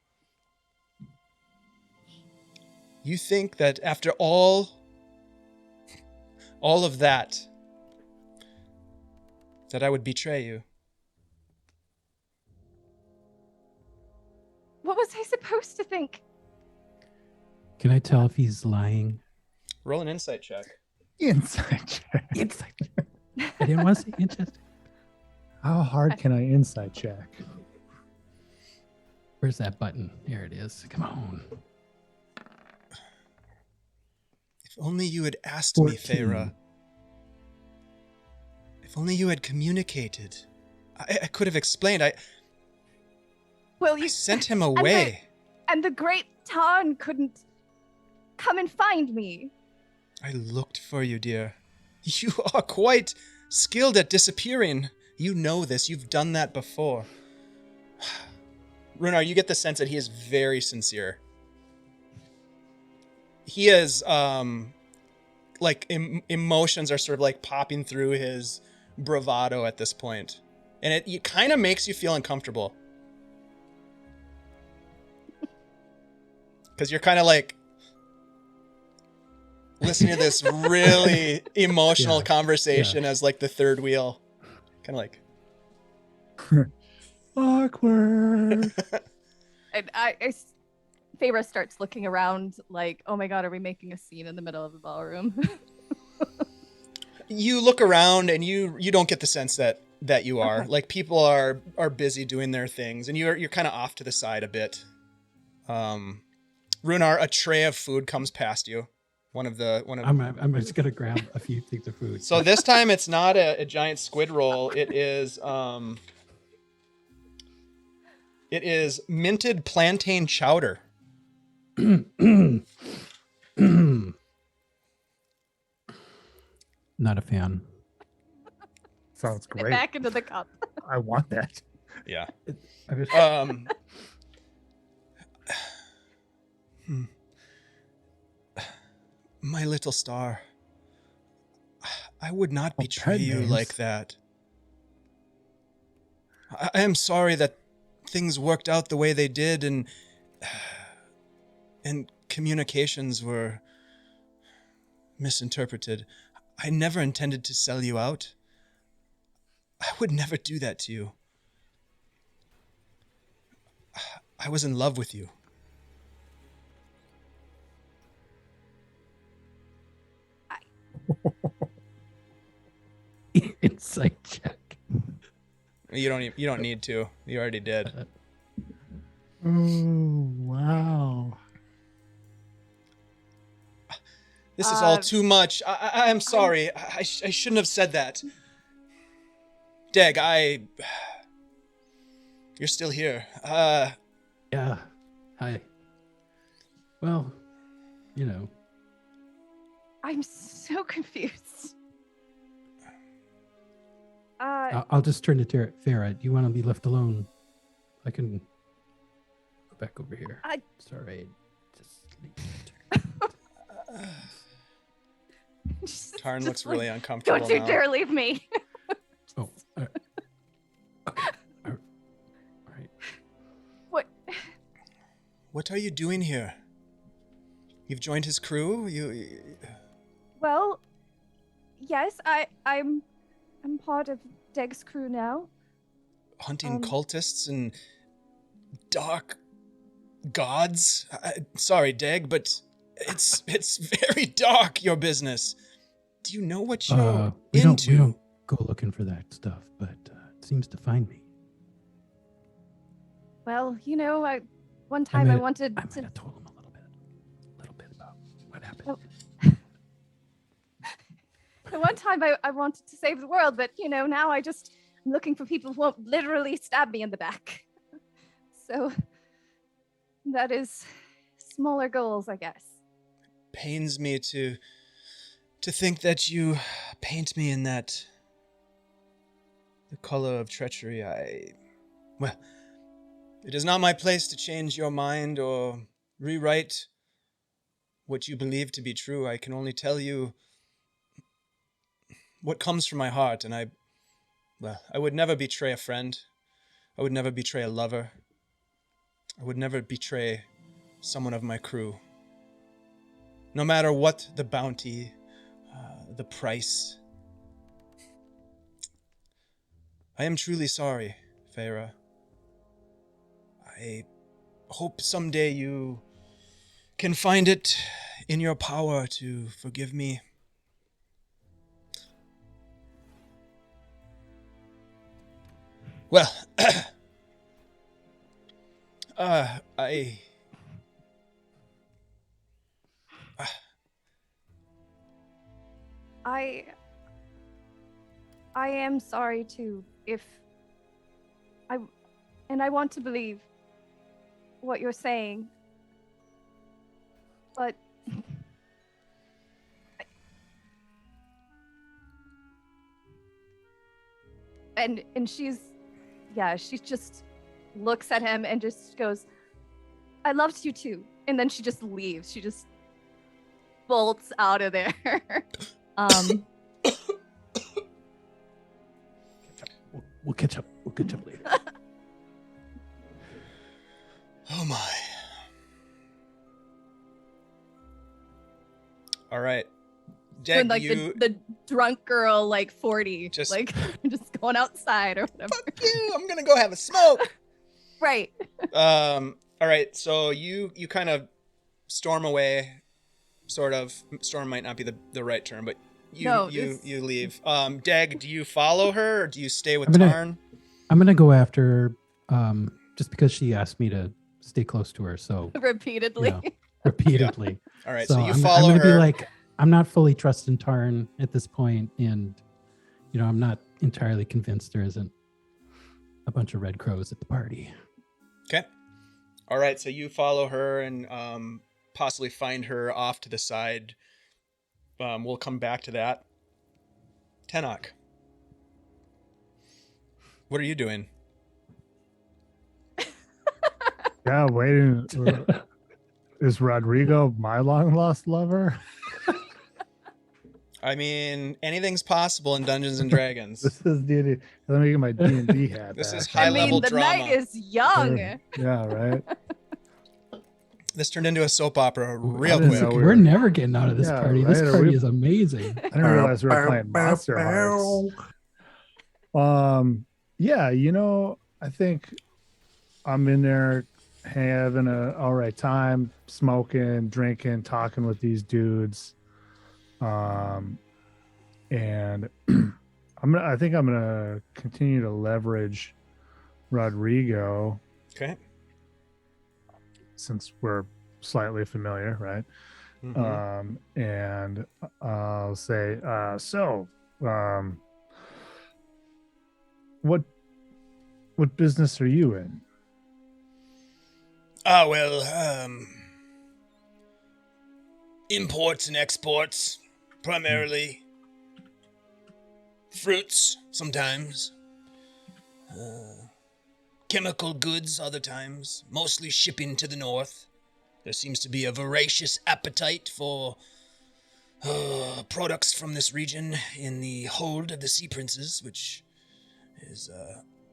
You think that after all of that I would betray you? What was I supposed to think? Can I tell if he's lying? Roll an insight check. Insight check. Insight. I didn't want to say interesting. How hard can I insight check? Where's that button? Here it is. Come on. If only you had asked 14. me, Feyre. If only you had communicated. I could have explained. Well, I you sent him away. and the great Tarn couldn't come and find me. I looked for you, dear. You are quite skilled at disappearing. You know this. You've done that before. Rhunar, you get the sense that he is very sincere. He is, emotions are sort of like popping through his bravado at this point. And it kind of makes you feel uncomfortable. Because you're kind of like listening to this really emotional conversation as like the third wheel. Kind of like. Awkward. And Feyre starts looking around like, oh my god, are we making a scene in the middle of the ballroom? You look around and you don't get the sense that you are. Like people are busy doing their things and you're kind of off to the side a bit. Rhunar, a tray of food comes past you. I'm just gonna grab a few things of food. So this time it's not a giant squid roll. It is minted plantain chowder. Not a fan. Sounds Put it great. back into the cup. I want that. Yeah. I was- My little star. I would not betray you names. like that. I am sorry that things worked out the way they did and communications were misinterpreted. I never intended to sell you out. I would never do that to you. I was in love with you. Insight check. You don't need to. You already did. Oh, wow. This is all too much. I'm sorry. I shouldn't have said that. Deg, you're still here. Yeah. Hi. Well, you know. I'm so confused. I'll just turn to Farah. Do you want to be left alone? I can go back over here. Sorry. Tarn looks really uncomfortable Don't you now. dare leave me. Oh. Okay. All right. What are you doing here? You've joined his crew? Well, yes, I'm part of Deg's crew now. Hunting cultists and dark gods? Sorry, Deg, but it's very dark, your business. Do you know what you're we into? don't go looking for that stuff, but it seems to find me. Well, one time I wanted I might to. have told him a little bit about what happened. Oh. The one time I wanted to save the world, but now I'm looking for people who won't literally stab me in the back. So that is smaller goals, I guess. Pains me to think that you paint me in the color of treachery. Well, it is not my place to change your mind or rewrite what you believe to be true. I can only tell you what comes from my heart, and I would never betray a friend. I would never betray a lover. I would never betray someone of my crew. No matter what the bounty, the price. I am truly sorry, Feyre. I hope someday you can find it in your power to forgive me. Well, I am sorry too, I want to believe what you're saying, but and she just looks at him and just goes, I loved you too. And then she just leaves. She just bolts out of there. We'll catch up. We'll catch up later. Oh my. All right. Deg, And the drunk girl, 40, just going outside or whatever. Fuck you! I'm gonna go have a smoke. Right. All right. So you kind of storm away. Sort of. Storm might not be the right term, but you leave. Deg, do you follow her or do you stay with Tarn? I'm gonna go after her, just because she asked me to stay close to her. So repeatedly. Yeah. All right. So you I'm follow gonna her. Be I'm not fully trusting Tarn at this point, and I'm not entirely convinced there isn't a bunch of red crows at the party. Okay. All right. So you follow her and possibly find her off to the side. We'll come back to that. Tenoch, what are you doing? Yeah, waiting. Is Rodrigo my long lost lover? I mean, anything's possible in Dungeons and Dragons. This is D&D. Let me get my D&D hat. This back. is high level the drama. night is young. Yeah, right. This turned into a soap opera real I didn't quick. know We're never getting out of this Yeah, party. right. This party is amazing. I didn't realize we were playing Monster Hearts. Yeah, I think I'm in there having a all right time, smoking, drinking, talking with these dudes. And I think I'm gonna continue to leverage Rodrigo. Okay. Since we're slightly familiar, right? Mm-hmm. And I'll say, what business are you in? Imports and exports, primarily. Fruits, sometimes. Chemical goods, other times. Mostly shipping to the north. There seems to be a voracious appetite for products from this region in the hold of the Sea Princes, which is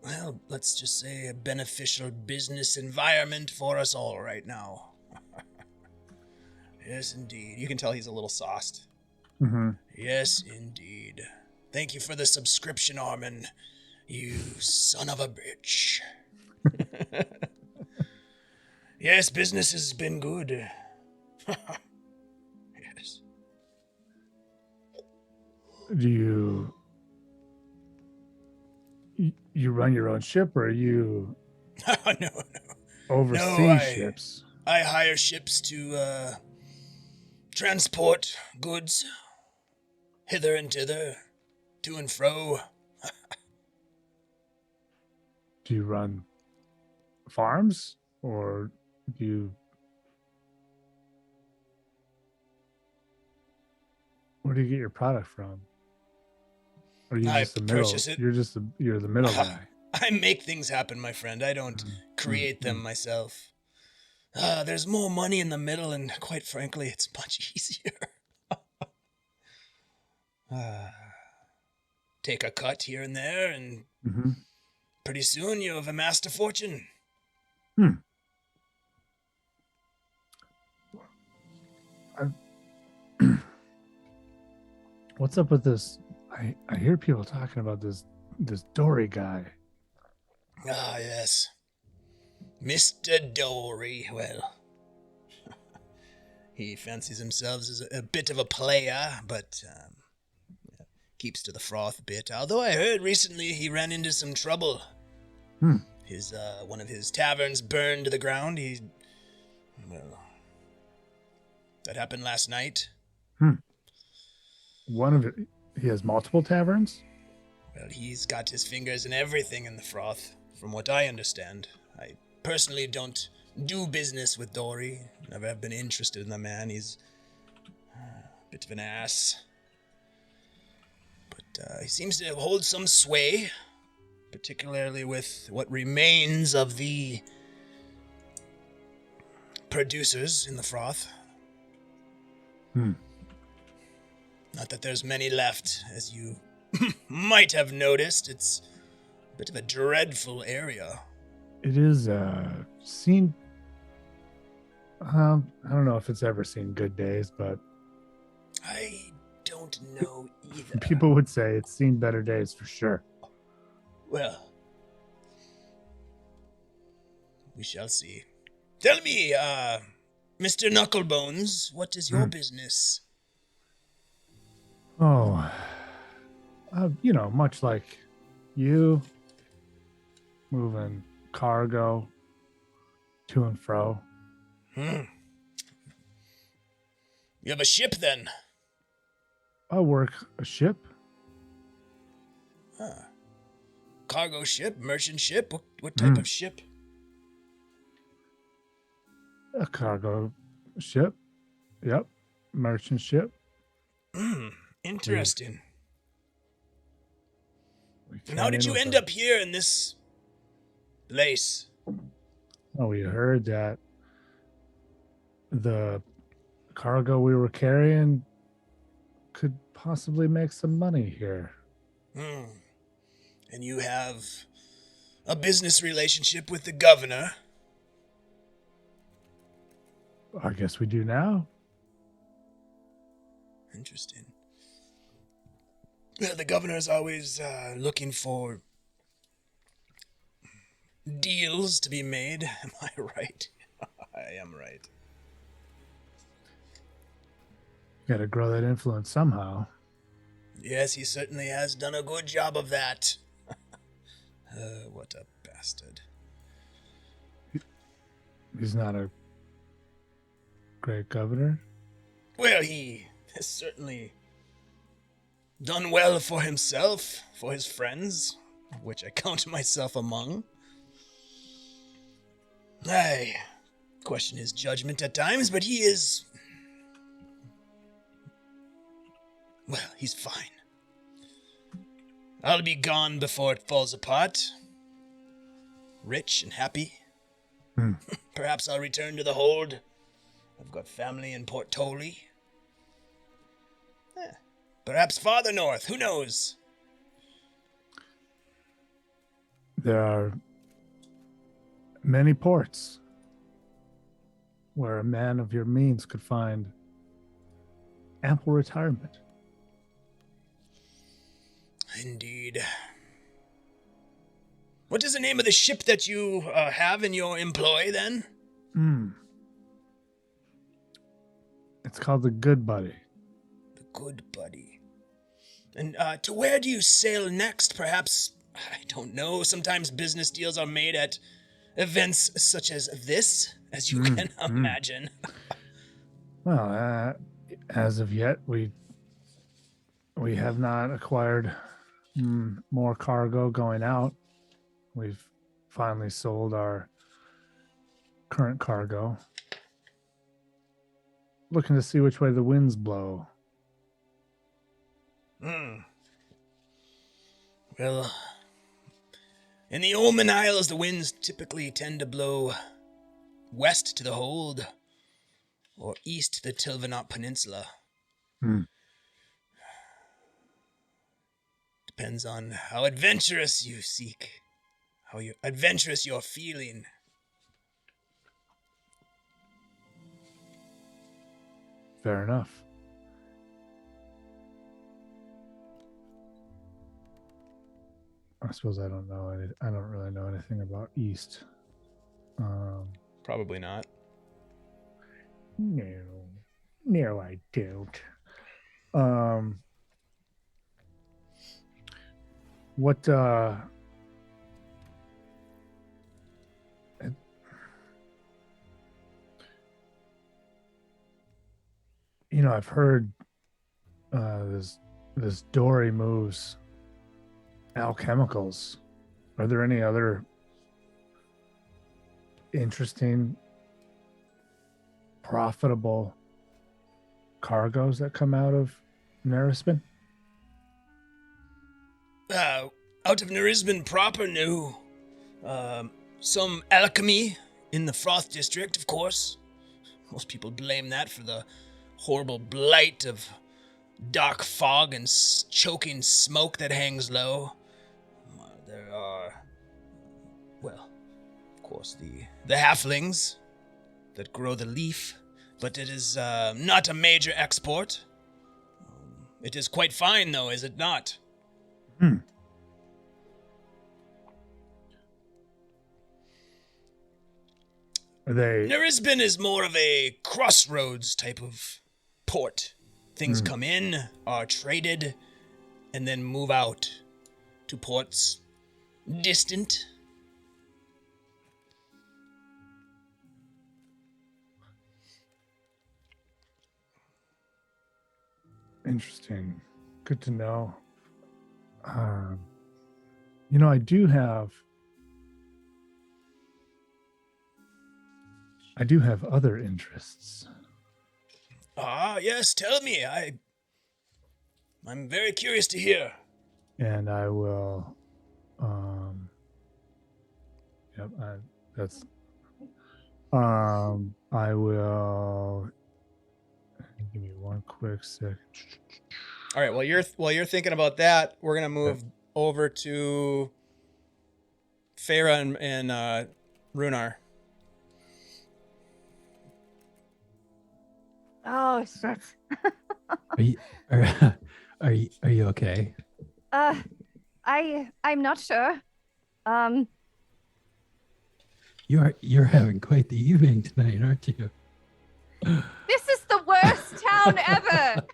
well, let's just say a beneficial business environment for us all right now. Yes, indeed. You can tell he's a little sauced. Mm-hmm. Yes, indeed. Thank you for the subscription, Armin. You son of a bitch. Yes, business has been good. Yes. Do you run your own ship, or you No. oversee No, ships? I hire ships to transport goods hither and thither, to and fro. Do you run farms, or do you? Where do you get your product from? Or are you I just the middle? purchase it. You're the middle guy. I make things happen, my friend. I don't create them myself. There's more money in the middle, and quite frankly, it's much easier. Take a cut here and there, and Mm-hmm. pretty soon you have amassed a fortune. What's up with this? I hear people talking about this Dory guy. Ah, yes. Mr. Dory, well, he fancies himself as a bit of a player, but keeps to the froth a bit. Although I heard recently he ran into some trouble. His one of his taverns burned to the ground. That happened last night. One of it. He has multiple taverns. Well, he's got his fingers in everything in the froth, from what I understand. I personally don't do business with Dory. Never have been interested in the man. He's a bit of an ass. But he seems to hold some sway, particularly with what remains of the producers in the froth. Not that there's many left, as you might have noticed. It's a bit of a dreadful area. It is seen. I don't know if it's ever seen good days, but I don't know either. people would say it's seen better days for sure. Well, we shall see. Tell me, Mr. Knucklebones, what is your business? Oh, much like you, moving cargo to and fro. You have a ship, then? I work a ship. Cargo ship? Merchant ship? What type of ship? A cargo ship. Yep. Merchant ship. Interesting. We And how came did in you with end a- up here in this place? Oh, we heard that the cargo we were carrying could possibly make some money here. And you have a business relationship with the governor? I guess we do now. Interesting. Well, the governor's always looking for deals to be made. Am I right? I am right. Got to grow that influence somehow. Yes, he certainly has done a good job of that. What a bastard. He's not a great governor. Well, he has certainly done well for himself, for his friends, which I count myself among. I question his judgment at times, but he is... well, he's fine. I'll be gone before it falls apart. Rich and happy. Perhaps I'll return to the hold. I've got family in Port Tolly. Perhaps farther north, who knows? There are many ports where a man of your means could find ample retirement. Indeed. What is the name of the ship that you have in your employ, then? It's called the Good Buddy. The Good Buddy. And to where do you sail next? Perhaps, I don't know, sometimes business deals are made at events such as this, as you can imagine. Well, as of yet, we have not acquired more cargo going out. We've finally sold our current cargo. Looking to see which way the winds blow. Well, in the Ullman Isles, the winds typically tend to blow west to the Hold, or east to the Tilvanot Peninsula. Depends on how adventurous you seek, how adventurous you're feeling. Fair enough. I suppose I don't know. I don't really know anything about East. Probably not. No, I don't. What? I've heard this dory moves alchemicals. Are there any other interesting, profitable cargoes that come out of Nariban? Out of Nariban proper, no. Some alchemy in the Froth District, of course. Most people blame that for the horrible blight of dark fog and choking smoke that hangs low. There are, well, of course, the halflings that grow the leaf, but it is not a major export. It is quite fine, though, is it not? Nariban is more of a crossroads type of port. Things come in, are traded, and then move out to ports distant. Interesting. Good to know. I do have other interests. Ah, yes, tell me. I'm very curious to hear. And I will I will give me one quick sec. All right, while you're thinking about that, we're going to move over to Farah and Rhunar. Oh shit. Are you okay? I'm not sure. You're having quite the evening tonight, aren't you? This is the worst town ever.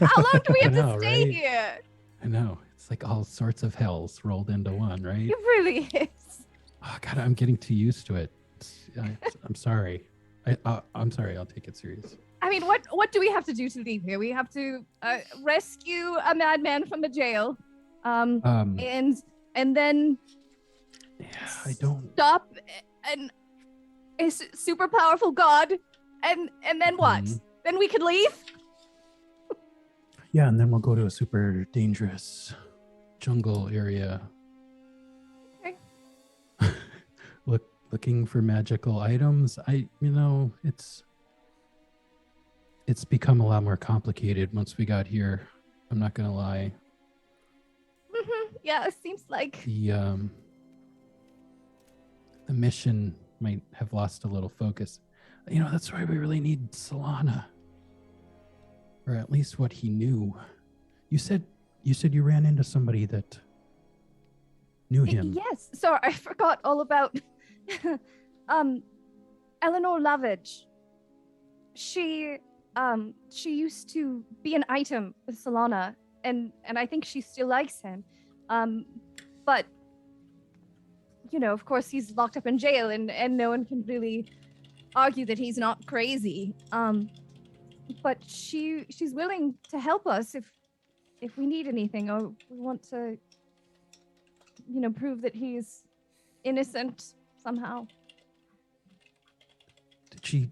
How long do we have to stay right? here? I know. It's like all sorts of hells rolled into one, right? It really is. Oh God, I'm getting too used to it. I'm sorry. I'm sorry. I'll take it serious. I mean, what do we have to do to leave here? We have to rescue a madman from the jail, and then I don't stop a super powerful god, and then what? Then we could leave. Yeah, and then we'll go to a super dangerous jungle area. Okay. Looking for magical items. It's become a lot more complicated once we got here. I'm not gonna lie. Yeah, it seems like. the mission might have lost a little focus. That's why we really need Solana. Or at least what he knew. You said you ran into somebody that knew him. Yes. Sorry, I forgot all about Eleanor Lovage. She used to be an item with Solana, and I think she still likes him. But of course he's locked up in jail, and no one can really argue that he's not crazy. But she's willing to help us if we need anything, or we want to prove that he's innocent somehow. Did she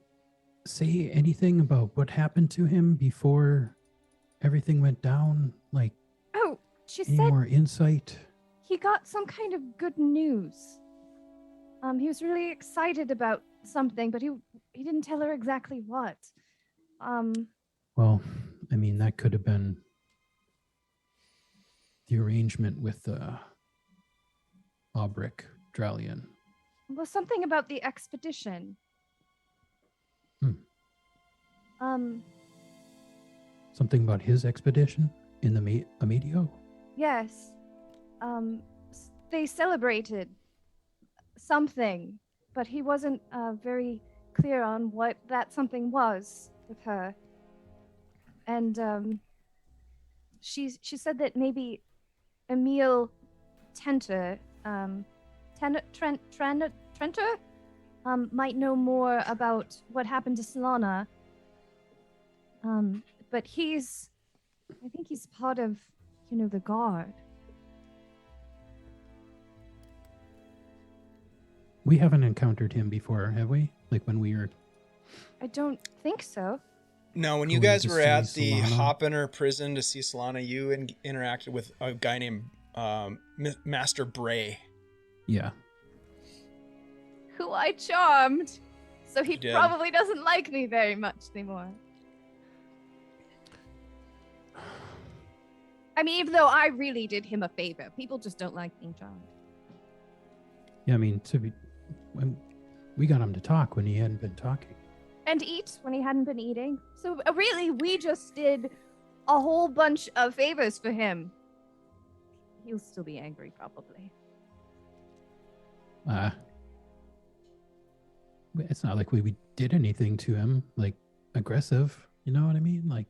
say anything about what happened to him before everything went down? Like, She any said more insight? he got some kind of good news. He was really excited about something, but he didn't tell her exactly what. Well, I mean, that could have been the arrangement with Aubric Dralian. Well, something about the expedition. Something about his expedition in the Amedio? Yes. They celebrated something, but he wasn't very clear on what that something was with her. And she said that maybe Emil Trenter might know more about what happened to Solana. But I think he's part of, the guard. We haven't encountered him before, have we? Like when we were... I don't think so. No, when you Going guys to were see at the Solana? Hoppener prison to see Solana, you interacted with a guy named Master Bray. Yeah. Who I charmed. So he You did. probably doesn't like me very much anymore. I mean, even though I really did him a favor, people just don't like being charmed. Yeah, I mean, when we got him to talk when he hadn't been talking. And eat when he hadn't been eating. So really, we just did a whole bunch of favors for him. He'll still be angry, probably. It's not like we did anything to him, like aggressive. You know what I mean? Like,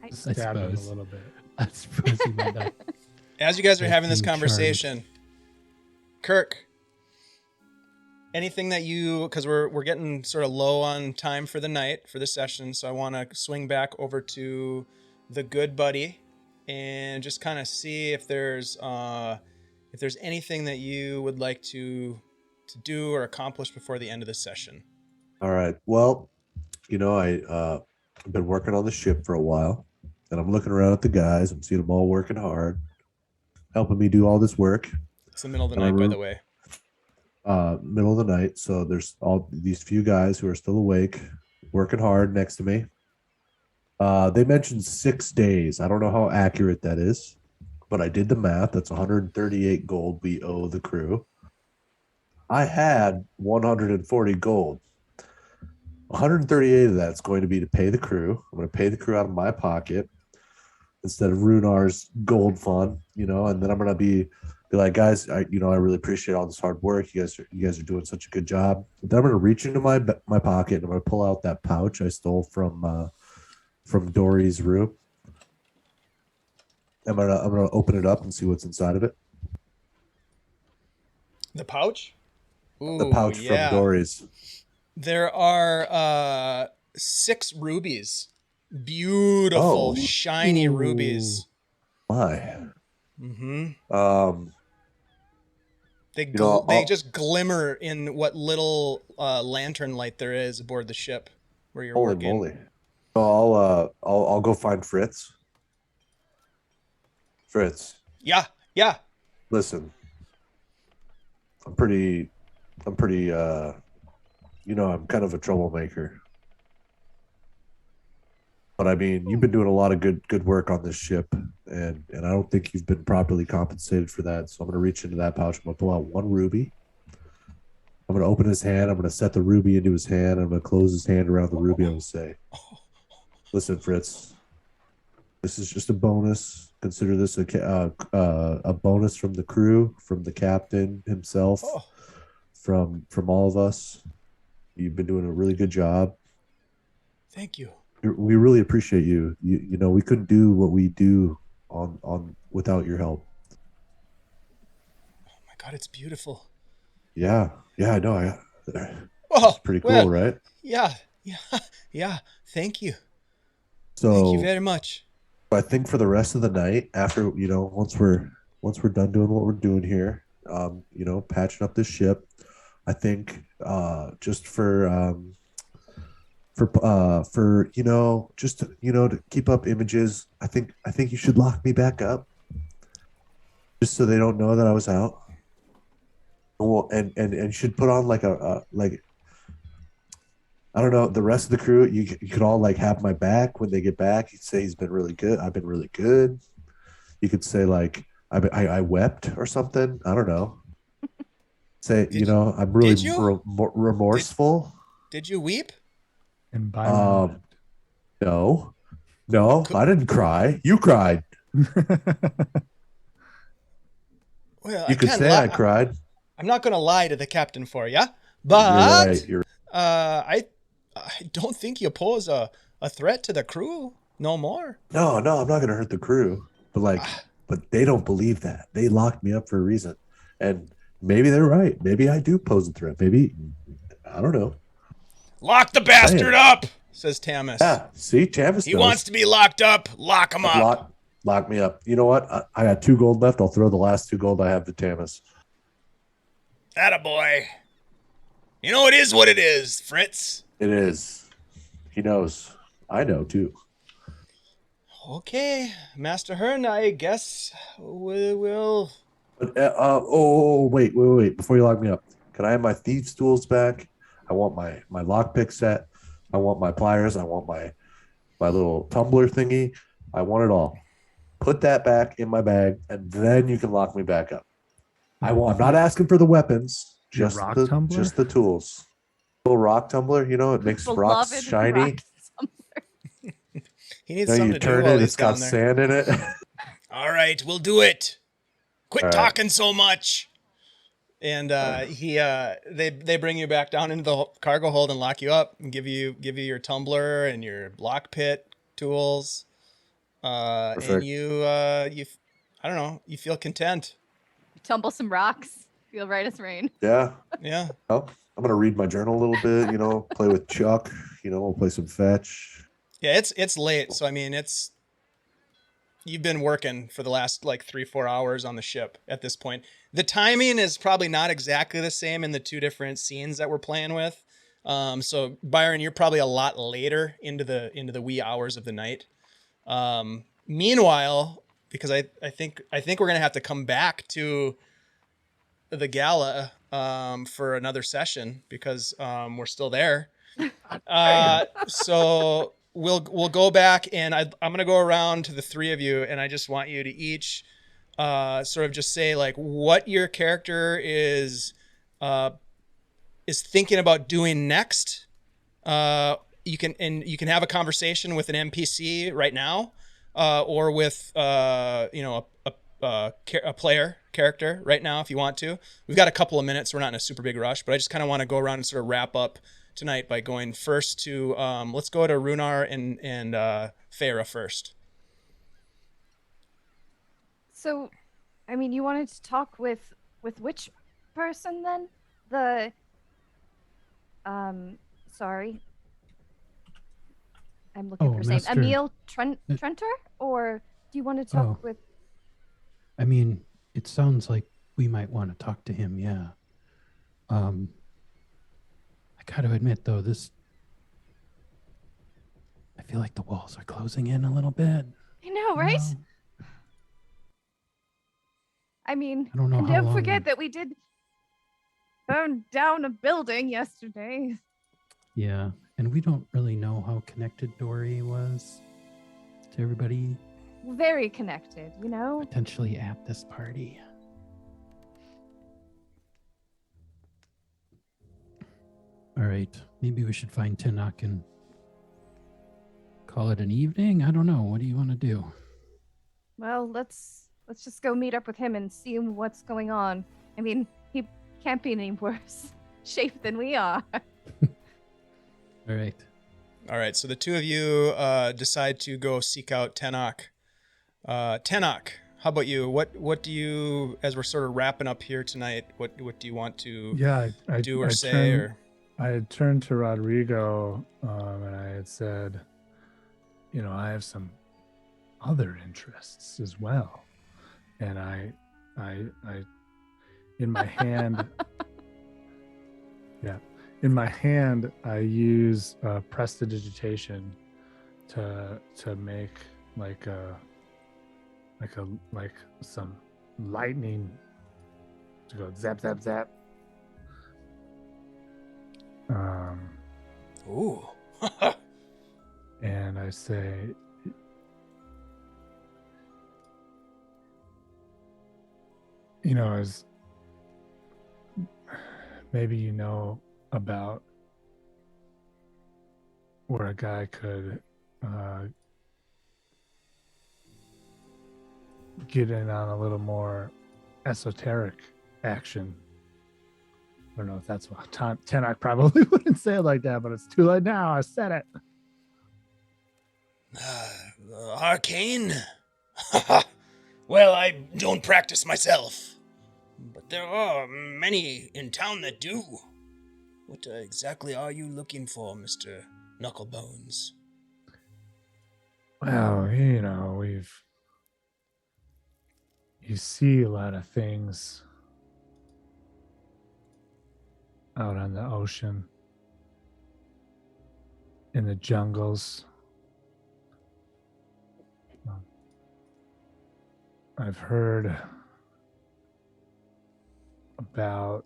I Stab him a suppose. little bit. I suppose he might not. As you guys are Like having this being charmed. conversation, Kirk, anything that because we're getting sort of low on time for the night for the session, so I want to swing back over to the good buddy and just kind of see if there's anything that you would like to do or accomplish before the end of the session. All right. Well, I've been working on the ship for a while, and I'm looking around at the guys. I'm seeing them all working hard, helping me do all this work. It's the middle of the night, by the way. Middle of the night. So there's all these few guys who are still awake, working hard next to me. They mentioned 6 days. I don't know how accurate that is, but I did the math. That's 138 gold we owe the crew. I had 140 gold. 138 of that's going to be to pay the crew. I'm going to pay the crew out of my pocket instead of Rhunnar's gold fund, and then I'm going to be like, guys, I really appreciate all this hard work. You guys are doing such a good job. But then I'm going to reach into my pocket and I'm going to pull out that pouch I stole from Dory's room. I'm gonna open it up and see what's inside of it. The pouch? Ooh, The pouch yeah. from Dory's. There are 6 rubies. Beautiful, shiny Ooh. rubies. My. Mm-hmm. They just glimmer in what little lantern light there is aboard the ship where you're Holy working. moly. I'll go find Fritz. Fritz, Yeah. listen. I'm pretty I'm kind of a troublemaker. But I mean, you've been doing a lot of good work on this ship, and I don't think you've been properly compensated for that. So I'm gonna reach into that pouch. I'm gonna pull out 1 ruby. I'm gonna open his hand. I'm gonna set the ruby into his hand. I'm gonna close his hand around the ruby. I'm gonna say, "Listen, Fritz. This is just a bonus. Consider this a bonus from the crew, from the captain himself, from all of us. You've been doing a really good job. Thank you. We really appreciate you. You know, we couldn't do what we do on without your help." Oh my God, it's beautiful. Yeah, I know. Oh, It's pretty cool, well, right? Yeah. Thank you. So Thank you very much. I think for the rest of the night, after once we're done doing what we're doing here, patching up this ship, I think just just to keep up images, I think you should lock me back up, just so they don't know that I was out. Well, and should put on like I don't know, the rest of the crew. You could all like have my back when they get back. You'd say he's been really good. I've been really good. You could say like I wept or something. I don't know. Say I'm really did you? remorseful. Did you weep? And Byron. No, I didn't cry. You cried. Well, You could say I cried. I'm not going to lie to the captain for you, but You're right. I don't think you pose a threat to the crew no more. No, I'm not going to hurt the crew. But but they don't believe that. They locked me up for a reason, and maybe they're right. Maybe I do pose a threat. Maybe I don't know. Lock the bastard up, says Tamis. Yeah, see, Tamis. He wants to be locked up. Lock him up. Lock me up. You know what? I got 2 gold left. I'll throw the last 2 gold I have to Tamis. Attaboy. You know, it is what it is, Fritz. It is. He knows. I know, too. Okay, Master Hearn, I guess we will... But, wait. Before you lock me up, can I have my thieves' tools back? I want my lockpick set. I want my pliers. I want my little tumbler thingy. I want it all. Put that back in my bag, and then you can lock me back up. I'm not asking for the weapons, just the tools. Little rock tumbler, it makes rocks shiny. He needs something to turn do while it, he's it's got down there. sand in it. All right, we'll do it. Quit All right. talking so much. And they bring you back down into the cargo hold and lock you up and give you your tumbler and your block pit tools. And you I don't know, you feel content. You tumble some rocks, feel right as rain. Yeah. Well, I'm gonna read my journal a little bit. Play with Chuck. We'll play some fetch. Yeah, it's late, so I mean you've been working for the last like 3-4 hours on the ship at this point. The timing is probably not exactly the same in the 2 different scenes that we're playing with. So Byron, you're probably a lot later into the wee hours of the night. Meanwhile, because I think we're gonna have to come back to the gala for another session because we're still there. So we'll go back, and I'm gonna go around to the 3 of you, and I just want you to each sort of just say like what your character is thinking about doing next. You can have a conversation with an NPC right now, or with a player character right now if you want to. We've got a couple of minutes. We're not in a super big rush, but I just kind of want to go around and sort of wrap up tonight by going first to let's go to Rhunar and Feyre first. So, I mean, you wanted to talk with which person then? The sorry, I'm looking for his name. Mr. Emil Trenter, or do you want to talk with? I mean, it sounds like we might want to talk to him. Yeah. I got to admit though, I feel like the walls are closing in a little bit. I know, right? I mean, I don't know and how don't long forget that we did burn down a building yesterday. Yeah, and we don't really know how connected Dory was. everybody Very connected, you know? potentially at this party. All right, maybe we should find Tenoch and call it an evening. I don't know. What do you want to do? Well, let's just go meet up with him and see what's going on. I mean, he can't be in any worse shape than we are. All right. All right, so the two of you decide to go seek out Tenoch. Tenoch, how about you? What do you, as we're sort of wrapping up here tonight, what do you want to do or say? I had turned to Rodrigo and I had said, you know, I have some other interests as well. And I in my hand, in my hand, I use prestidigitation to make like some lightning to go zap zap zap. Ooh. And I say, you know, as maybe you know about where a guy could get in on a little more esoteric action. I don't know if that's what Tenoch probably wouldn't say it like that, but it's too late now. I said it. Arcane? Well, I don't practice myself, but there are many in town that do. What exactly are you looking for, Mr. Knucklebones? Well, you know, you see a lot of things out on the ocean, in the jungles. I've heard about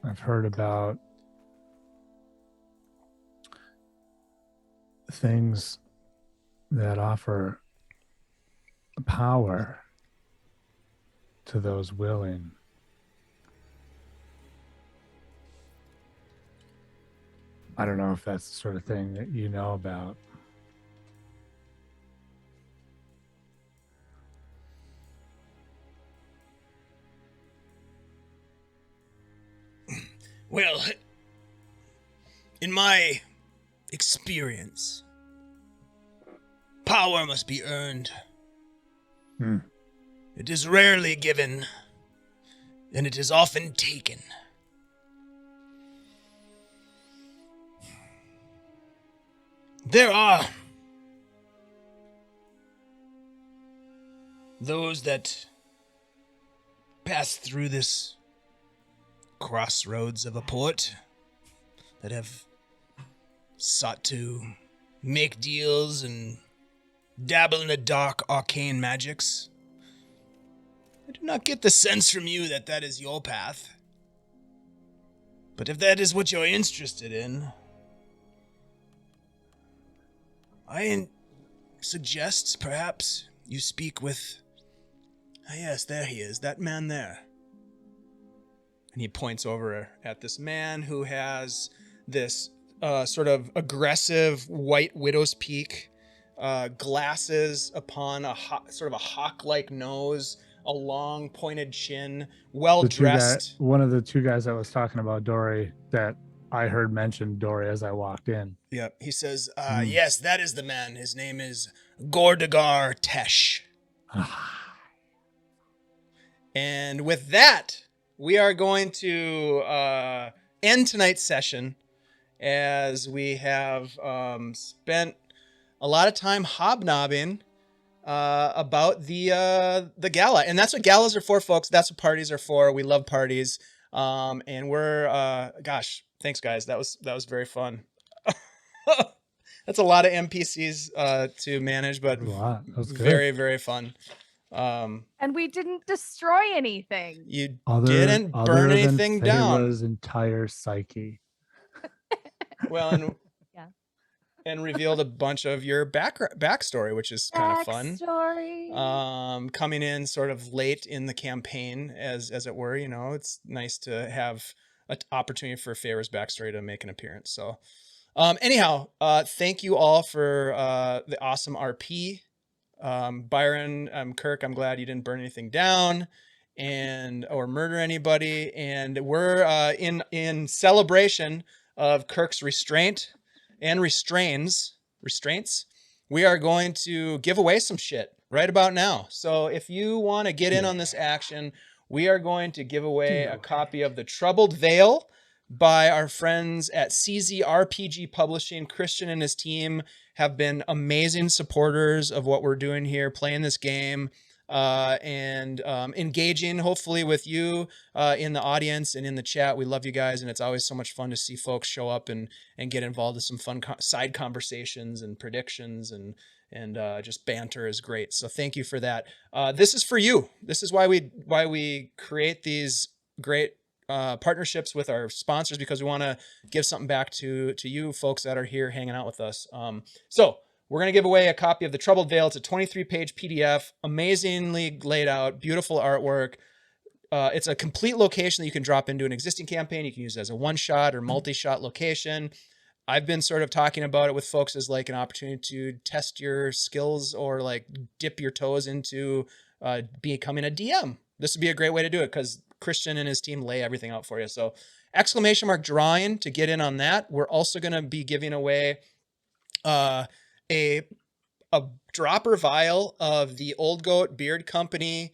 I've heard about things that offer power to those willing. I don't know if that's the sort of thing that you know about. Well, in my experience, power must be earned. It is rarely given, and it is often taken. There are those that pass through this crossroads of a port that have sought to make deals and dabble in the dark arcane magics. I do not get the sense from you that that is your path. But if that is what you're interested in, I suggest perhaps you speak with... Ah, yes, there he is, that man there. And he points over at this man who has this sort of aggressive white widow's peak, glasses upon a sort of a hawk-like nose, a long pointed chin, well-dressed. One of the two guys that was talking about Dory that I heard mention Dory as I walked in. Yep. He says, yes, that is the man. His name is Gordagar Tesh. And with that, we are going to end tonight's session as we have spent a lot of time hobnobbing about the gala. And that's what galas are for, folks. That's what parties are for. We love parties. And we're, gosh, thanks, guys. That was very fun. That's a lot of NPCs to manage, but That was good. very, very fun. And we didn't destroy anything. You didn't burn anything down. Feyre's entire psyche. Well, and Yeah. and revealed a bunch of your backstory, which is kind of fun. Backstory. Coming in sort of late in the campaign, as it were. It's nice to have an opportunity for Feyre's backstory to make an appearance. So, anyhow, thank you all for the awesome RP. Byron, Kirk, I'm glad you didn't burn anything down or murder anybody. And we're in celebration of Kirk's restraints. We are going to give away some shit right about now. So if you want to get in on this action, we are going to give away a copy of The Troubled Veil by our friends at CZRPG Publishing. Christian and his team have been amazing supporters of what we're doing here, playing this game, and engaging hopefully with you in the audience and in the chat. We love you guys, and it's always so much fun to see folks show up and get involved in some fun side conversations and predictions, and just banter is great. So thank you for that. This is for you. This is why we create these great partnerships with our sponsors, because we want to give something back to you folks that are here hanging out with us. So we're going to give away a copy of The Troubled Veil. It's a 23-page PDF, amazingly laid out, beautiful artwork. It's a complete location that you can drop into an existing campaign. You can use it as a one-shot or multi-shot location. I've been sort of talking about it with folks as like an opportunity to test your skills or like dip your toes into becoming a DM. This would be a great way to do it because Christian and his team lay everything out for you. So !drawing to get in on that. We're also going to be giving away a dropper vial of the Old Goat Beard Company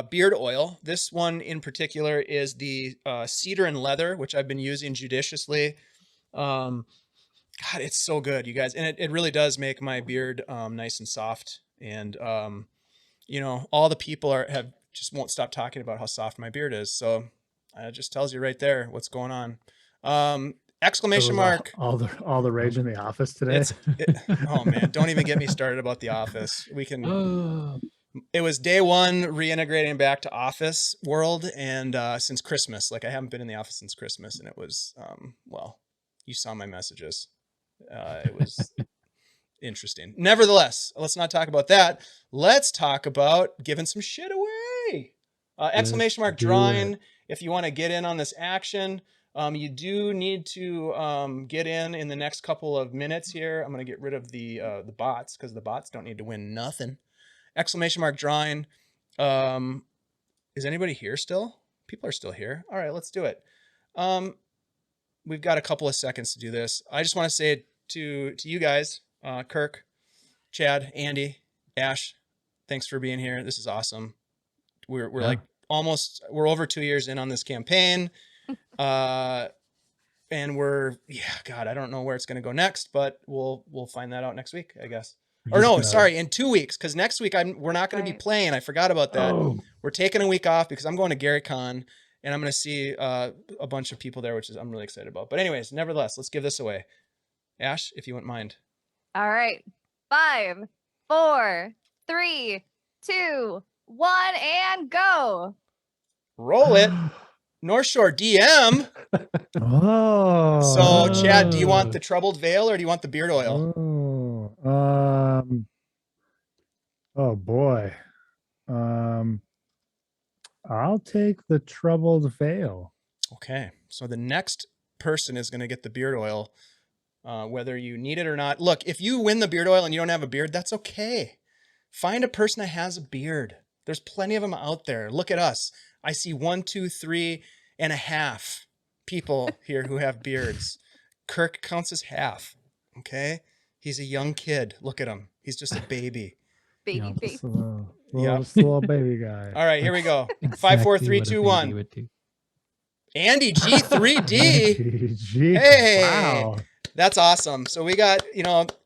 beard oil. This one in particular is the cedar and leather, which I've been using judiciously. God, it's so good, you guys. And it really does make my beard nice and soft. And, all the people just won't stop talking about how soft my beard is. So it just tells you right there what's going on. Exclamation mark. All the rage in the office today. Oh man, don't even get me started about the office. We can. It was day one reintegrating back to office world, and since Christmas, like I haven't been in the office since Christmas, and it was well, you saw my messages. It was interesting. Nevertheless, let's not talk about that. Let's talk about giving some shit away. Exclamation mark drawing. If you want to get in on this action. You do need to get in the next couple of minutes here. I'm going to get rid of the bots because the bots don't need to win nothing. Exclamation mark drawing. Is anybody here still? People are still here. All right, let's do it. We've got a couple of seconds to do this. I just want to say to you guys, Kirk, Chad, Andy, Ash, thanks for being here. This is awesome. We're like we're over 2 years in on this campaign. And God, I don't know where it's going to go next, but we'll find that out next week, I guess. Or no, sorry, in 2 weeks, because next week we're not going to be playing. I forgot about that. We're taking a week off because I'm going to GaryCon, and I'm going to see a bunch of people there, which I'm really excited about. But anyways, nevertheless, let's give this away. Ash, if you wouldn't mind. All right. 5, 4, 3, 2, 1, and go. Roll it. North Shore DM. Oh. So, Chad, do you want the Troubled Veil or do you want the beard oil? Oh boy. I'll take the Troubled Veil. Okay. So the next person is going to get the beard oil, whether you need it or not. Look, if you win the beard oil and you don't have a beard, that's okay. Find a person that has a beard. There's plenty of them out there. Look at us. I see 1, 2, 3.5 people here who have beards. Kirk counts as half. Okay. He's a young kid. Look at him. He's just a baby. Baby. Just a little baby guy. All right, here we go. 5, 4, 3, 2, 1. Andy G3D. Hey. Wow. That's awesome. So we got,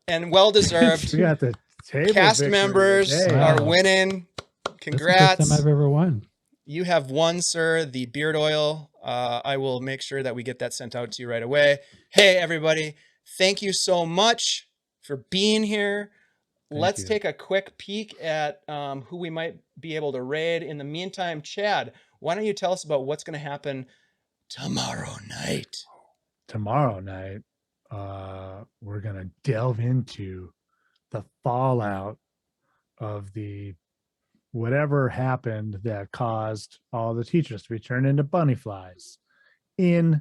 and well-deserved. We got the table cast victory. members are winning. Congrats. That's the first time I've ever won. You have won, sir, the beard oil. I will make sure that we get that sent out to you right away. Hey, everybody. Thank you so much for being here. Let's take a quick peek at who we might be able to raid. In the meantime, Chad, why don't you tell us about what's going to happen tomorrow night? Tomorrow night. we're going to delve into the fallout of the whatever happened that caused all the teachers to be turned into bunny flies in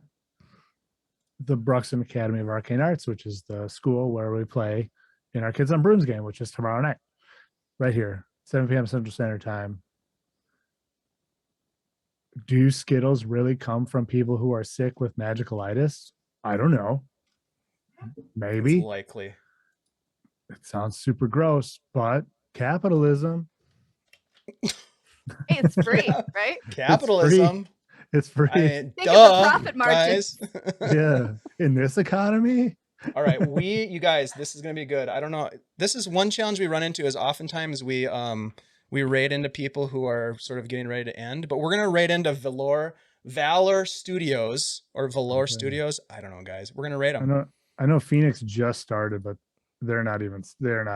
the Bruxham Academy of Arcane Arts, which is the school where we play in our Kids on Brooms game, which is tomorrow night, right here, 7 p.m. Central Standard Time. Do Skittles really come from people who are sick with magicalitis? I don't know. Maybe. It's likely. It sounds super gross, but capitalism. Hey, it's free, right? Capitalism. It's free. I mean, Think of the duh, profit margins. guys. Yeah. In this economy. All right, you guys, this is gonna be good. I don't know. This is one challenge we run into is oftentimes we raid into people who are sort of getting ready to end, but we're gonna raid into Valor Studios or Valor Okay. Studios. I don't know, guys. We're gonna raid them. I know Phoenix just started, but they're not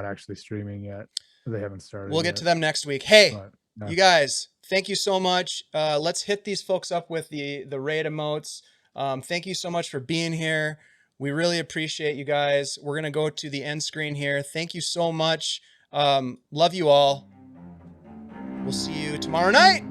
actually streaming yet. They haven't started. We'll get yet, to them next week. Hey, but, yeah. you guys, thank you so much. Let's hit these folks up with the raid emotes. Thank you so much for being here. We really appreciate you guys. We're going to go to the end screen here. Thank you so much. Love you all. We'll see you tomorrow night.